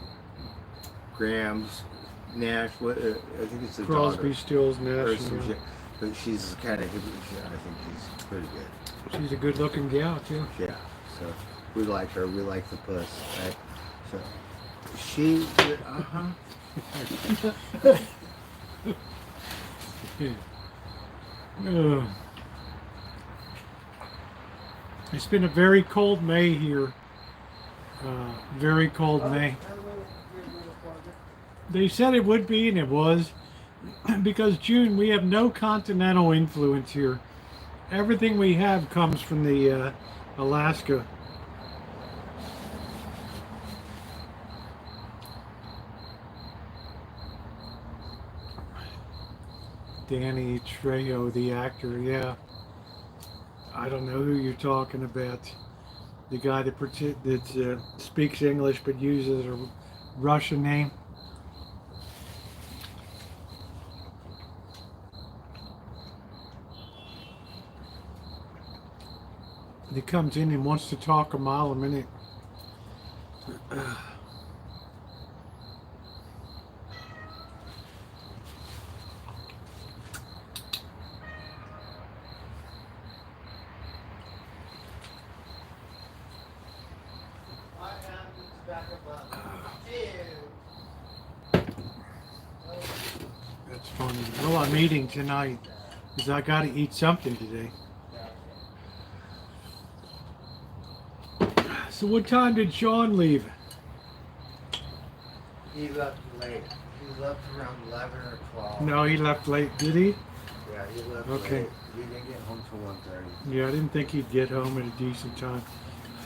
Graham's, Nash. What? I think it's the Crosby, daughter. Stills, Or Nash. some Yeah. shit. But she's kind of hippie. I think she's pretty good. She's a good-looking gal too. Yeah. So we like her. We like the puss. Right? So she. Ugh. It's been a very cold May here. Very cold May. They said it would be, and it was. Because June, we have no continental influence here. Everything we have comes from the Alaska. Danny Trejo, the actor, yeah. I don't know who you're talking about. The guy that speaks English but uses a Russian name. He comes in and wants to talk a mile a minute. That's funny. Well, I'm eating tonight because I got to eat something today. So what time did Sean leave? He left late. He left around 11 or 12. No, he left late. Did he? Yeah, he left Okay. late. He didn't get home till 1:30. Yeah, I didn't think he'd get home at a decent time.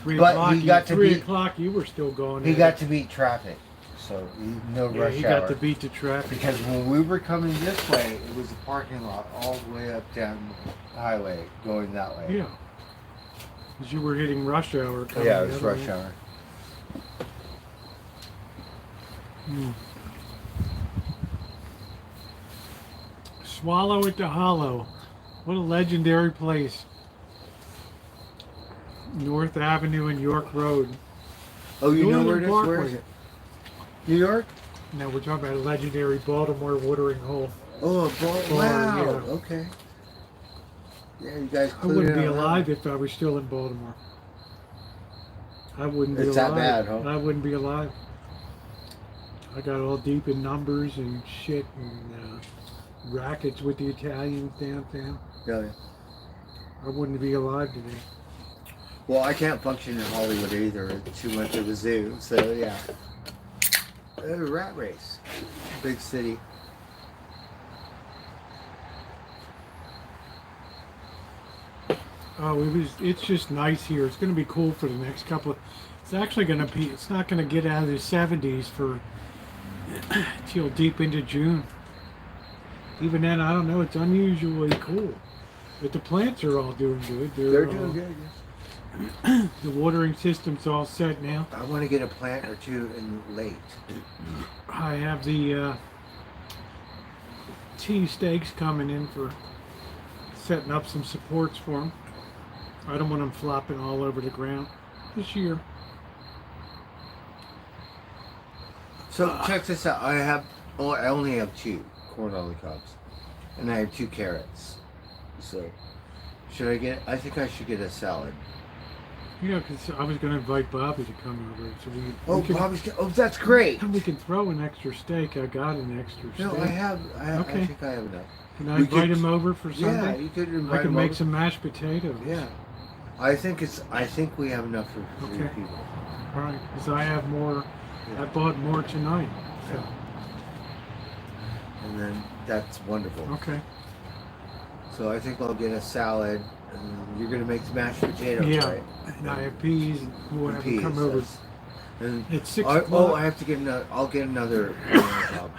3 But o'clock. he got to 3 beat- o'clock. You were still going. He at got it. to beat traffic, so no Yeah, rush he hour. got to beat the traffic. Because when we were coming this way, it was a parking lot all the way up down the highway, going that way. Yeah. Because you were hitting rush hour. coming Yeah, the it was other rush way. hour. Hmm. Swallow at the Hollow. What a legendary place. North Avenue and York Road. Oh, you know Northern where it is? Where Parkway. is it? New York? Now we're talking about a legendary Baltimore watering hole. Oh, wow. yeah. Okay. Yeah, you guys. I clued wouldn't in be on that alive one. if I was still in Baltimore. I wouldn't be It's that alive. bad, huh? I wouldn't be alive. I got all deep in numbers and shit and rackets with the Italians downtown. Yeah. I wouldn't be alive today. Well, I can't function in Hollywood either. It's too much of a zoo. So yeah. Rat race. Big city. Oh, it's just nice here. It's going to be cool for the next couple of, it's actually going to be, it's not going to get out of the 70s for till deep into June. Even then, I don't know, it's unusually cool. But the plants are all doing good. They're doing good. Yes. The watering system's all set now. I want to get a plant or two in late. I have the tea stakes coming in for setting up some supports for them. I don't want them flopping all over the ground this year. So check this out. I only have 2 corn on the cobs, and I have 2 carrots. So I think I should get a salad. Yeah, because I was going to invite Bobby to come over. So That's great. we can throw an extra steak. I got an extra steak. No, I Okay. think I have enough. Can I invite him over for Sunday? Yeah, you could invite I can him make over. some mashed potatoes. Yeah. I think we have enough for 3 Okay. people. All right, because I have more. Yeah. I bought more tonight. So. And then that's wonderful. Okay. So I think I'll get a salad. And you're gonna make some mashed potatoes, Yeah. right? And I have peas and whatever Peas, come over. that's- And It's 6 oh, o'clock. I have to get another. I'll get another job.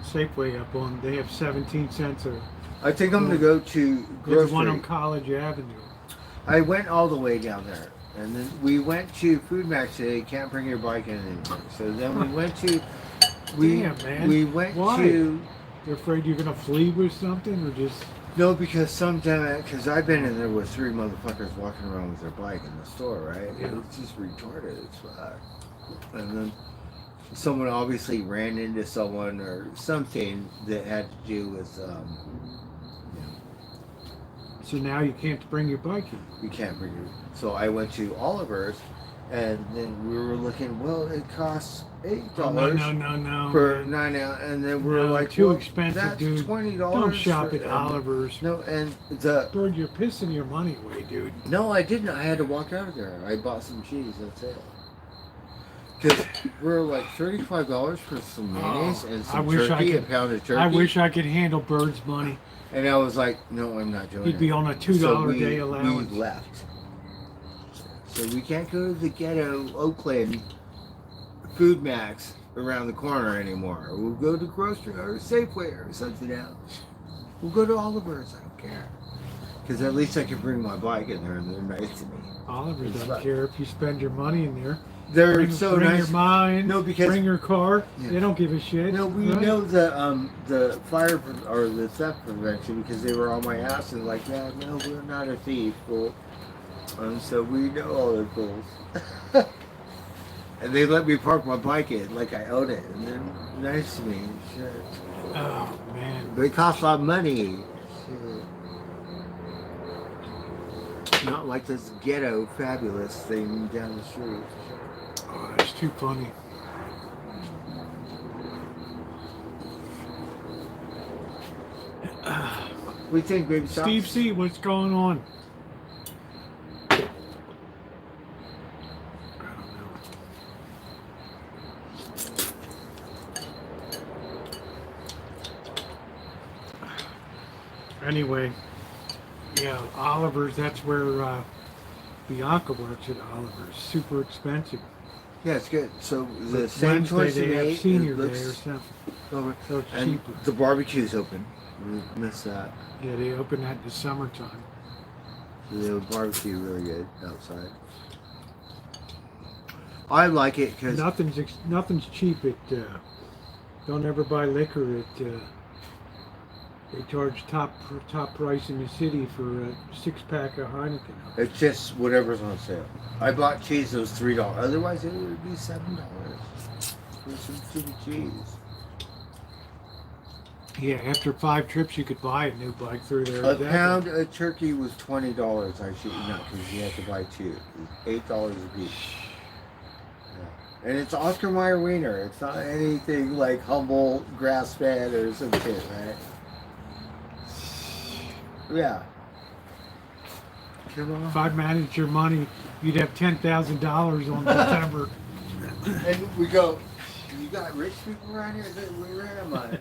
Safeway up on. They have 17 cents a. I think I'm gonna go to There's one on grocery. College Avenue. I went all the way down there, and then we went to Food Max today. Can't bring your bike in anymore. So then we went to. Damn, man. We went Why? to. You're afraid you're gonna flee with something, or just? No, because because I've been in there with 3 motherfuckers walking around with their bike in the store, right? Yeah. It's just retarded as fuck. And then someone obviously ran into someone or something that had to do with, So now you can't bring your bike in. you can't bring your. So I went to Oliver's, and then we were looking. Well, it costs $8 Oh, no. for 9 ounce, and then we're No, like, too well, expensive, that's dude. $20. Don't shop for- at Oliver's. No, and the. Bird, you're pissing your money away, dude. No, I didn't. I had to walk out of there. I bought some cheese. That's it. Because we're like $35 for some mayonnaise and I some wish I turkey, a could- pound of turkey. I wish I could handle Bird's money. And I was like, no, I'm not doing it. He'd be on a $2 So a day allowance. We left. So we can't go to the ghetto Oakland Food Max around the corner anymore. We'll go to grocery or Safeway or something else. We'll go to Oliver's. I don't care. Because at least I can bring my bike in there and they're nice to me. Oliver It's doesn't like- care if you spend your money in there. They're Bring, so bring nice. your mind. No, because- bring your car. Yeah. They don't give a shit. No, we right? know the fire or the theft prevention because they were on my ass and like, yeah, no, we're not a thief, fool. So we know all the rules. And they let me park my bike in like I own it, and they're nice to me. Shit. Oh man. But it costs a lot of money. Shit. Not like this ghetto fabulous thing down the street. Oh, that's too funny. We think, baby. Steve C, what's going on? Anyway, yeah, Oliver's, that's where Bianca works at Oliver's. Super expensive. Yeah, it's good. So the But same Wednesday choice they have today. senior day or something. Over. So it's And cheaper. the barbecue's open. We missed that. Yeah, they open that in the summertime. So they have barbecue really good outside. I like it because Nothing's cheap at. Don't ever buy liquor at. They charge top price in the city for a 6-pack of Heineken. it's just whatever's on sale. I bought cheese that was $3. Otherwise, it would be $7 for some stupid cheese. Yeah, after 5 trips, you could buy a new bike through there. A pound of turkey was $20. I shit you not, because you have to buy 2. It's $8 a piece. Yeah. And it's Oscar Mayer wiener. It's not anything like humble grass fed or some shit, right? Yeah. Come on. If I managed your money, you'd have $10,000 on December. And we go, you got rich people around here? Where am I?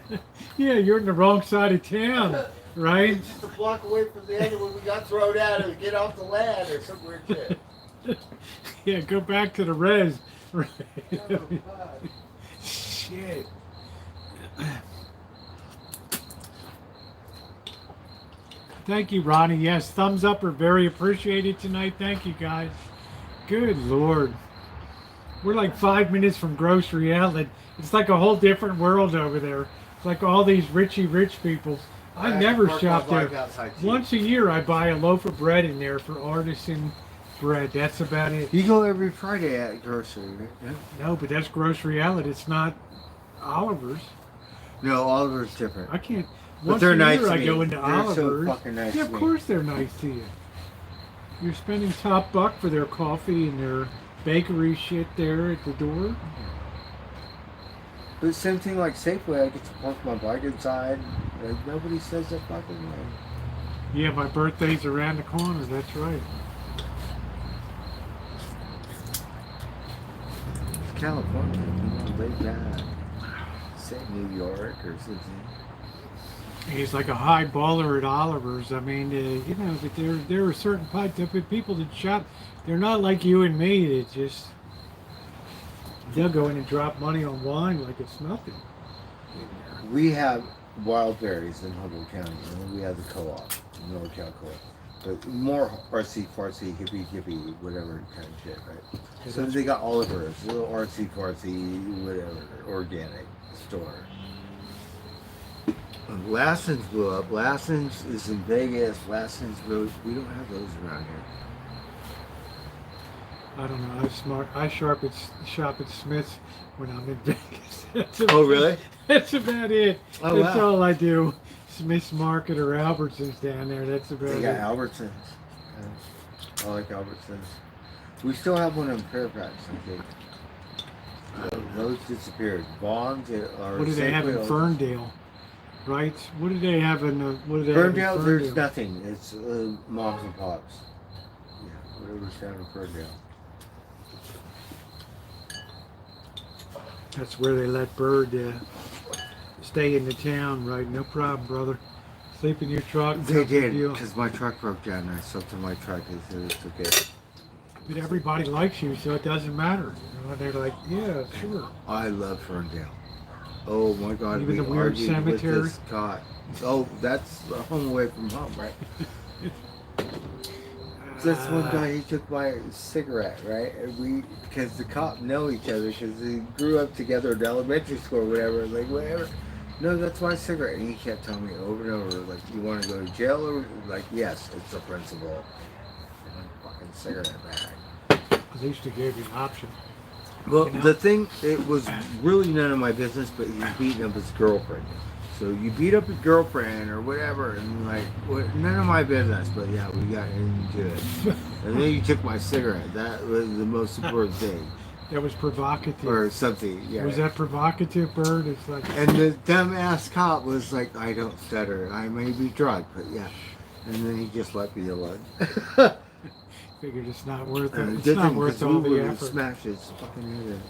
Yeah, you're in the wrong side of town, right? It's just a block away from the other one. We got thrown out and get off the land or some weird shit. Yeah, go back to the res. Right. Oh, God. Shit. Thank you, Ronnie. Yes, thumbs up are very appreciated tonight. Thank you, guys. Good Lord. We're like 5 minutes from Grocery Outlet. It's like a whole different world over there. It's like all these richy rich people. I never shop there. Once a year I buy a loaf of bread in there for artisan bread. That's about it. You go every Friday at grocery, right? Yeah. No, but that's Grocery Outlet. It's not Oliver's. No, Oliver's different. I can't. But Once they're a nice year to I me. go into They're Oliver's. so fucking nice Yeah, to of me. course they're nice to you. You're spending top buck for their coffee and their bakery shit there at the door. But same thing like Safeway, I get to park my bike inside. Like nobody says that fucking way. Yeah, my birthday's around the corner. That's right. It's California, you know, laid back. Say New York or something. He's like a high baller at Oliver's. I mean, you know, but there are certain type of people that shop. They're not like you and me. That just they'll go in and drop money on wine like it's nothing. We have wild berries in Humboldt County. You know, we have the co-op, the NorCal co-op. But more artsy fartsy, hippie hippie, whatever kind of shit, right? So they got Oliver's, a little artsy fartsy, whatever, organic store. Lassen's blew up. Lassen's is in Vegas. Lassen's really, we don't have those around here. I don't know. I shop at Smith's when I'm in Vegas. Oh, really? That's about it. Oh, That's wow. all I do. Smith's Market or Albertsons down there. That's about They it. got Albertsons. I like Albertsons. We still have one in Fairfax, I think. Those disappeared. Vaughn's are. What do they have in Safeway- Ferndale? Right? What do they have in what do they Ferndale, have in there's Ferndale? nothing. It's moms and pops. Yeah, whatever's down in Ferndale. That's where they let Bird stay in the town, right? No problem, brother. Sleep in your truck. They no big did, deal. because my truck broke down and I slept in my truck and said it's okay. But everybody likes you, so it doesn't matter. You know, they're like, yeah, sure. I love Ferndale. Oh my God, Even we the weird argued cemetery? with this cot. Oh, that's a home away from home, right? This one guy, he took my cigarette, right? And we, because the cop know each other, because they grew up together in elementary school or whatever. Like, whatever. No, that's my cigarette. And he kept telling me over and over, like, you want to go to jail? Or, like, yes, it's the principal. And my fucking cigarette bag. At least they gave you an option. Well, You know? the thing, it was really none of my business, but he's beating up his girlfriend. So you beat up your girlfriend or whatever, and like, none of my business, but yeah, we got into it. And then you took my cigarette. That was the most important thing. That was provocative. Or something, yeah. Was that provocative, Bird? It's like, And the dumbass cop was like, I don't stutter. I may be drunk, but yeah. And then he just let me alone. figured it's not worth And it. the It's good not thing, worth 'cause all we the would effort. smash his fucking head in.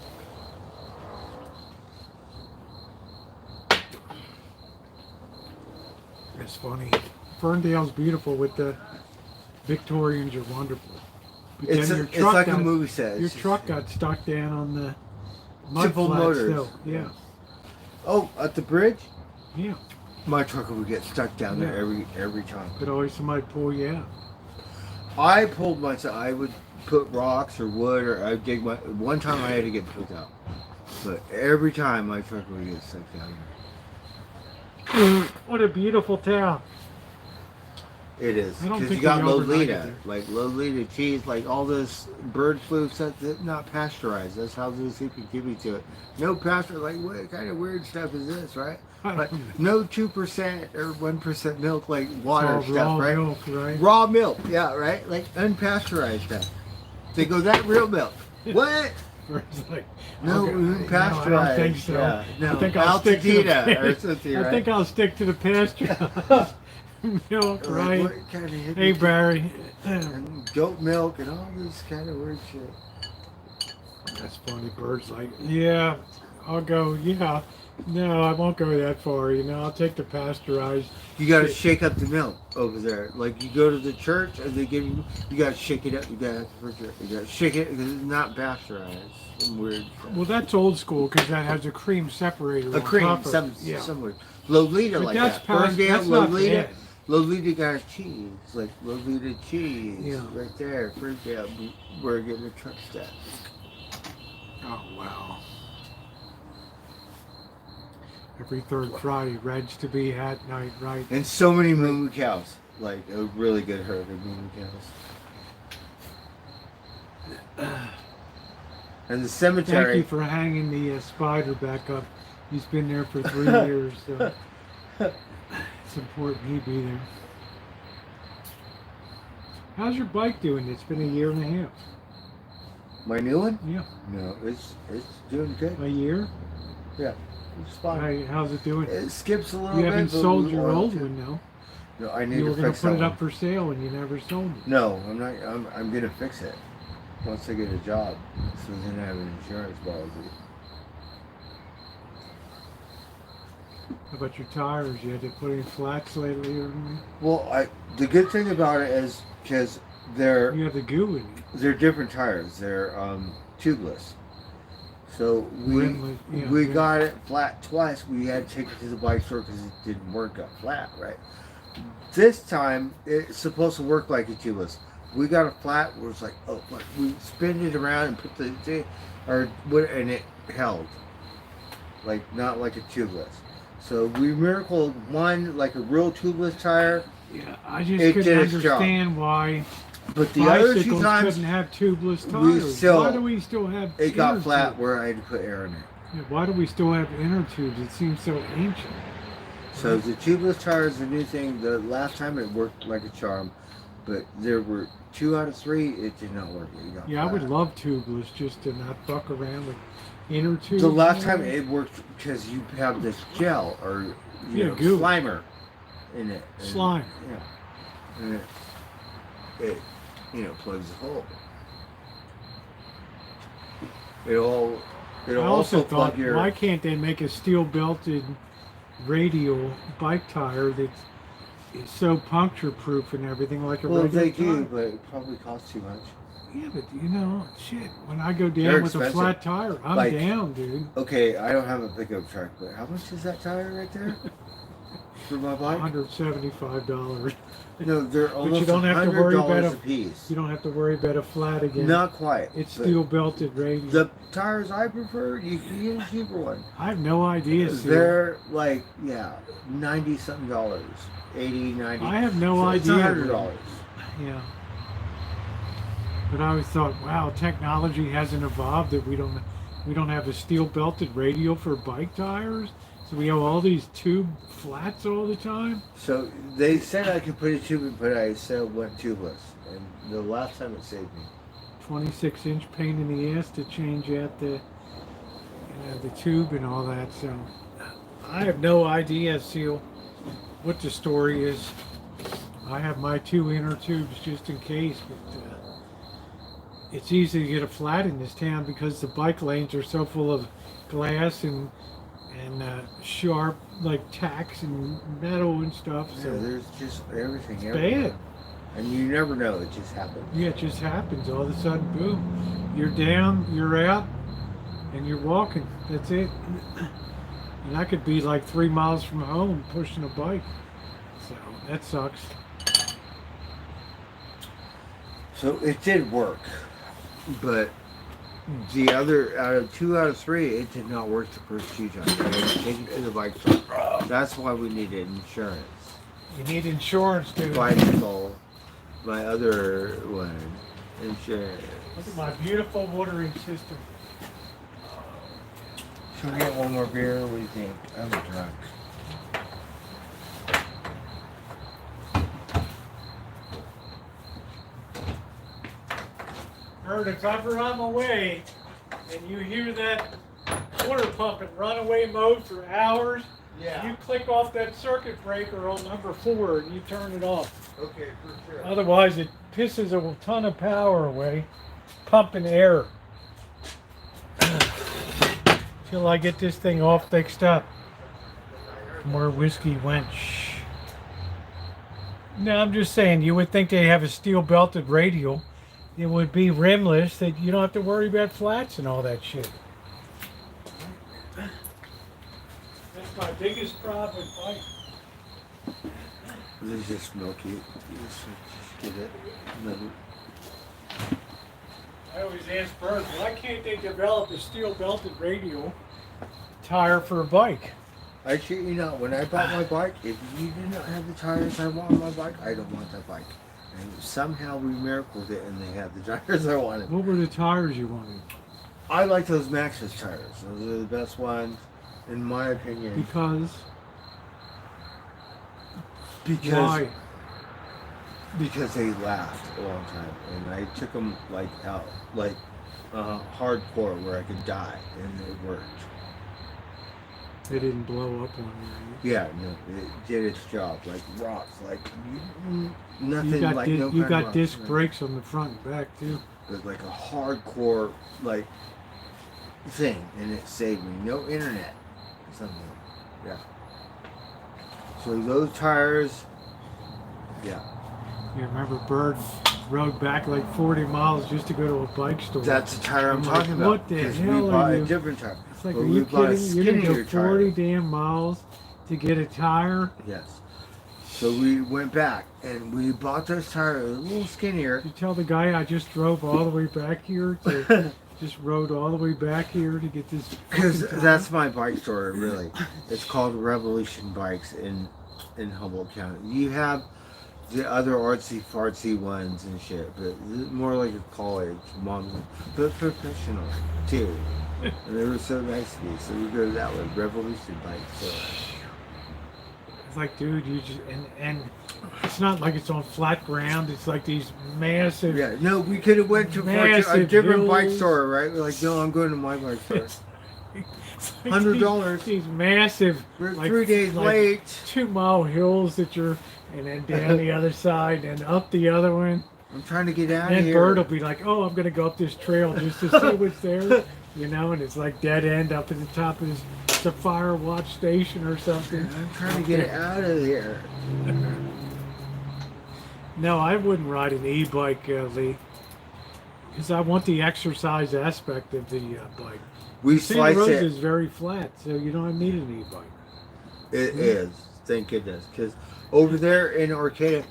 It's funny. Ferndale's beautiful with the Victorians are wonderful. But It's, then your it's truck like a got, movie set. your It's truck got stuck down on the mud Simple flats Motors. still. Yeah. Oh, at the bridge? Yeah. My truck would get stuck down there Yeah. every time. Could always somebody pull you out. I pulled myself. I would put rocks or wood, or I'd dig my. One time I had to get pulled out, but every time my truck would get stuck down What a beautiful town. there. It is I don't because think you got we overnighted Lolita, there. like Lolita cheese, like all this bird flu stuff that's not pasteurized. That's how the CP give me to it. No pasture. Like what kind of weird stuff is this, right? Like no 2% or 1% milk, like water It's all stuff, raw right? milk, right? Raw milk, yeah, right? Like unpasteurized stuff. They go, that real milk. What? It's like, No, okay, pasteurized. no, I don't think so. Yeah, no, I think I'll stick to the Altadena or something, right? I think I'll stick to the pasture milk, Like, right? what kind of hippie Hey Barry. and goat milk and all this kind of weird shit. That's funny. Bird's like, yeah, I'll go. Yeah, No, I won't go that far. You know, I'll take the pasteurized. You gotta shit. shake up the milk over there. Like you go to the church and they give you, you gotta shake it up. You gotta refrigerate. You gotta shake it because it's not pasteurized. Some weird. Well, that's old school because that has a cream separator. A on cream, top of it. somewhere. Lolita But like that's that. past, Ferndale, that's not Lolita. bad. Lolita got cheese, like Lolita cheese, Yeah. right there. Ferndale, we're getting the truck stop. Oh wow! Every third Friday, Reds to be at night, right? And so many moo cows, like a really good herd of moo cows. And the cemetery. Thank you for hanging the spider back up. He's been there for 3 years, so it's important he be there. How's your bike doing? It's been a year and a half. My new one? Yeah, No, it's doing good. a year. Yeah, it's fine. How's it doing? It skips a little You bit. haven't but sold we your want old to. one, though. No, I need You were to going to fix put that it one. up for sale, and you never sold it. No, I'm not. I'm gonna fix it once I get a job, so then I have an insurance policy. How about your tires? You had to put in flats lately, or anything? Well, the good thing about it is because they're You have the goo in it. they're different tires. They're tubeless. So Rimless, yeah, we yeah. got it flat twice. We had to take it to the bike store because it didn't work up flat, right? This time it's supposed to work like a tubeless. We got a flat where it's like, oh, fuck. We spin it around and put the thing, and it held, like not like a tubeless. So we miracled one like a real tubeless tire, Yeah, I just It couldn't did its job. understand why but the other two bicycles times couldn't have tubeless we tires. still- Why do we still have it got inner flat tubes? where I had to put air in it. Yeah, why do we still have inner tubes? It seems so ancient. So the tubeless tire is the new thing. The last time it worked like a charm, but there were 2 out of 3 it did not work. It got Yeah, I would flat. love tubeless just to not fuck around with inner tubes. The last you know? time it worked because you have this gel or Yeah, goo. slimer in it. And, Slime. Yeah. And it plugs the hole. It I also also plug thought, your. why can't they make a steel-belted radial bike tire that's so puncture-proof and everything like a Well, regular they do, tire? but it probably costs too much. Yeah, but you know, shit. When I go They're down with a expensive. flat tire, I'm Like- down, dude. Okay, I don't have a pickup truck, but how much is that tire right there for my bike? $175. No, they're almost don't have to worry about $100 a- a piece. You don't have to worry about a flat again. Not quite. It's but steel-belted radial. The tires I prefer, you can get a cheaper one. I have no idea, Sue. They're like, yeah, $90-something, 80, 90. I have no So idea. It's $100. Yeah. But I always thought, wow, technology hasn't evolved that we don't have a steel-belted radial for bike tires. So we have all these tube flats all the time. So they said I could put a tube in, but I said it went tubeless. And the last time it saved me. 26-inch pain in the ass to change out the tube and all that. So I have no idea, Seal, what the story is. I have my 2 inner tubes just in case, but it's easy to get a flat in this town because the bike lanes are so full of glass and sharp like tacks and metal and stuff. Yeah, So there's just everything it's everywhere. bad. And you never know, it just happens. Yeah, it just happens. All of a sudden, boom, you're down, you're out, and you're walking. That's it. And I could be like 3 miles from home pushing a bike. So that sucks. So it did work, but the other out of 2 out of 3, it did not work the first 2 times. I had to take it to the bike store. That's why we needed insurance. You need insurance, dude. Bicycle, my other one, insurance. Look at my beautiful watering system. Should we get one more beer? What do you think? I'm drunk. Bird, if ever I'm away and you hear that water pump in runaway mode for hours, you click off that circuit breaker on number 4 and you turn it off. Okay, for sure. Otherwise, it pisses a ton of power away, pumping air. till I get this thing all fixed up. More whiskey went. No, I'm just saying, you would think they have a steel belted radial. It would be rimless, that you don't have to worry about flats and all that shit. That's my biggest problem with bike. There's just milky. Just get it. Another. I always ask birds, why can't they develop a steel belted radial tire for a bike? I shit you not, when I bought my bike, if you did not have the tires I want on my bike, I don't want that bike. And somehow we miracled it and they had the tires I wanted. What were the tires you wanted? I like those Maxxis tires. Those are the best ones, in my opinion. Because Because why? Because they last a long time. And I took them like out, like hardcore where I could die, and it worked. They didn't blow up on you. Yeah, no, it did its job. Like rocks, like nothing You got, like di- no you kind got of disc rocks, brakes on the front and back too. But like a hardcore like thing, and it saved me. No internet, something. Yeah. So those tires, yeah. You remember Bird rode back like 40 miles just to go to a bike store. That's the tire I'm I'm talking like, about. what the 'Cause hell we are bought you? a different tire. It's like, But are we you bought a kidding? You're gonna skinnier go 40 tire. damn miles to get a tire? Yes. So we went back and we bought those tires a little skinnier. You tell the guy I just drove all the way back here to just rode all the way back here to get this. Because fucking that's my bike store, really. It's called Revolution Bikes in Humboldt County. You have the other artsy fartsy ones and shit, but more like a college mom, but professional too. And they were so nice to me, so we go that way. Revolution Bikes. So. It's like, dude, you just and it's not like it's on flat ground. It's like these massive. Yeah, no, we could have went to a Massive different bike hills. store, right? We're like, no, I'm going to my bike store. It's like $100. These massive. We're like, 3 days like late. 2 mile hills that you're, and then down the other side and up the other one. I'm trying to get out And of then here. Bird will be like, oh, I'm gonna go up this trail just to see what's there, you know, and it's like dead end up at the top of the fire watch station or something. I'm trying to get out of here. No, I wouldn't ride an e-bike, Lee, because I want the exercise aspect of the bike. We Santa slice Rosa it. is very flat, so you don't need an e-bike. It is. Thank goodness. Because over there in Arcata,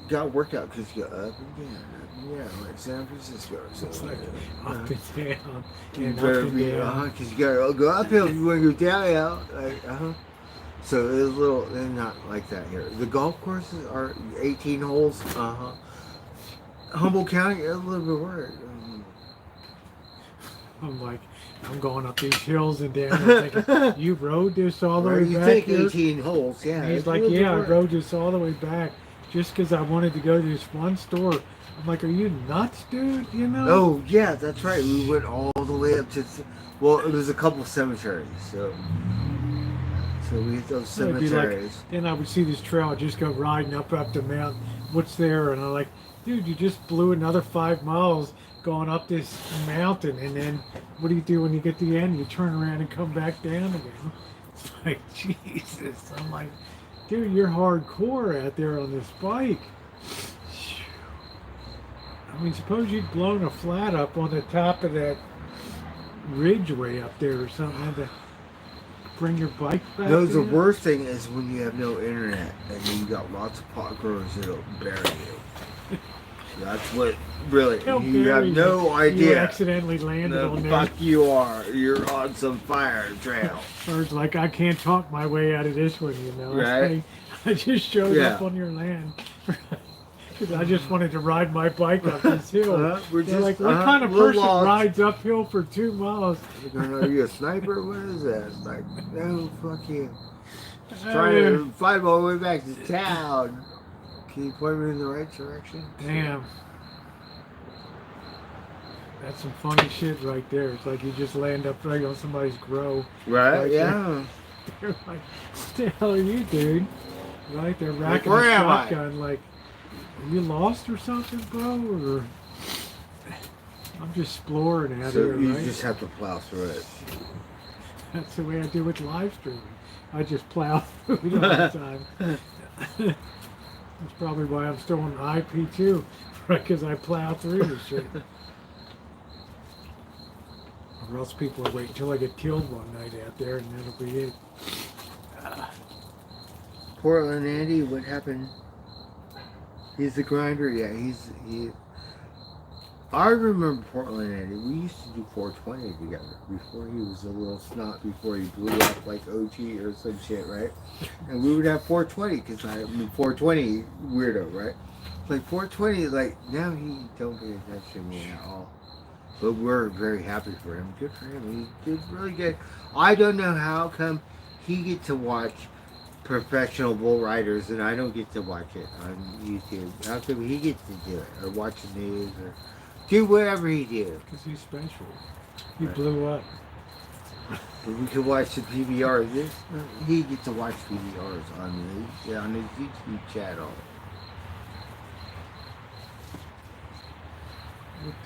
got workout because you go up and down, like San Francisco. So It's like up and down you and up better and be, down. because you gotta go uphill if you want to go down, like, So it's a little, they're not like that here. The golf courses are 18 holes, Humboldt County, a little bit worse. I'm like, I'm going up these hills and down. I'm thinking, you rode this all the way You back think here? 18 holes, yeah. And he's it's a like, little bit yeah, I worse. rode this all the way back just because I wanted to go to this one store. I'm like, are you nuts, dude? You know? Oh, yeah, that's right. We went all the way up to, well, it was a couple cemeteries, so we hit those So it'd be cemeteries. like, then I would see this trail, I'd just go riding up the mountain. What's there? And I'm like, dude, you just blew another 5 miles going up this mountain, and then what do you do when you get to the end? You turn around and come back down again. It's like, Jesus. I'm like, dude, you're hardcore out there on this bike. I mean, suppose you'd blown a flat up on the top of that ridgeway up there or something, had to bring your bike back. No, the in. worst thing is when you have no internet and then you got lots of pot growers that'll bury you. That's what, really, They'll you have bury no You idea. accidentally landed The on there. fuck you are. You're on some fire trail. Birds like, I can't talk my way out of this one, you know. Right. I just showed Yeah. up on your land. Because I just wanted to ride my bike up this hill. We're They're just, like, what kind of we're person lost. rides uphill for 2 miles? They're going, are you a sniper? What is that? It's like, no, fuck you. Just trying to find my way back to town. Can you point me in the right direction? Damn. That's some funny shit right there. It's like you just land up right on somebody's grow. Right? Like Yeah. They're like, what the hell are you, dude? Right? They're racking where a am I? shotgun like, are you lost or something, bro? Or I'm just exploring out So here, you right? just have to plow through it. That's the way I do with live streaming. I just plow through it all the time. That's probably why I'm still on IP2, right? Because I plow through this shit. Or else people will wait until I get killed one night out there, and that'll be it. Portland Andy, what happened? He's the grinder, yeah. He. I remember Portland Andy. We used to do 420 together before he was a little snot, before he blew up like OG or some shit, right? And we would have 420 because I'm 420 weirdo, right? Like 420, like now he don't pay attention to me at all. But we're very happy for him. Good for him. He did really good. I don't know how come he get to watch professional bull riders and I don't get to watch it on YouTube. How come he gets to do it or watch the news or do whatever he did? Because he's special. He blew up. But we could watch the PBRs. He gets to watch PBRs on his YouTube channel.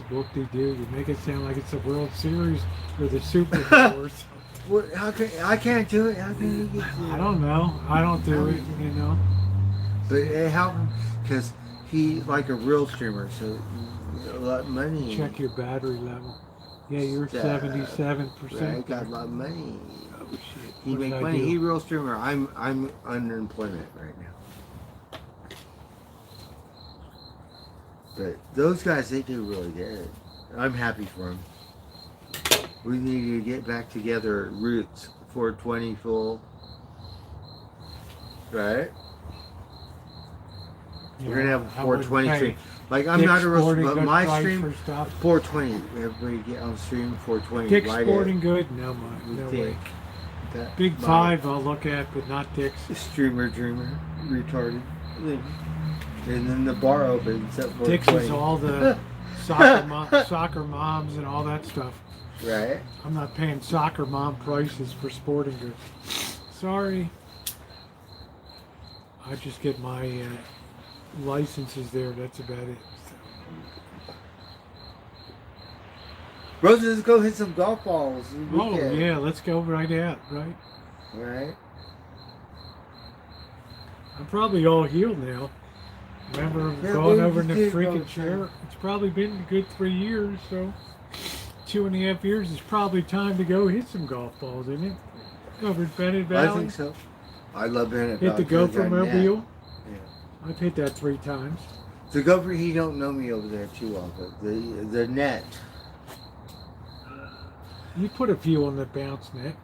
What they do, you make it sound like it's the World Series or the Super Bowl or something. Well, how can I can't do it? How can he get to it? I don't know. I don't do it, you know. But it helped him because he like a real streamer, so a lot of money. Check your battery level. Yeah, you're 77%. Right, got a lot of money. Oh shit. He What make did I money. do? He real streamer. I'm unemployment right now. But those guys, they do really good. I'm happy for them. We need to get back together at Roots 420 full. Right? We're gonna have a 420 stream. Like I'm not a real, but my stream 420. Everybody get on stream 420. Dick's right Sporting Good? No, no way. Big Five I'll look at, but not Dick's. Streamer, dreamer, retarded. And then the bar opens at 420. Dick's is all the soccer moms and all that stuff. Right. I'm not paying soccer mom prices for sporting goods. Sorry. I just get my licenses there. That's about it. Rosa, let's go hit some golf balls. Oh yeah, let's go right out, right? Right. I'm probably all healed now. Remember going over in the freaking chair? It's probably been a good 3 years, so 2.5 years is probably time to go hit some golf balls, isn't it? Over at Bennett Valley. I think so. I love Bennett Valley. Hit the Gopher Mobile. Yeah. I've hit that 3 times. The Gopher, he don't know me over there too well, but the net. You put a few on the bounce net.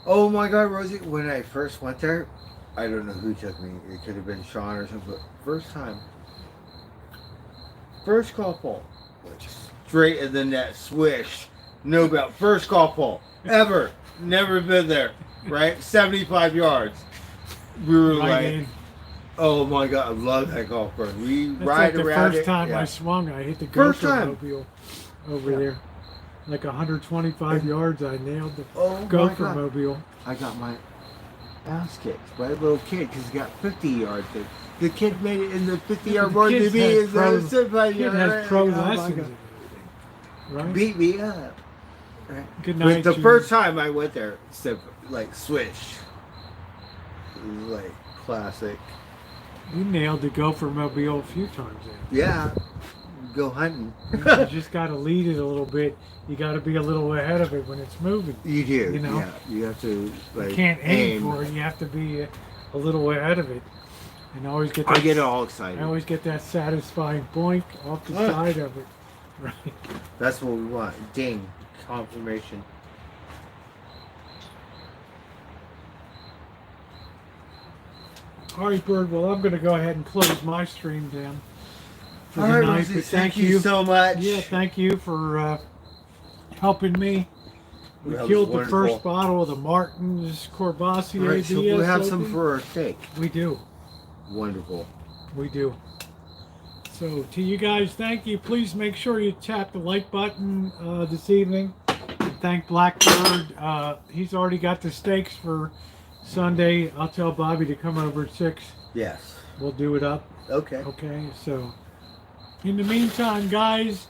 Oh my God, Rosie! When I first went there, I don't know who took me. It could have been Sean or something. But first time, first golf ball, straight in the net, swish. No bounce. First golf ball ever. Never been there. Right, 75 yards. We were like, oh my God, I love that golf course. We ride around it. The first time I swung, I hit the Gopher Mobile over there. Like 125 yards, I nailed the Gopher Mobile. I got my ass kicked by a little kid because he got 50 yards. The kid made it in the 50-yard mark to me. The kid has pro lessons. Right? Beat me up. Right. Good night. But the first time I went there, like swish. It was like classic. You nailed the Gopher Mobile a few times there. Yeah. Go hunting. You just got to lead it a little bit. You got to be a little ahead of it when it's moving. You do. You know? Yeah. You have to like. You can't aim for it. You have to be a little ahead of it. And always get that, I get all excited. I always get that satisfying boink off the side of it. Right. That's what we want. Ding. Confirmation. All right, Bird. Well, I'm going to go ahead and close my stream down. All right, Rosie, thank you so much. Yeah, thank you for helping me. We killed the first bottle of the Martin's Courvoisier. Right, so we'll have some for our steak. We do. Wonderful. We do. So to you guys, thank you. Please make sure you tap the like button this evening. And thank Blackbird. He's already got the steaks for Sunday. I'll tell Bobby to come over at 6. Yes. We'll do it up. Okay. Okay, so in the meantime, guys,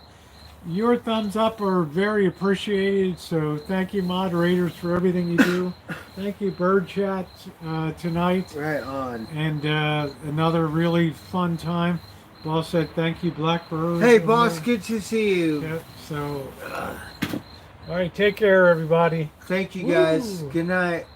your thumbs up are very appreciated. So thank you, moderators, for everything you do. Thank you, Bird Chat, tonight. Right on. And another really fun time. Boss said thank you, Blackbird. Hey, boss, good to see you. Yep, so, all right, take care, everybody. Thank you, guys. Woo. Good night.